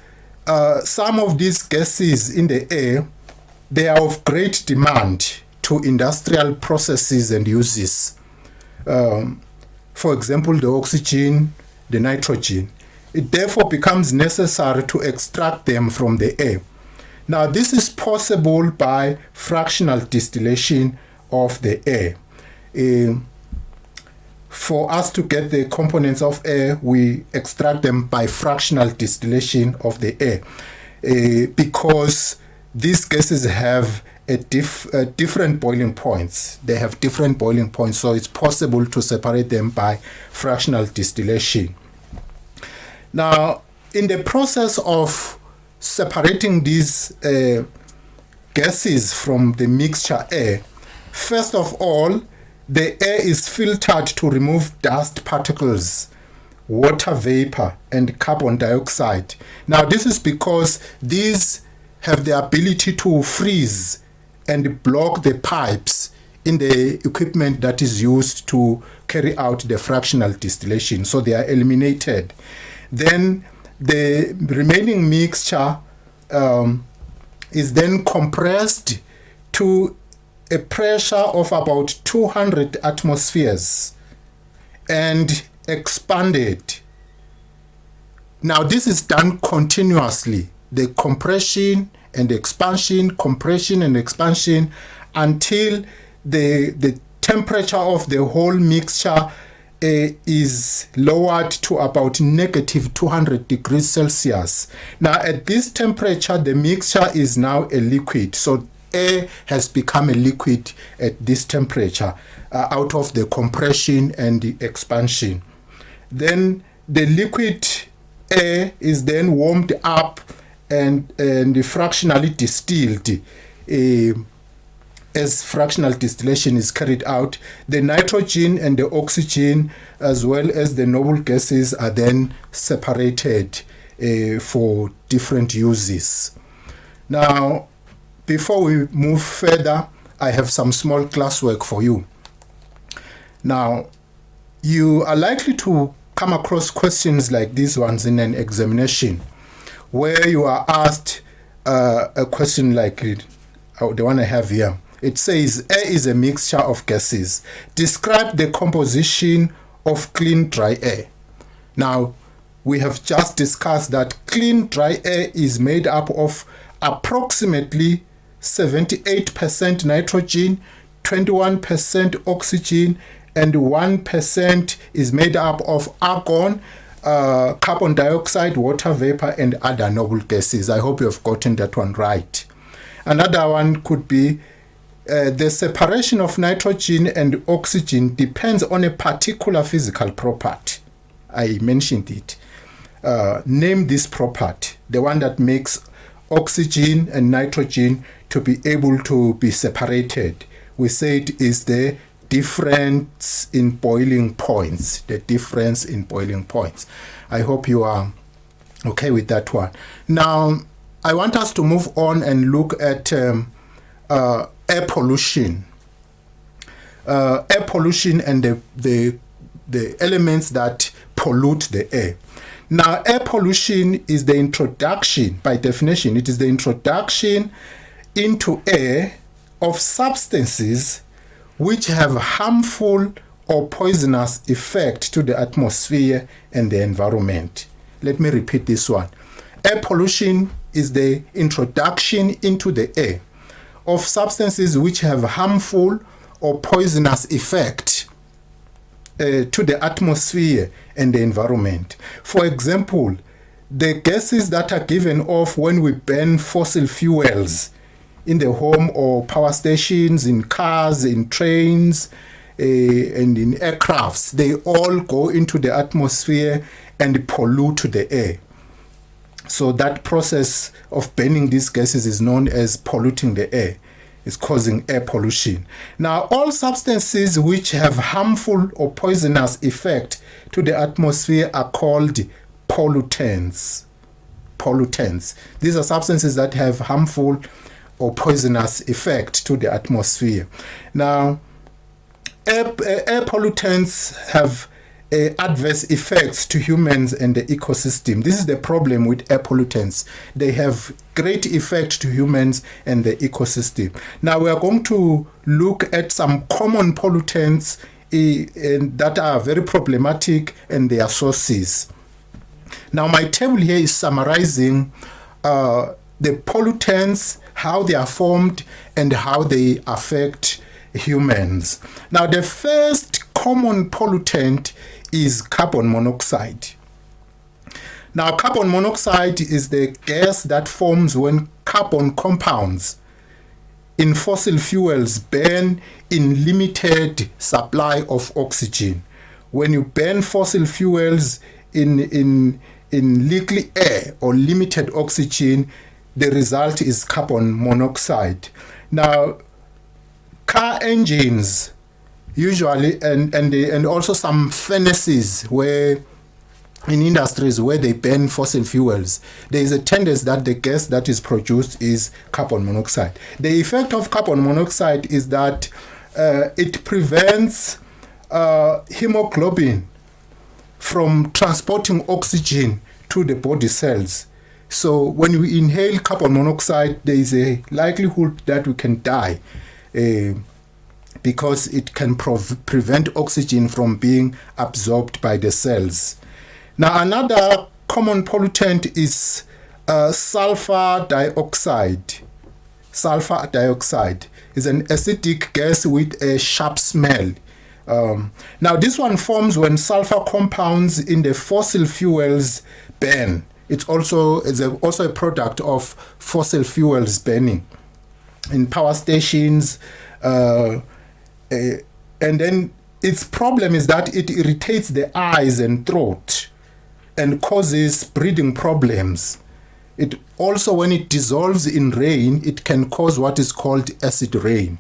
some of these gases in the air, they are of great demand to industrial processes and uses. For example, the oxygen, the nitrogen. It therefore becomes necessary to extract them from the air. Now, this is possible by fractional distillation of the air. For us to get the components of air, we extract them by fractional distillation of the air, because these gases have different boiling points. They have different boiling points, so it's possible to separate them by fractional distillation. Now, in the process of separating these gases from the mixture air, first of all, the air is filtered to remove dust particles, water vapor, and carbon dioxide. Now, this is because these have the ability to freeze and block the pipes in the equipment that is used to carry out the fractional distillation, so they are eliminated. Then the remaining mixture is then compressed to a pressure of about 200 atmospheres and expanded. Now, this is done continuously, the compression and expansion, compression and expansion, until the temperature of the whole mixture is lowered to about negative 200 degrees Celsius. Now, at this temperature, the mixture is now a liquid. So air has become a liquid at this temperature out of the compression and the expansion. Then the liquid air is then warmed up and fractionally distilled. As fractional distillation is carried out, the nitrogen and the oxygen, as well as the noble gases, are then separated for different uses. Now, before we move further, I have some small classwork for you. Now, you are likely to come across questions like these ones in an examination, where you are asked a question like the one I have here. It says, air is a mixture of gases. Describe the composition of clean dry air. Now, we have just discussed that clean dry air is made up of approximately 78% nitrogen, 21% oxygen, and 1% is made up of argon, carbon dioxide, water vapor, and other noble gases. I hope you have gotten that one right. Another one could be the separation of nitrogen and oxygen depends on a particular physical property. I mentioned it. Name this property, the one that makes oxygen and nitrogen to be able to be separated. We said is the difference in boiling points. The difference in boiling points. I hope you are okay with that one. Now, I want us to move on and look at air pollution. Air pollution and the elements that pollute the air. Now, air pollution is the introduction, by definition, it is the introduction into air of substances which have harmful or poisonous effect to the atmosphere and the environment. Let me repeat this one. Air pollution is the introduction into the air of substances which have harmful or poisonous effect to the atmosphere and the environment. For example, the gases that are given off when we burn fossil fuels in the home or power stations, in cars, in trains, and in aircrafts, they all go into the atmosphere and pollute the air. So that process of burning these gases is known as polluting the air. It's causing air pollution. Now, all substances which have harmful or poisonous effect to the atmosphere are called pollutants. Pollutants. These are substances that have harmful or poisonous effect to the atmosphere. Now, air pollutants have adverse effects to humans and the ecosystem. This is the problem with air pollutants. They have great effect to humans and the ecosystem. Now we are going to look at some common pollutants that are very problematic and their sources. Now my table here is summarizing the pollutants, how they are formed and how they affect humans. Now the first common pollutant is carbon monoxide. Now, carbon monoxide is the gas that forms when carbon compounds in fossil fuels burn in limited supply of oxygen. When you burn fossil fuels in liquid air or limited oxygen, the result is carbon monoxide. Now, car engines usually and also some furnaces where in industries where they burn fossil fuels, there is a tendency that the gas that is produced is carbon monoxide. The effect of carbon monoxide is that it prevents hemoglobin from transporting oxygen to the body cells. So when we inhale carbon monoxide, there is a likelihood that we can die because it can prevent oxygen from being absorbed by the cells. Now, another common pollutant is sulfur dioxide. Sulfur dioxide is an acidic gas with a sharp smell. Now, this one forms when sulfur compounds in the fossil fuels burn. It's also a product of fossil fuels burning in power stations. And then its problem is that it irritates the eyes and throat and causes breathing problems. It also, when it dissolves in rain, it can cause what is called acid rain.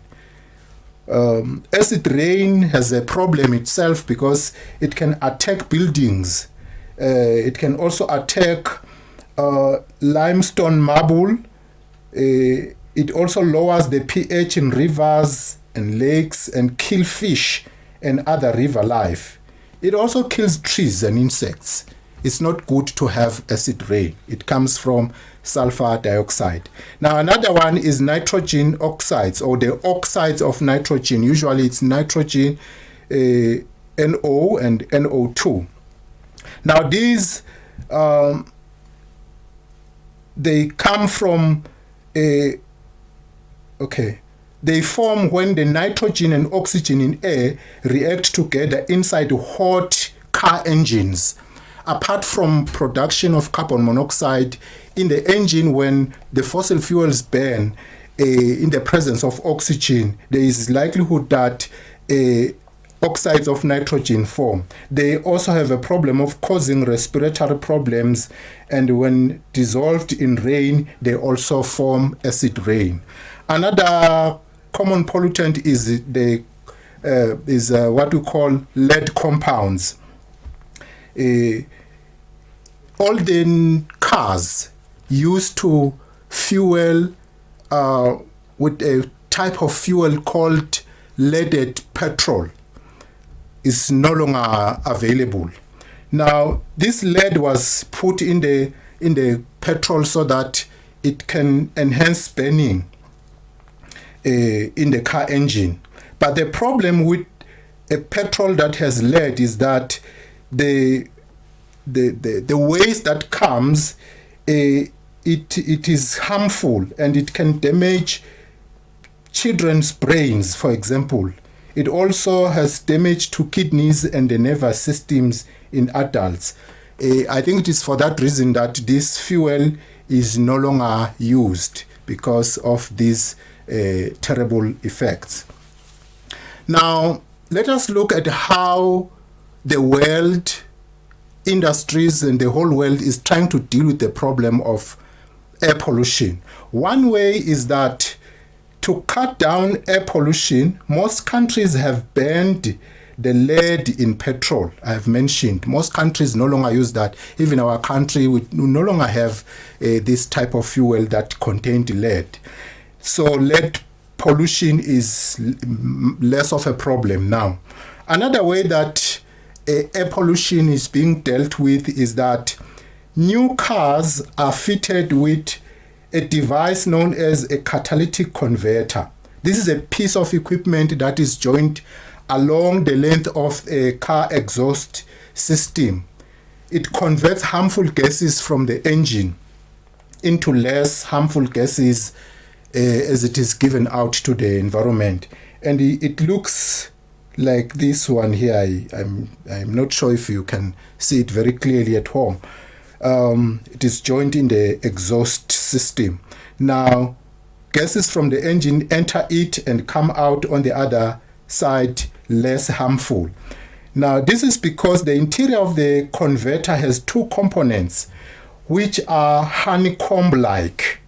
Acid rain has a problem itself because it can attack buildings. It can also attack limestone marble. It also lowers the pH in rivers and lakes and kill fish and other river life. It also kills trees and insects. It's not good to have acid rain. It comes from sulfur dioxide. Now another one is nitrogen oxides, or the oxides of nitrogen. Usually it's nitrogen, NO and NO2. Now these they come from they form when the nitrogen and oxygen in air react together inside hot car engines. Apart from production of carbon monoxide in the engine, when the fossil fuels burn in the presence of oxygen, there is likelihood that oxides of nitrogen form. They also have a problem of causing respiratory problems, and when dissolved in rain, they also form acid rain. Another common pollutant is what we call lead compounds. Olden cars used to fuel with a type of fuel called leaded petrol. Is no longer available. Now, this lead was put in the petrol so that it can enhance burning in the car engine. But the problem with a petrol that has lead is that the waste that comes, it is harmful and it can damage children's brains, for example. It also has damage to kidneys and the nervous systems in adults. I think it is for that reason that this fuel is no longer used because of these terrible effects. Now, let us look at how the world, industries and the whole world is trying to deal with the problem of air pollution. One way is that to cut down air pollution, most countries have banned the lead in petrol. I have mentioned most countries no longer use that. Even our country, we no longer have this type of fuel that contained lead. So lead pollution is less of a problem now. Another way that air pollution is being dealt with is that new cars are fitted with a device known as a catalytic converter. This is a piece of equipment that is joined along the length of a car exhaust system. It converts harmful gases from the engine into less harmful gases as it is given out to the environment. And it looks like this one here. I'm not sure if you can see it very clearly at home. It is joined in the exhaust system. Now, gases from the engine enter it and come out on the other side less harmful. Now, this is because the interior of the converter has two components which are honeycomb-like.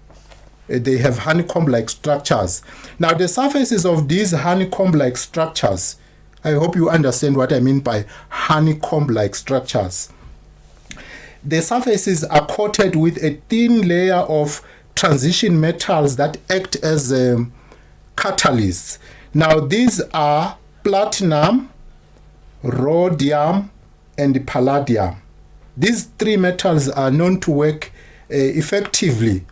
They have honeycomb-like structures. Now, the surfaces of these honeycomb-like structures, I hope you understand what I mean by honeycomb-like structures. The surfaces are coated with a thin layer of transition metals that act as catalysts. Now, these are platinum, rhodium, and palladium. These three metals are known to work effectively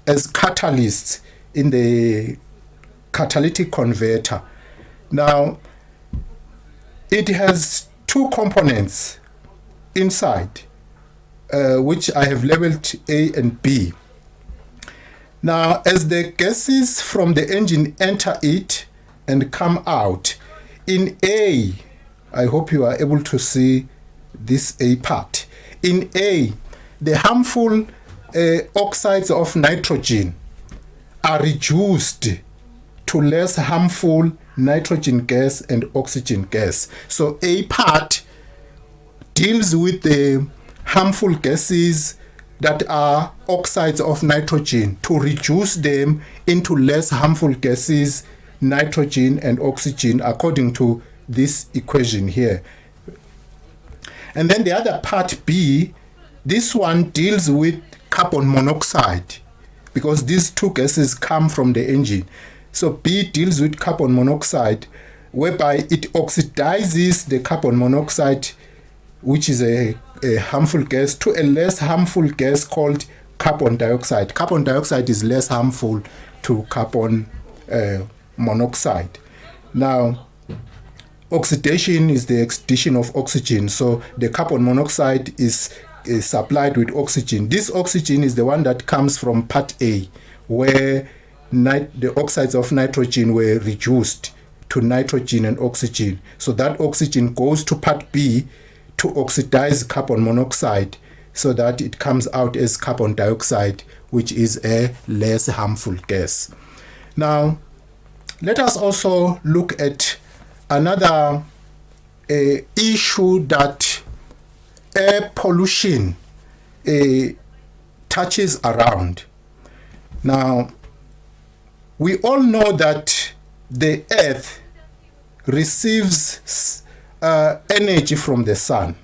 as catalysts in the catalytic converter. Now, it has two components inside, which I have labeled A and B. Now, as the gases from the engine enter it and come out, in A, I hope you are able to see this A part. In A, the harmful oxides of nitrogen are reduced to less harmful nitrogen gas and oxygen gas. So A part deals with the harmful gases that are oxides of nitrogen to reduce them into less harmful gases, nitrogen and oxygen, according to this equation here. And then the other part B, this one deals with carbon monoxide, because these two gases come from the engine. So B deals with carbon monoxide, whereby it oxidizes the carbon monoxide, which is a harmful gas, to a less harmful gas called carbon dioxide. Carbon dioxide is less harmful to carbon monoxide. Now, oxidation is the extinction of oxygen. So the carbon monoxide is supplied with oxygen. This oxygen is the one that comes from part A, where the oxides of nitrogen were reduced to nitrogen and oxygen. So that oxygen goes to part B to oxidize carbon monoxide so that it comes out as carbon dioxide, which is a less harmful gas. Now, let us also look at another issue that air pollution touches around. Now, we all know that the earth receives energy from the sun.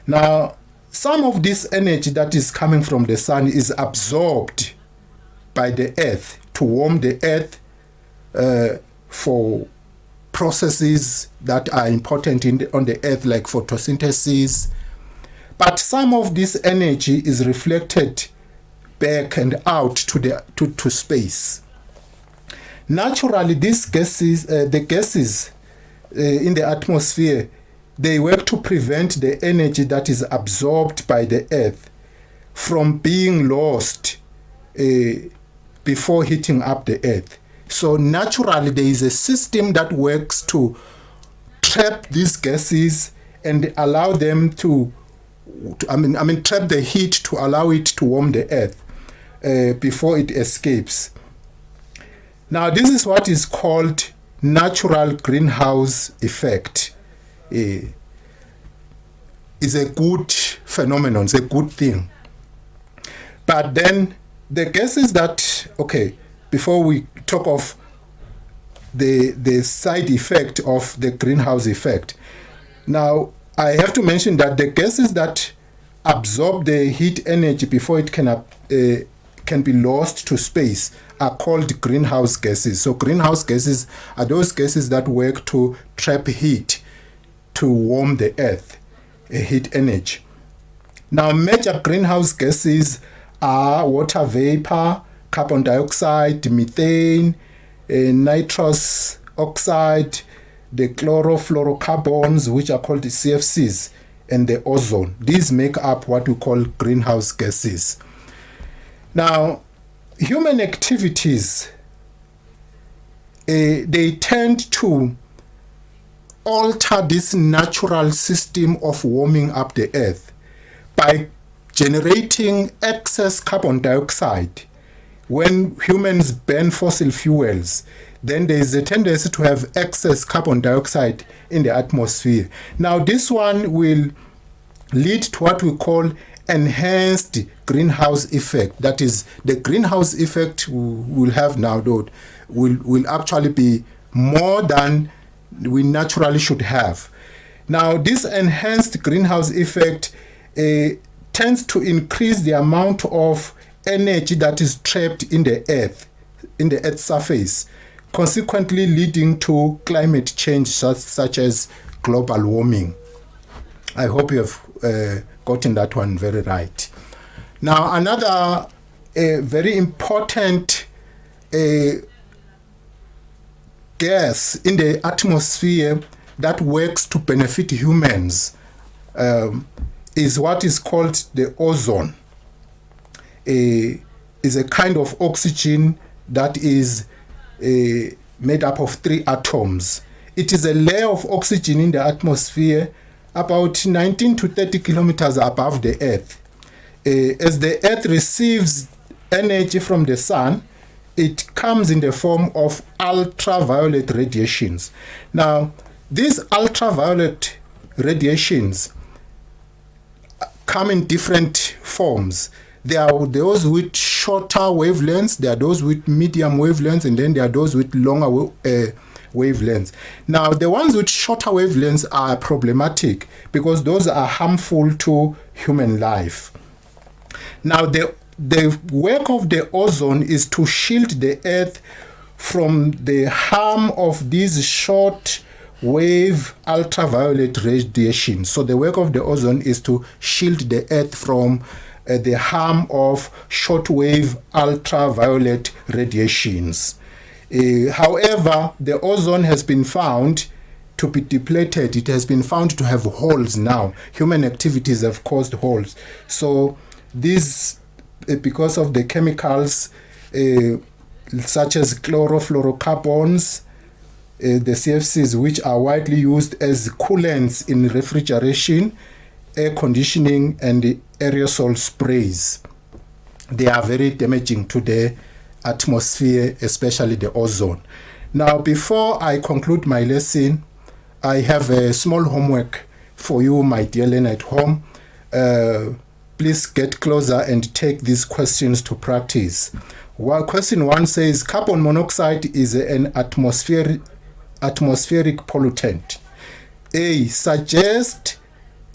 Now, some of this energy that is coming from the sun is absorbed by the earth to warm the earth for processes that are important on the earth, like photosynthesis. But some of this energy is reflected back and out to space. Naturally, these gases, the gases in the atmosphere, they work to prevent the energy that is absorbed by the earth from being lost before heating up the earth. So naturally, there is a system that works to trap these gases and allow them to trap the heat to allow it to warm the earth before it escapes. Now, this is what is called natural greenhouse effect. It's a good phenomenon, it's a good thing. But then the gases that, before we talk of the side effect of the greenhouse effect, now I have to mention that the gases that absorb the heat energy before it can be lost to space are called greenhouse gases. So greenhouse gases are those gases that work to trap heat to warm the earth, heat energy. Now, major greenhouse gases are water vapor, carbon dioxide, methane, nitrous oxide, the chlorofluorocarbons, which are called the CFCs, and the ozone. These make up what we call greenhouse gases. Now, human activities, they tend to alter this natural system of warming up the earth by generating excess carbon dioxide. When humans burn fossil fuels, then there is a tendency to have excess carbon dioxide in the atmosphere. Now, this one will lead to what we call enhanced greenhouse effect. That is, the greenhouse effect we will have now, though, will actually be more than we naturally should have. Now, this enhanced greenhouse effect tends to increase the amount of energy that is trapped in the earth's surface, consequently leading to climate change such as global warming. I hope you have gotten that one very right. Now, another very important gas in the atmosphere that works to benefit humans is what is called the ozone. Is a kind of oxygen that is made up of 3 atoms. It is a layer of oxygen in the atmosphere about 19 to 30 kilometers above the earth. As the earth receives energy from the sun, it comes in the form of ultraviolet radiations. Now, these ultraviolet radiations come in different forms. There are those with shorter wavelengths, there are those with medium wavelengths, and then there are those with longer wavelengths. Now, the ones with shorter wavelengths are problematic because those are harmful to human life. Now, the work of the ozone is to shield the earth from the harm of these short wave ultraviolet radiation. So the work of the ozone is to shield the earth from the harm of shortwave ultraviolet radiations. However, the ozone has been found to be depleted. It has been found to have holes now. Human activities have caused holes. So this, because of the chemicals such as chlorofluorocarbons, the CFCs, which are widely used as coolants in refrigeration, air conditioning, and the aerosol sprays. They are very damaging to the atmosphere, especially the ozone. Now, before I conclude my lesson, I have a small homework for you, my dear learner at home. Please get closer and take these questions to practice. Question 1 says, carbon monoxide is an atmospheric pollutant. A, suggest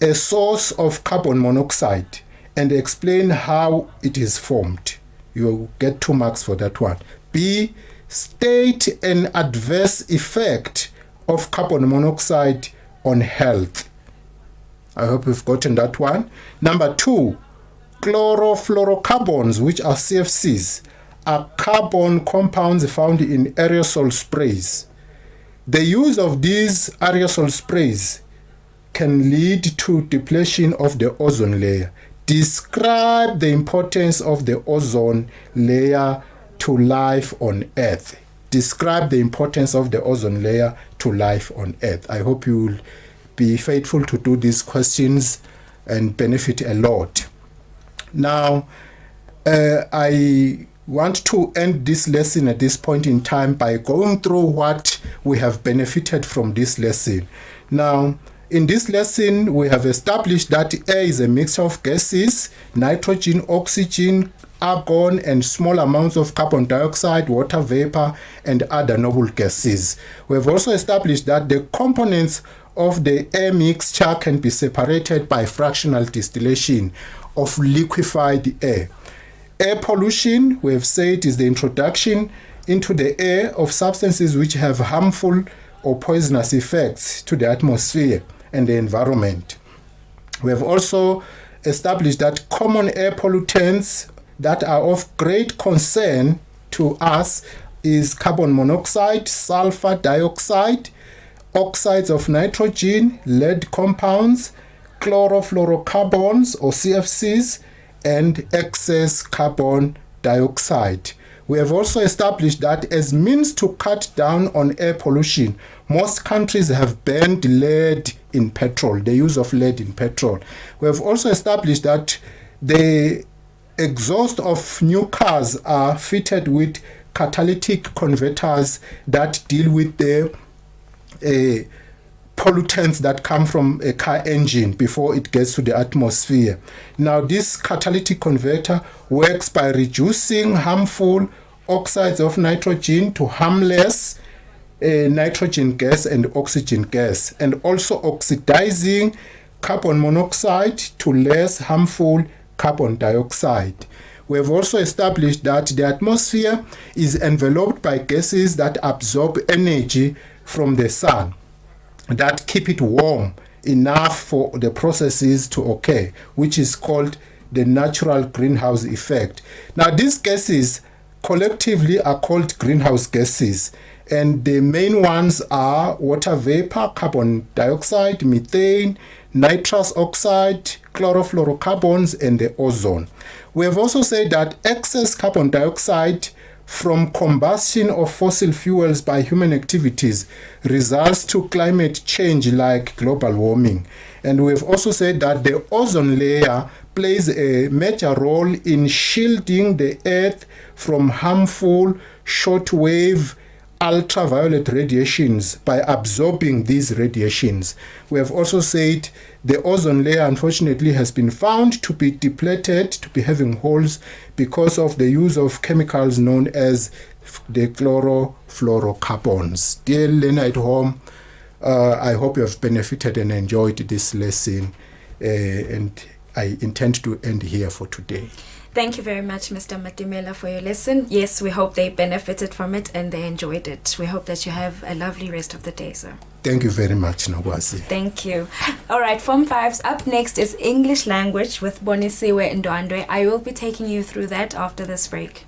a source of carbon monoxide and explain how it is formed. You'll get 2 marks for that one. B, state an adverse effect of carbon monoxide on health. I hope you've gotten that one. Number 2, chlorofluorocarbons, which are CFCs, are carbon compounds found in aerosol sprays. The use of these aerosol sprays can lead to depletion of the ozone layer. Describe the importance of the ozone layer to life on Earth. describe the importance of the ozone layer to life on Earth. I hope you will be faithful to do these questions and benefit a lot. Now, I want to end this lesson at this point in time by going through what we have benefited from this lesson. Now, in this lesson, we have established that air is a mixture of gases, nitrogen, oxygen, argon, and small amounts of carbon dioxide, water vapor, and other noble gases. We have also established that the components of the air mixture can be separated by fractional distillation of liquefied air. Air pollution, we have said, is the introduction into the air of substances which have harmful or poisonous effects to the atmosphere and the environment. We have also established that common air pollutants that are of great concern to us is carbon monoxide, sulfur dioxide, oxides of nitrogen, lead compounds, chlorofluorocarbons or CFCs, and excess carbon dioxide. We have also established that as means to cut down on air pollution, most countries have banned lead in petrol, the use of lead in petrol. We have also established that the exhaust of new cars are fitted with catalytic converters that deal with the pollutants that come from a car engine before it gets to the atmosphere. Now, this catalytic converter works by reducing harmful oxides of nitrogen to harmless nitrogen gas and oxygen gas, and also oxidizing carbon monoxide to less harmful carbon dioxide. We have also established that the atmosphere is enveloped by gases that absorb energy from the sun, that keep it warm enough for the processes to occur, which is called the natural greenhouse effect. Now, these gases collectively are called greenhouse gases, and the main ones are water vapor, carbon dioxide, methane, nitrous oxide, chlorofluorocarbons, and the ozone. We have also said that excess carbon dioxide from combustion of fossil fuels by human activities results to climate change like global warming. And we've also said that the ozone layer plays a major role in shielding the Earth from harmful shortwave ultraviolet radiations by absorbing these radiations. We have also said the ozone layer unfortunately has been found to be depleted, to be having holes because of the use of chemicals known as the chlorofluorocarbons. Dear learner at home, I hope you have benefited and enjoyed this lesson, and I intend to end here for today. Thank you very much, Mr. Matimela, for your lesson. Yes, we hope they benefited from it and they enjoyed it. We hope that you have a lovely rest of the day, sir. Thank you very much, Nogwazi. Thank you. All right, Form 5s. Up next is English language with Bonisiwe Ndwandwe. I will be taking you through that after this break.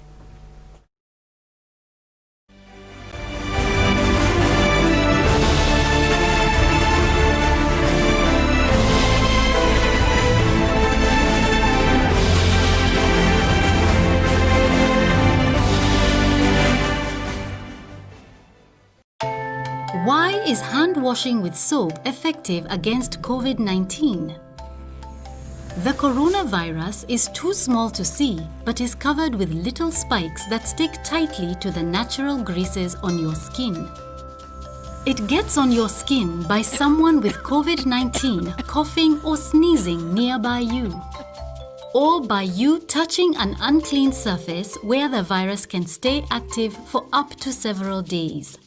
Why is hand washing with soap effective against COVID-19? The coronavirus is too small to see, but is covered with little spikes that stick tightly to the natural greases on your skin. It gets on your skin by someone with COVID-19 coughing or sneezing nearby you, or by you touching an unclean surface where the virus can stay active for up to several days.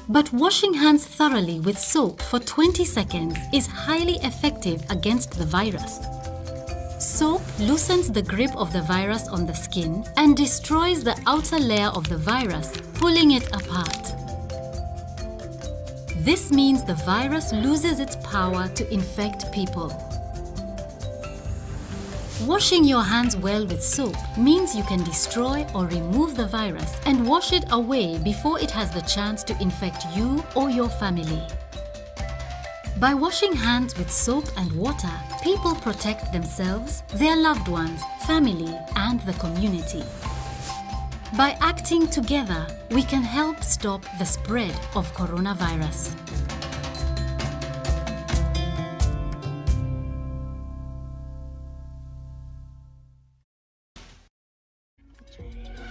But washing hands thoroughly with soap for 20 seconds is highly effective against the virus. Soap loosens the grip of the virus on the skin and destroys the outer layer of the virus, pulling it apart. This means the virus loses its power to infect people. Washing your hands well with soap means you can destroy or remove the virus and wash it away before it has the chance to infect you or your family. By washing hands with soap and water, people protect themselves, their loved ones, family, and the community. By acting together, we can help stop the spread of coronavirus.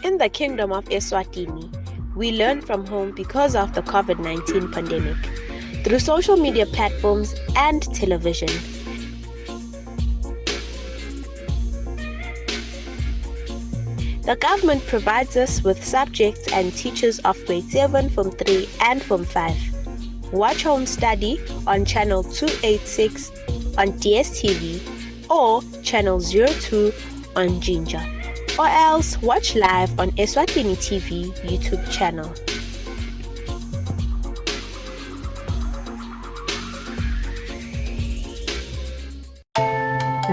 In the Kingdom of Eswatini, we learn from home because of the COVID-19 pandemic, through social media platforms and television. The government provides us with subjects and teachers of grade 7, Form 3 and Form 5. Watch Home Study on channel 286 on DSTV or channel 02 on Ginger. Or else watch live on Eswatini TV YouTube channel.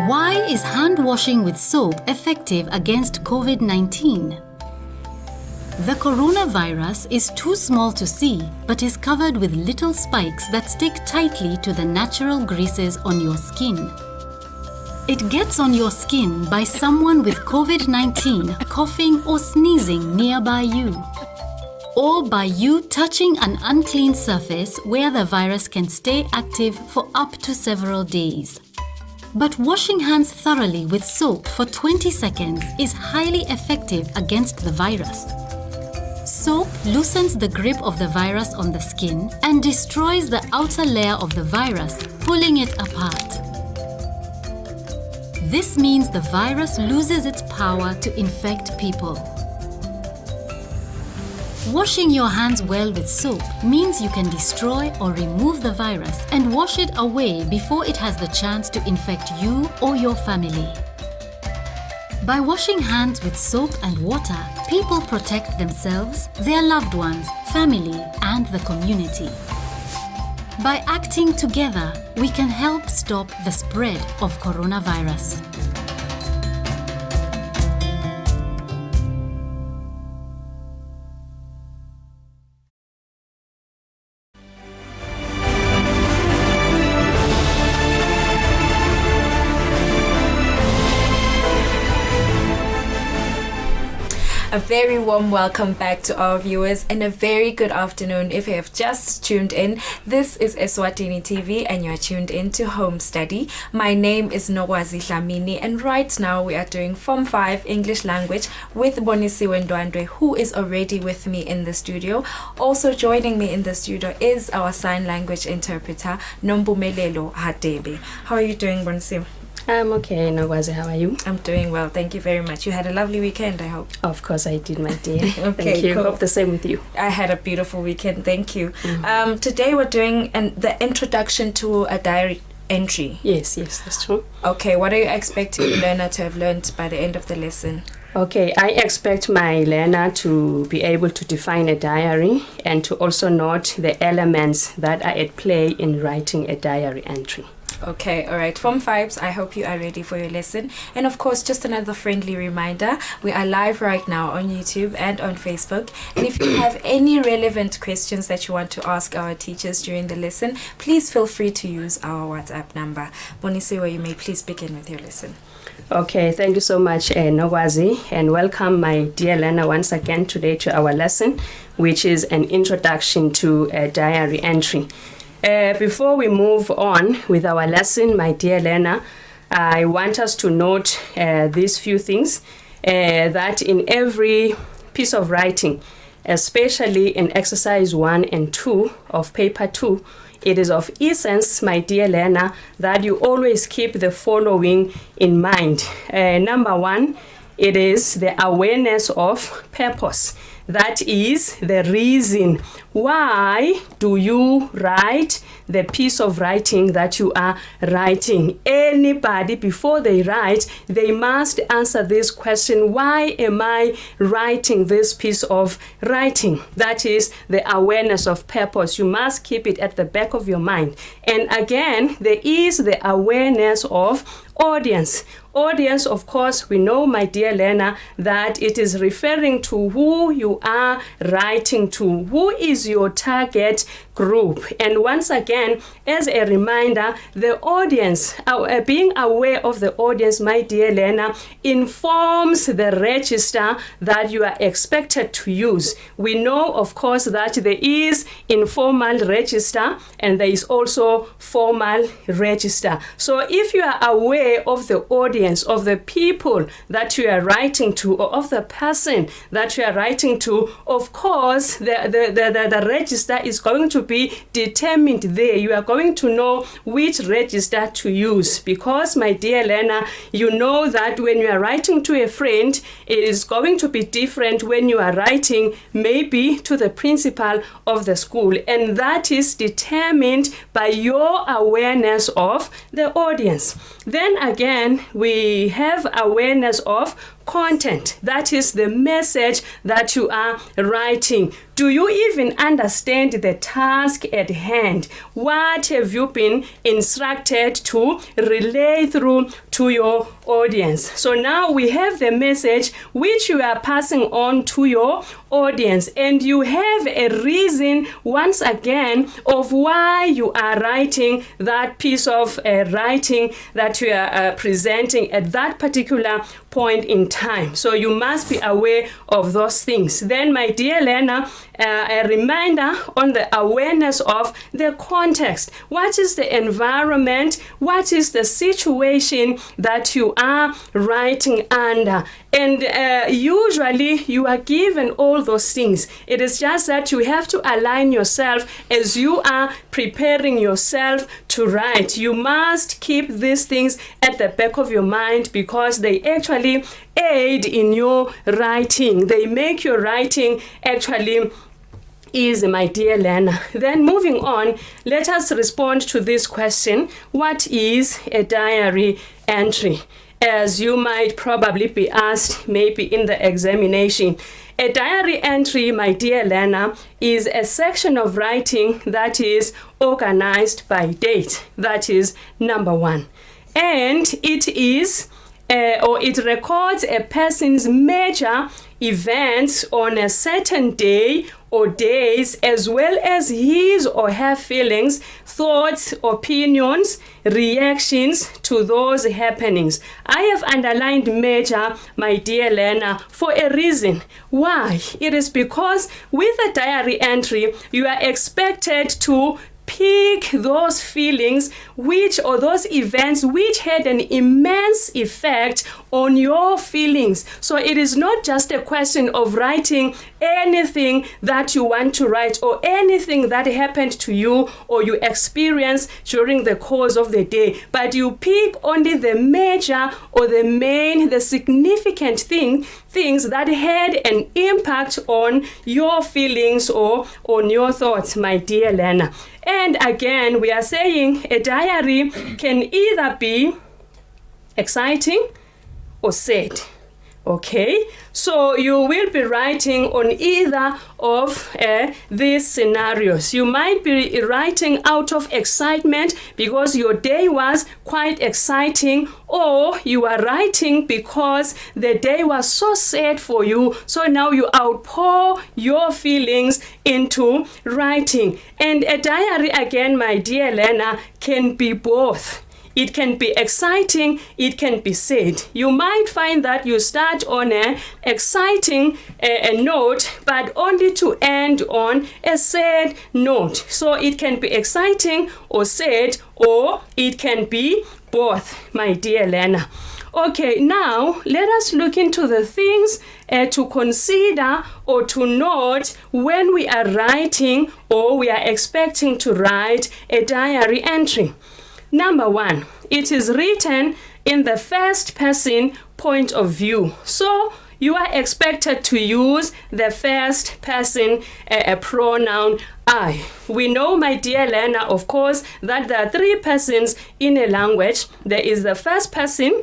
Why is hand washing with soap effective against COVID-19? The coronavirus is too small to see, but is covered with little spikes that stick tightly to the natural greases on your skin. It gets on your skin by someone with COVID-19 coughing or sneezing nearby you, or by you touching an unclean surface where the virus can stay active for up to several days. But washing hands thoroughly with soap for 20 seconds is highly effective against the virus. Soap loosens the grip of the virus on the skin and destroys the outer layer of the virus, pulling it apart. This means the virus loses its power to infect people. Washing your hands well with soap means you can destroy or remove the virus and wash it away before it has the chance to infect you or your family. By washing hands with soap and water, people protect themselves, their loved ones, family, and the community. By acting together, we can help stop the spread of coronavirus. A very warm welcome back to our viewers and a very good afternoon if you have just tuned in. This is Eswatini TV and you're tuned in to Home Study. My name is Nogwazi Dlamini and right now we are doing Form 5 English Language with Bonisiwe Ndwandwe, who is already with me in the studio. Also joining me in the studio is our sign language interpreter, Nombumelelo Hadebe. How are you doing, Bonisiwe? I'm okay, Nogwazi. How are you? I'm doing well, thank you very much. You had a lovely weekend, I hope. Of course I did, my dear. Okay, thank you. cool. Hope the same with you. I had a beautiful weekend, thank you. Today we're doing the introduction to a diary entry. Yes, that's true. Okay, what are you expecting the learner to have learned by the end of the lesson? Okay, I expect my learner to be able to define a diary and to also note the elements that are at play in writing a diary entry. Okay, all right. Form 5s, I hope you are ready for your lesson. And of course, just another friendly reminder, we are live right now on YouTube and on Facebook. And if you have any relevant questions that you want to ask our teachers during the lesson, please feel free to use our WhatsApp number. Bonisiwe, you may please begin with your lesson. Okay, thank you so much, Nogwazi, and welcome my dear learner once again today to our lesson, which is an introduction to a diary entry. Before we move on with our lesson, my dear learner, I want us to note these few things, that in every piece of writing, especially in exercise 1 and 2 of paper 2, it is of essence, my dear learner, that you always keep the following in mind. Number 1, it is the awareness of purpose. That is the reason why do you write the piece of writing that you are writing. Anybody, before they write, they must answer this question: why am I writing this piece of writing? That is the awareness of purpose. You must keep it at the back of your mind. And again, there is the awareness of audience. Audience, of course, we know, my dear learner, that it is referring to who you are writing to. Who is your target group? And once again, as a reminder, the audience, being aware of the audience, my dear learner, informs the register that you are expected to use. We know, of course, that there is informal register and there is also formal register. So if you are aware of the audience, of the people that you are writing to, or of the person that you are writing to, of course, the register is going to be determined there. You are going to know which register to use, because, my dear learner, you know that when you are writing to a friend, it is going to be different when you are writing maybe to the principal of the school, and that is determined by your awareness of the audience. Then again, we have awareness of content. That is the message that you are writing. Do you even understand the task at hand? What have you been instructed to relay through to your audience? So now we have the message which you are passing on to your audience, and you have a reason, once again, of why you are writing that piece of writing that you are presenting at that particular point in time. So you must be aware of those things. Then, my dear learner, a reminder on the awareness of the context. What is the environment? What is the situation that you are writing under? And usually you are given all those things. It is just that you have to align yourself as you are preparing yourself to write. You must keep these things at the back of your mind, because they actually aid in your writing. They make your writing actually easy, my dear learner. Then moving on, let us respond to this question: what is a diary entry? As you might probably be asked maybe in the examination. A diary entry, my dear learner, is a section of writing that is organized by date. That is number one. And it is it records a person's major events on a certain day or days, as well as his or her feelings, thoughts, opinions, reactions to those happenings. I have underlined major, my dear learner, for a reason. Why? It is because with a diary entry, you are expected to pick those feelings or those events which had an immense effect on your feelings. So it is not just a question of writing anything that you want to write, or anything that happened to you or you experienced during the course of the day, but you pick only the major or the main, the significant things that had an impact on your feelings or on your thoughts, my dear learner. And again, we are saying a diary can either be exciting or sad. Okay, so you will be writing on either of these scenarios. You might be writing out of excitement because your day was quite exciting, or you are writing because the day was so sad for you, so now you outpour your feelings into writing. And a diary, again, my dear learner, can be both. It can be exciting, it can be sad. You might find that you start on an exciting note, but only to end on a sad note. So it can be exciting or sad, or it can be both, my dear learner. Okay, now let us look into the things to consider or to note when we are writing or we are expecting to write a diary entry. Number one, it is written in the first person point of view. So you are expected to use the first person pronoun I. We know, my dear learner, of course, that there are three persons in a language. There is the first person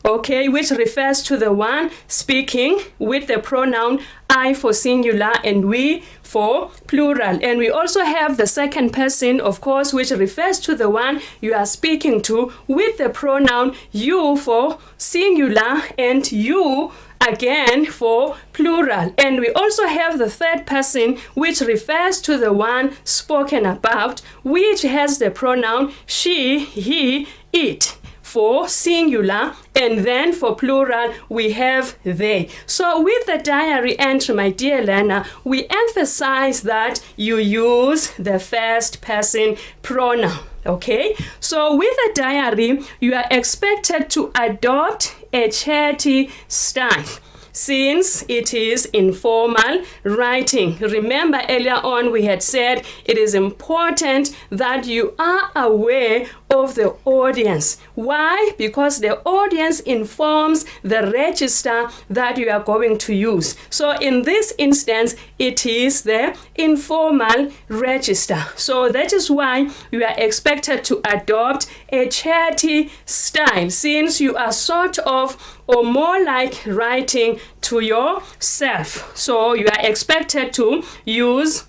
okay, which refers to the one speaking with the pronoun I for singular and we for plural. And we also have the second person, of course, which refers to the one you are speaking to with the pronoun you for singular and you again for plural. And we also have the third person, which refers to the one spoken about, which has the pronoun she, he, it for singular, and then for plural we have they. So with the diary entry, my dear learner, we emphasize that you use the first person pronoun. Okay, so with a diary, you are expected to adopt a chatty style since it is informal writing. Remember earlier on we had said it is important that you are aware of the audience. Why? Because the audience informs the register that you are going to use. So in this instance, it is the informal register. So that is why you are expected to adopt a chatty style since you are sort of or more like writing to yourself. So you are expected to use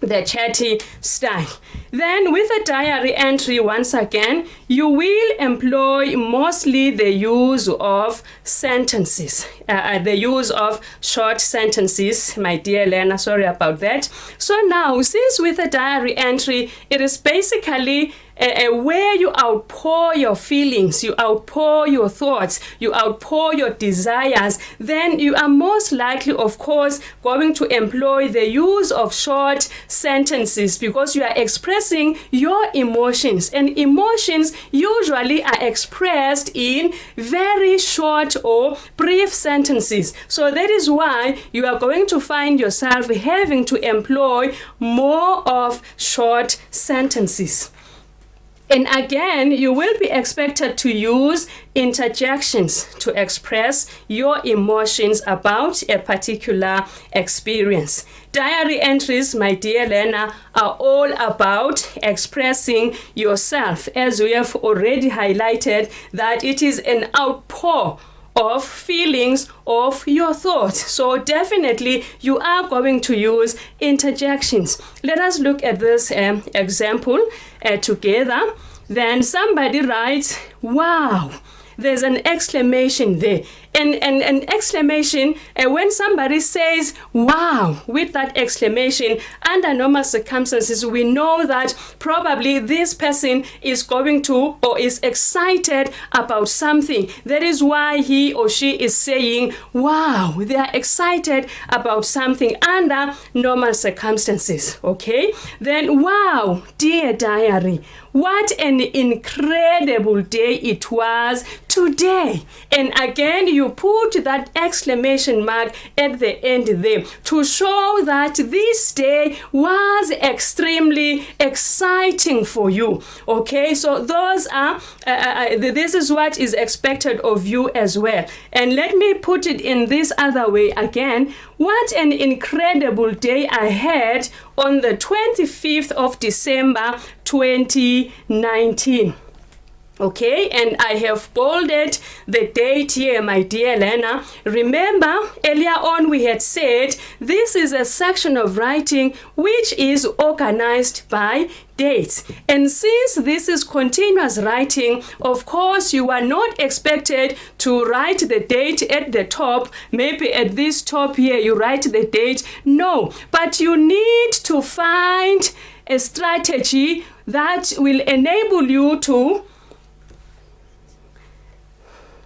the chatty style. Then with a diary entry, once again, you will employ mostly the use of sentences, the use of short sentences, my dear learner, sorry about that. So now, since with a diary entry, it is basically where you outpour your feelings, you outpour your thoughts, you outpour your desires, then you are most likely, of course, going to employ the use of short sentences because you are expressing your emotions, and emotions usually are expressed in very short or brief sentences. So that is why you are going to find yourself having to employ more of short sentences. And again, you will be expected to use interjections to express your emotions about a particular experience. Diary entries, my dear learner, are all about expressing yourself, as we have already highlighted that it is an outpour of feelings of your thoughts. So definitely you are going to use interjections. Let us look at this example together. Then somebody writes, wow. There's an exclamation there. And an exclamation, when somebody says, wow, with that exclamation, under normal circumstances, we know that probably this person is going to or is excited about something. That is why he or she is saying, wow, they are excited about something under normal circumstances. Okay? Then, wow, dear diary, what an incredible day it was today. And again, you put that exclamation mark at the end there to show that this day was extremely exciting for you. Okay, so those are this is what is expected of you as well. And let me put it in this other way again. What an incredible day I had on the 25th of December 2019. Okay, and I have bolded the date here, my dear learner. Remember, earlier on we had said this is a section of writing which is organized by dates. And since this is continuous writing, of course, you are not expected to write the date at the top. Maybe at this top here, you write the date. No, but you need to find a strategy that will enable you to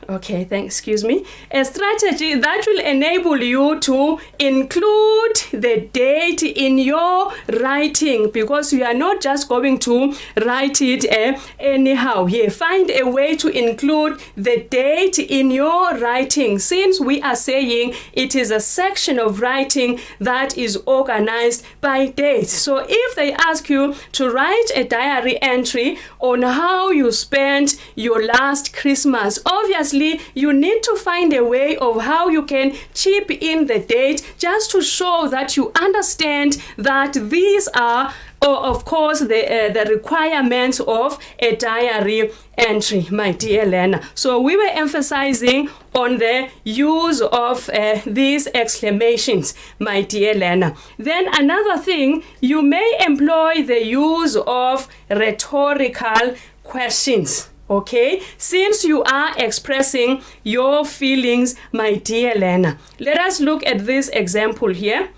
excuse me. A strategy that will enable you to include the date in your writing, because you are not just going to write it anyhow. Yeah, find a way to include the date in your writing, since we are saying it is a section of writing that is organized by date. So if they ask you to write a diary entry on how you spent your last Christmas, obviously obviously you need to find a way of how you can chip in the date just to show that you understand that these are, of course, the requirements of a diary entry, my dear learner. So we were emphasizing on the use of these exclamations, my dear learner. Then another thing, you may employ the use of rhetorical questions. Okay, since you are expressing your feelings, my dear learner. Let us look at this example here.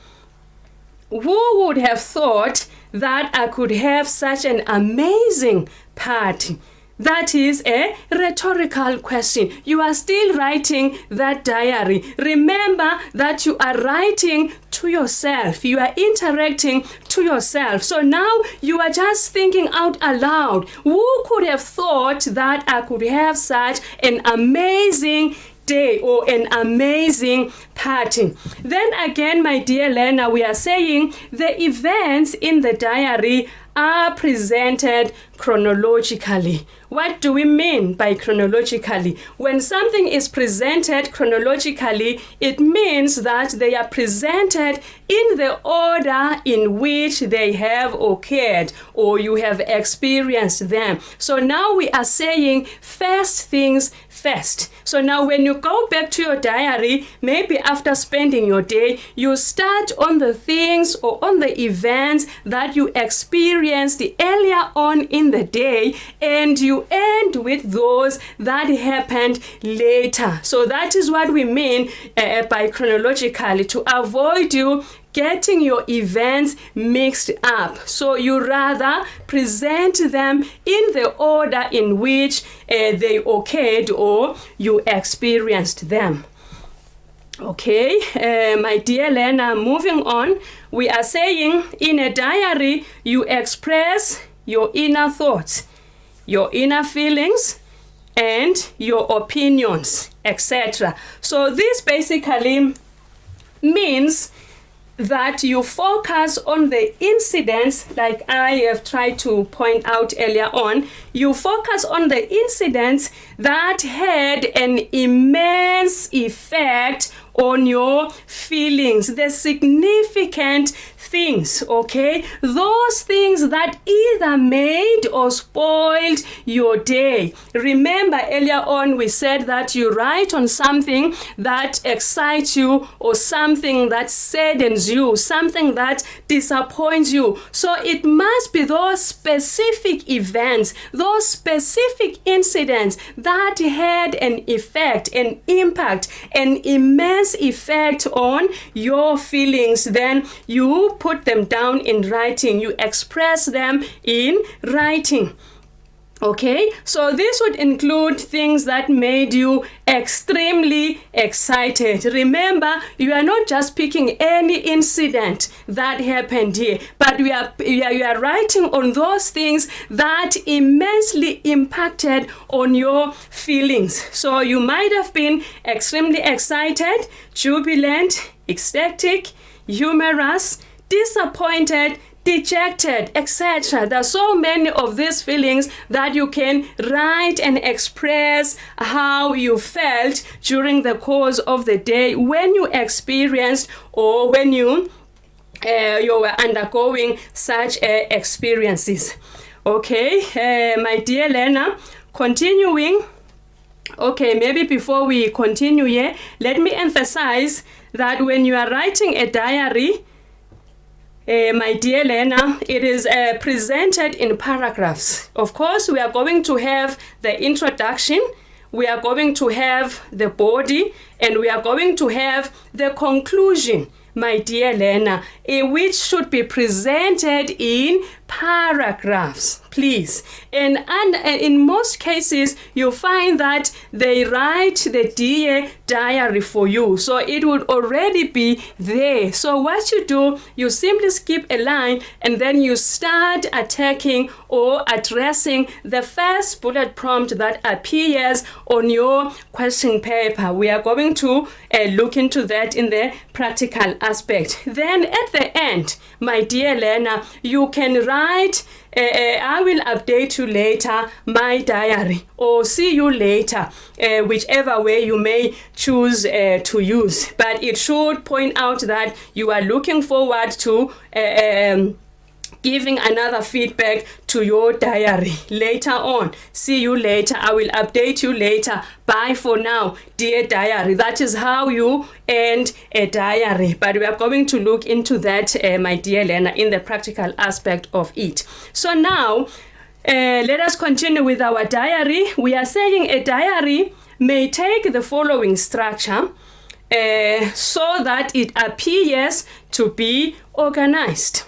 Who would have thought that I could have such an amazing party? That is a rhetorical question. You are still writing that diary. Remember that you are writing to yourself. You are interacting to yourself. So now you are just thinking out aloud. Who could have thought that I could have such an amazing day or an amazing party? Then again, my dear learner, we are saying the events in the diary are presented chronologically. What do we mean by chronologically? When something is presented chronologically, it means that they are presented in the order in which they have occurred or you have experienced them. So now we are saying first things first. So now when you go back to your diary, maybe after spending your day, you start on the things or on the events that you experienced earlier on in the day, and you end with those that happened later. So that is what we mean by chronologically, to avoid you getting your events mixed up. So you rather present them in the order in which they occurred or you experienced them. Okay, my dear learner, moving on, we are saying in a diary, you express your inner thoughts, your inner feelings, and your opinions, etc. So this basically means that you focus on the incidents, like I have tried to point out earlier on. You focus on the incidents that had an immense effect on your feelings, the significant things, okay? Those things that either made or spoiled your day. Remember earlier on we said that you write on something that excites you or something that saddens you, something that disappoints you. So it must be those specific events, those specific incidents that had an effect, an impact, an immense effect on your feelings. Then you put them down in writing. You express them in writing. Okay, so this would include things that made you extremely excited. Remember, you are not just picking any incident that happened here, but you are writing on those things that immensely impacted on your feelings. So you might have been extremely excited, jubilant, ecstatic, humorous, disappointed, dejected, etc. There are so many of these feelings that you can write and express how you felt during the course of the day when you experienced or when you were undergoing such experiences. Okay, my dear learner, continuing. Okay, maybe before we continue here, let me emphasize that when you are writing a diary, my dear learner, it is presented in paragraphs. Of course, we are going to have the introduction, we are going to have the body, and we are going to have the conclusion, my dear learner, which should be presented in paragraphs, please. And in most cases, you find that they write the dear diary for you. So it would already be there. So what you do, you simply skip a line and then you start attacking or addressing the first bullet prompt that appears on your question paper. We are going to look into that in the practical aspect. Then at the end, my dear learner, you can write write, I will update you later, my diary, or see you later, whichever way you may choose to use. But it should point out that you are looking forward to giving another feedback to your diary later on. See you later. I will update you later. Bye for now, dear diary. That is how you end a diary. But we are going to look into that, my dear learner, in the practical aspect of it. So now, let us continue with our diary. We are saying a diary may take the following structure so that it appears to be organized.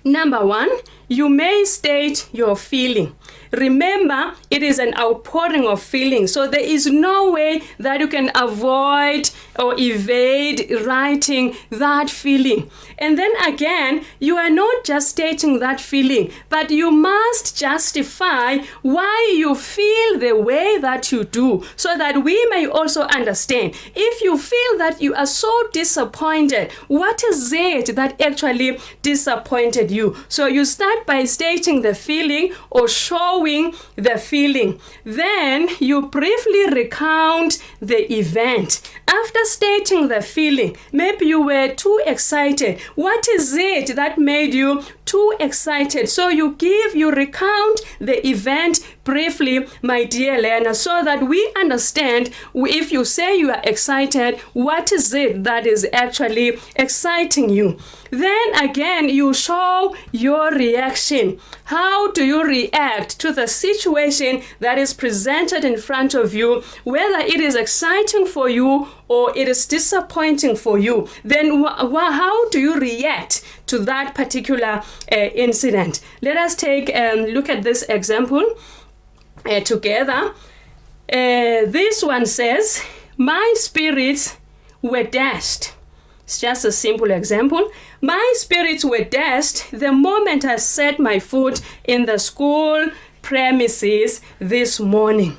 Number 1, you may state your feeling. Remember, it is an outpouring of feelings, so there is no way that you can avoid or evade writing that feeling. And then again, you are not just stating that feeling, but you must justify why you feel the way that you do, so that we may also understand. If you feel that you are so disappointed, what is it that actually disappointed you? So you start by stating the feeling or showing the feeling. Then you briefly recount the event. After stating the feeling, maybe you were too excited. What is it that made you too excited? So you recount the event briefly, my dear learner, so that we understand if you say you are excited, what is it that is actually exciting you? Then again, you show your reaction. How do you react to the situation that is presented in front of you, whether it is exciting for you or it is disappointing for you? Then how do you react to that particular incident? Let us take look at this example together. This one says, my spirits were dashed. It's just a simple example. My spirits were dashed the moment I set my foot in the school premises this morning.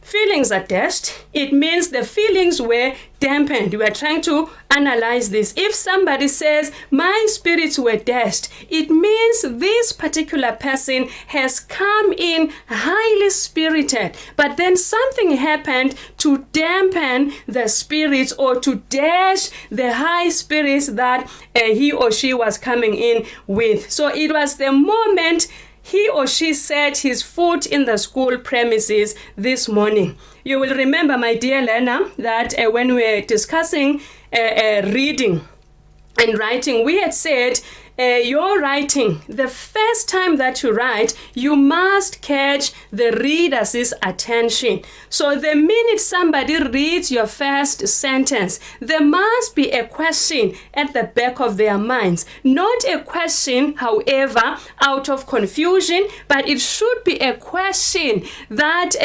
Feelings are dashed. It means the feelings were dampened. We are trying to analyze this. If somebody says, my spirits were dashed, it means this particular person has come in highly spirited, but then something happened to dampen the spirits or to dash the high spirits that he or she was coming in with. So it was the moment he or she set his foot in the school premises this morning. You will remember, my dear learner, that when we were discussing reading and writing, we had said your writing, the first time that you write, you must catch the reader's attention. So the minute somebody reads your first sentence, there must be a question at the back of their minds. Not a question, however, out of confusion, but it should be a question that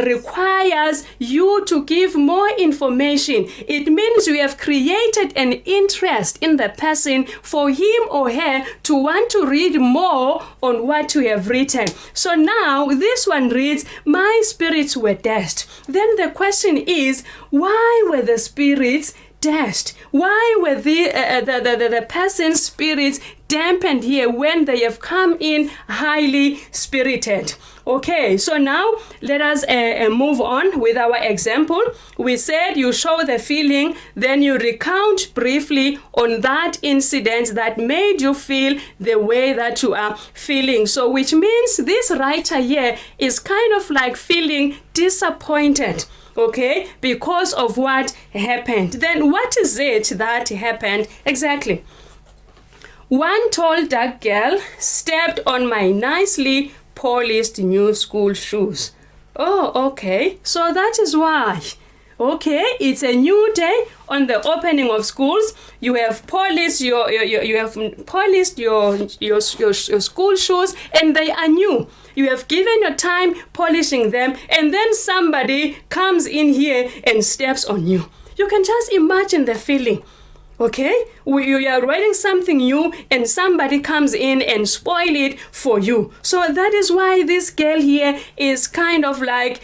requires you to give more information. It means you have created an interest in the person for him or her to want to read more on what you have written. So now this one reads, my spirits were dashed. Then the question is, why were the spirits dashed? Why were the person's spirits dampened here when they have come in highly spirited? Okay, so now let us move on with our example. We said you show the feeling, then you recount briefly on that incident that made you feel the way that you are feeling. So which means this writer here is kind of like feeling disappointed, okay, because of what happened. Then what is it that happened exactly? One tall dark girl stepped on my nicely polished new school shoes. Oh, okay. So that is why. Okay, it's a new day on the opening of schools. You have polished your school shoes, and they are new. You have given your time polishing them, and then somebody comes in here and steps on you. You can just imagine the feeling. Okay, you are writing something new and somebody comes in and spoil it for you. So that is why this girl here is kind of like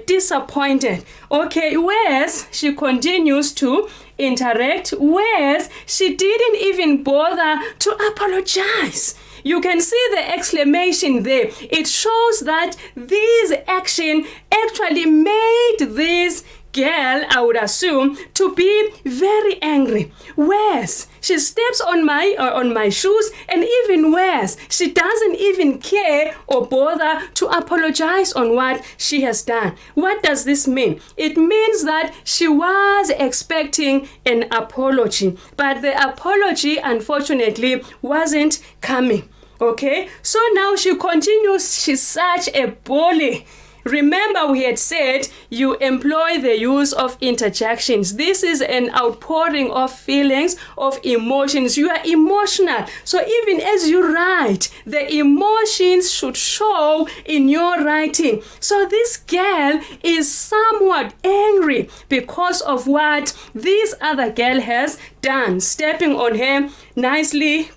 disappointed. Okay, whereas she continues to interact, whereas she didn't even bother to apologize. You can see the exclamation there. It shows that this action actually made this girl, I would assume, to be very angry. Worse, she steps on my shoes, and even worse, she doesn't even care or bother to apologize on what she has done. What does this mean? It means that she was expecting an apology, but the apology unfortunately wasn't coming. Okay, so now she continues. She's such a bully. Remember, we had said you employ the use of interjections. This is an outpouring of feelings, of emotions. You are emotional. So even as you write, the emotions should show in your writing. So this girl is somewhat angry because of what this other girl has done, stepping on her nicely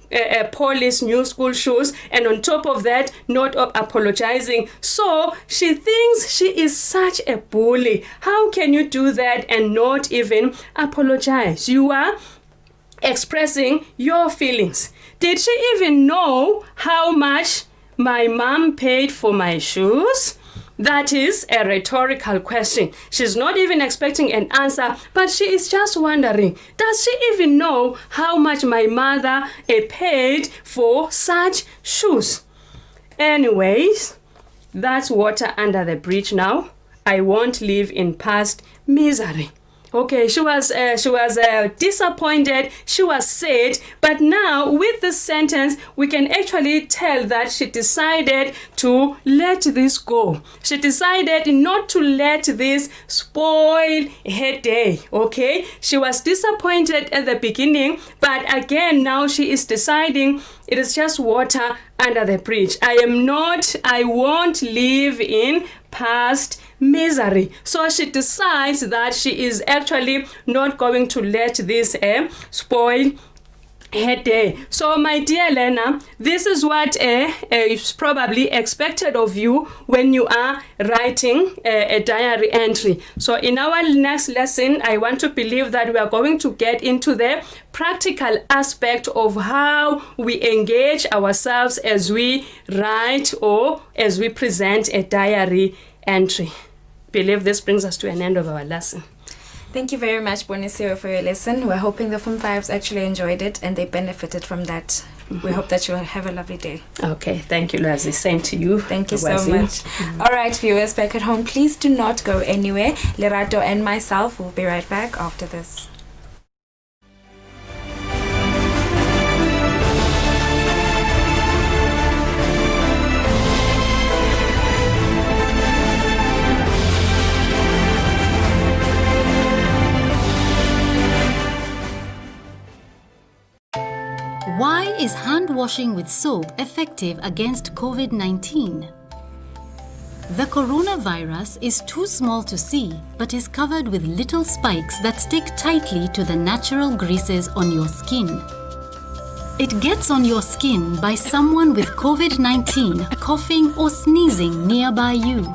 polished new school shoes, and on top of that, not apologizing. So she thinks she is such a bully. How can you do that and not even apologize? You are expressing your feelings. Did she even know how much my mom paid for my shoes? That is a rhetorical question. She's not even expecting an answer, but she is just wondering, does she even know how much my mother paid for such shoes? Anyways, that's water under the bridge now. I won't live in past misery. Okay, she was disappointed, she was sad, but now with this sentence, we can actually tell that she decided to let this go. She decided not to let this spoil her day, okay? She was disappointed at the beginning, but again, now she is deciding it is just water under the bridge. I won't live in past misery. So she decides that she is actually not going to let this spoil her day. So my dear Lena, this is what is probably expected of you when you are writing a diary entry. So in our next lesson, I want to believe that we are going to get into the practical aspect of how we engage ourselves as we write or as we present a diary entry. Believe this brings us to an end of our lesson. Thank you very much, Bonisio, for your lesson. We're hoping the Form 5s actually enjoyed it and they benefited from that. We hope that you'll have a lovely day. Okay, thank you, Lazi. Same to you. Thank you so much. All right, viewers back at home, please do not go anywhere. Lerato and myself will be right back after this. Why is hand washing with soap effective against COVID-19? The coronavirus is too small to see, but is covered with little spikes that stick tightly to the natural greases on your skin. It gets on your skin by someone with COVID-19 coughing or sneezing nearby you,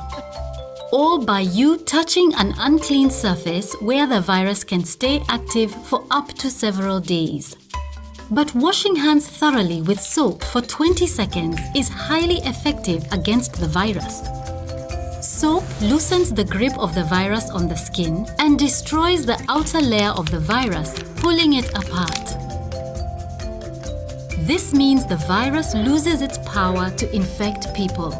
or by you touching an unclean surface where the virus can stay active for up to several days. But washing hands thoroughly with soap for 20 seconds is highly effective against the virus. Soap loosens the grip of the virus on the skin and destroys the outer layer of the virus, pulling it apart. This means the virus loses its power to infect people.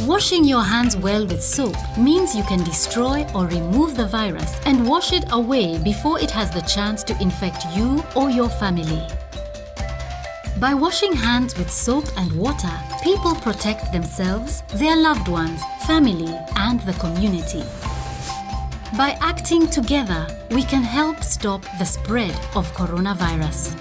Washing your hands well with soap means you can destroy or remove the virus and wash it away before it has the chance to infect you or your family. By washing hands with soap and water, people protect themselves, their loved ones, family, and the community. By acting together, we can help stop the spread of coronavirus.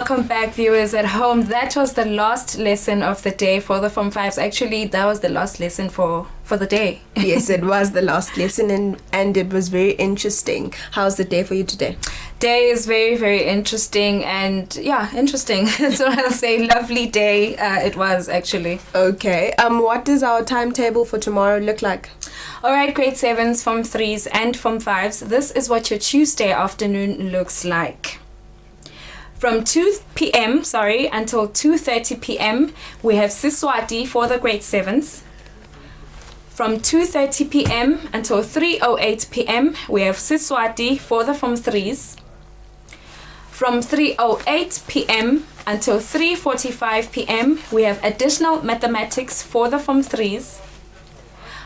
Welcome back, viewers at home. That was the last lesson of the day for the Form 5s. Actually, that was the last lesson for the day. Yes, it was the last lesson, and it was very interesting. How's the day for you today? Day is very, very interesting, and yeah, interesting. That's what I'll say. Lovely day it was, actually. Okay. What does our timetable for tomorrow look like? All right, grade 7s, Form 3s, and Form 5s. This is what your Tuesday afternoon looks like. From 2 p.m. until 2:30 p.m. we have Eswatini for the grade 7s. From 2:30 p.m. until 3:08 p.m. we have Eswatini for the Form 3s. From 3:08 p.m. until 3:45 p.m. we have additional mathematics for the Form 3s.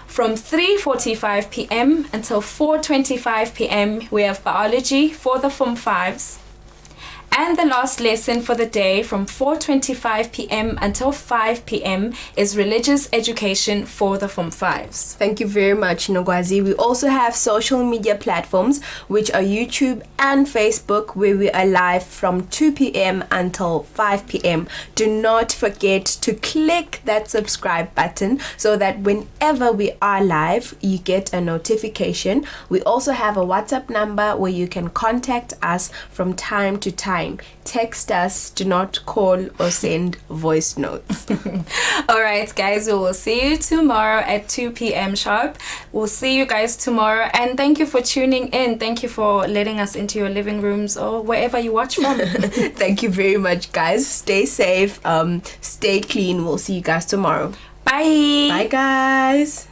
From 3:45 p.m. until 4:25 p.m. we have biology for the Form 5s. And the last lesson for the day from 4:25 p.m. until 5 p.m. is religious education for the Form 5s. Thank you very much, Nogwazi. We also have social media platforms, which are YouTube and Facebook, where we are live from 2 p.m. until 5 p.m. Do not forget to click that subscribe button so that whenever we are live, you get a notification. We also have a WhatsApp number where you can contact us from time to time. Text us, do not call or send voice notes. All right, guys, we will see you tomorrow at 2 p.m. sharp. We'll see you guys tomorrow, and thank you for tuning in. Thank you for letting us into your living rooms or wherever you watch from. Thank you very much, guys. Stay safe, stay clean. We'll see you guys tomorrow. Bye. Bye, guys.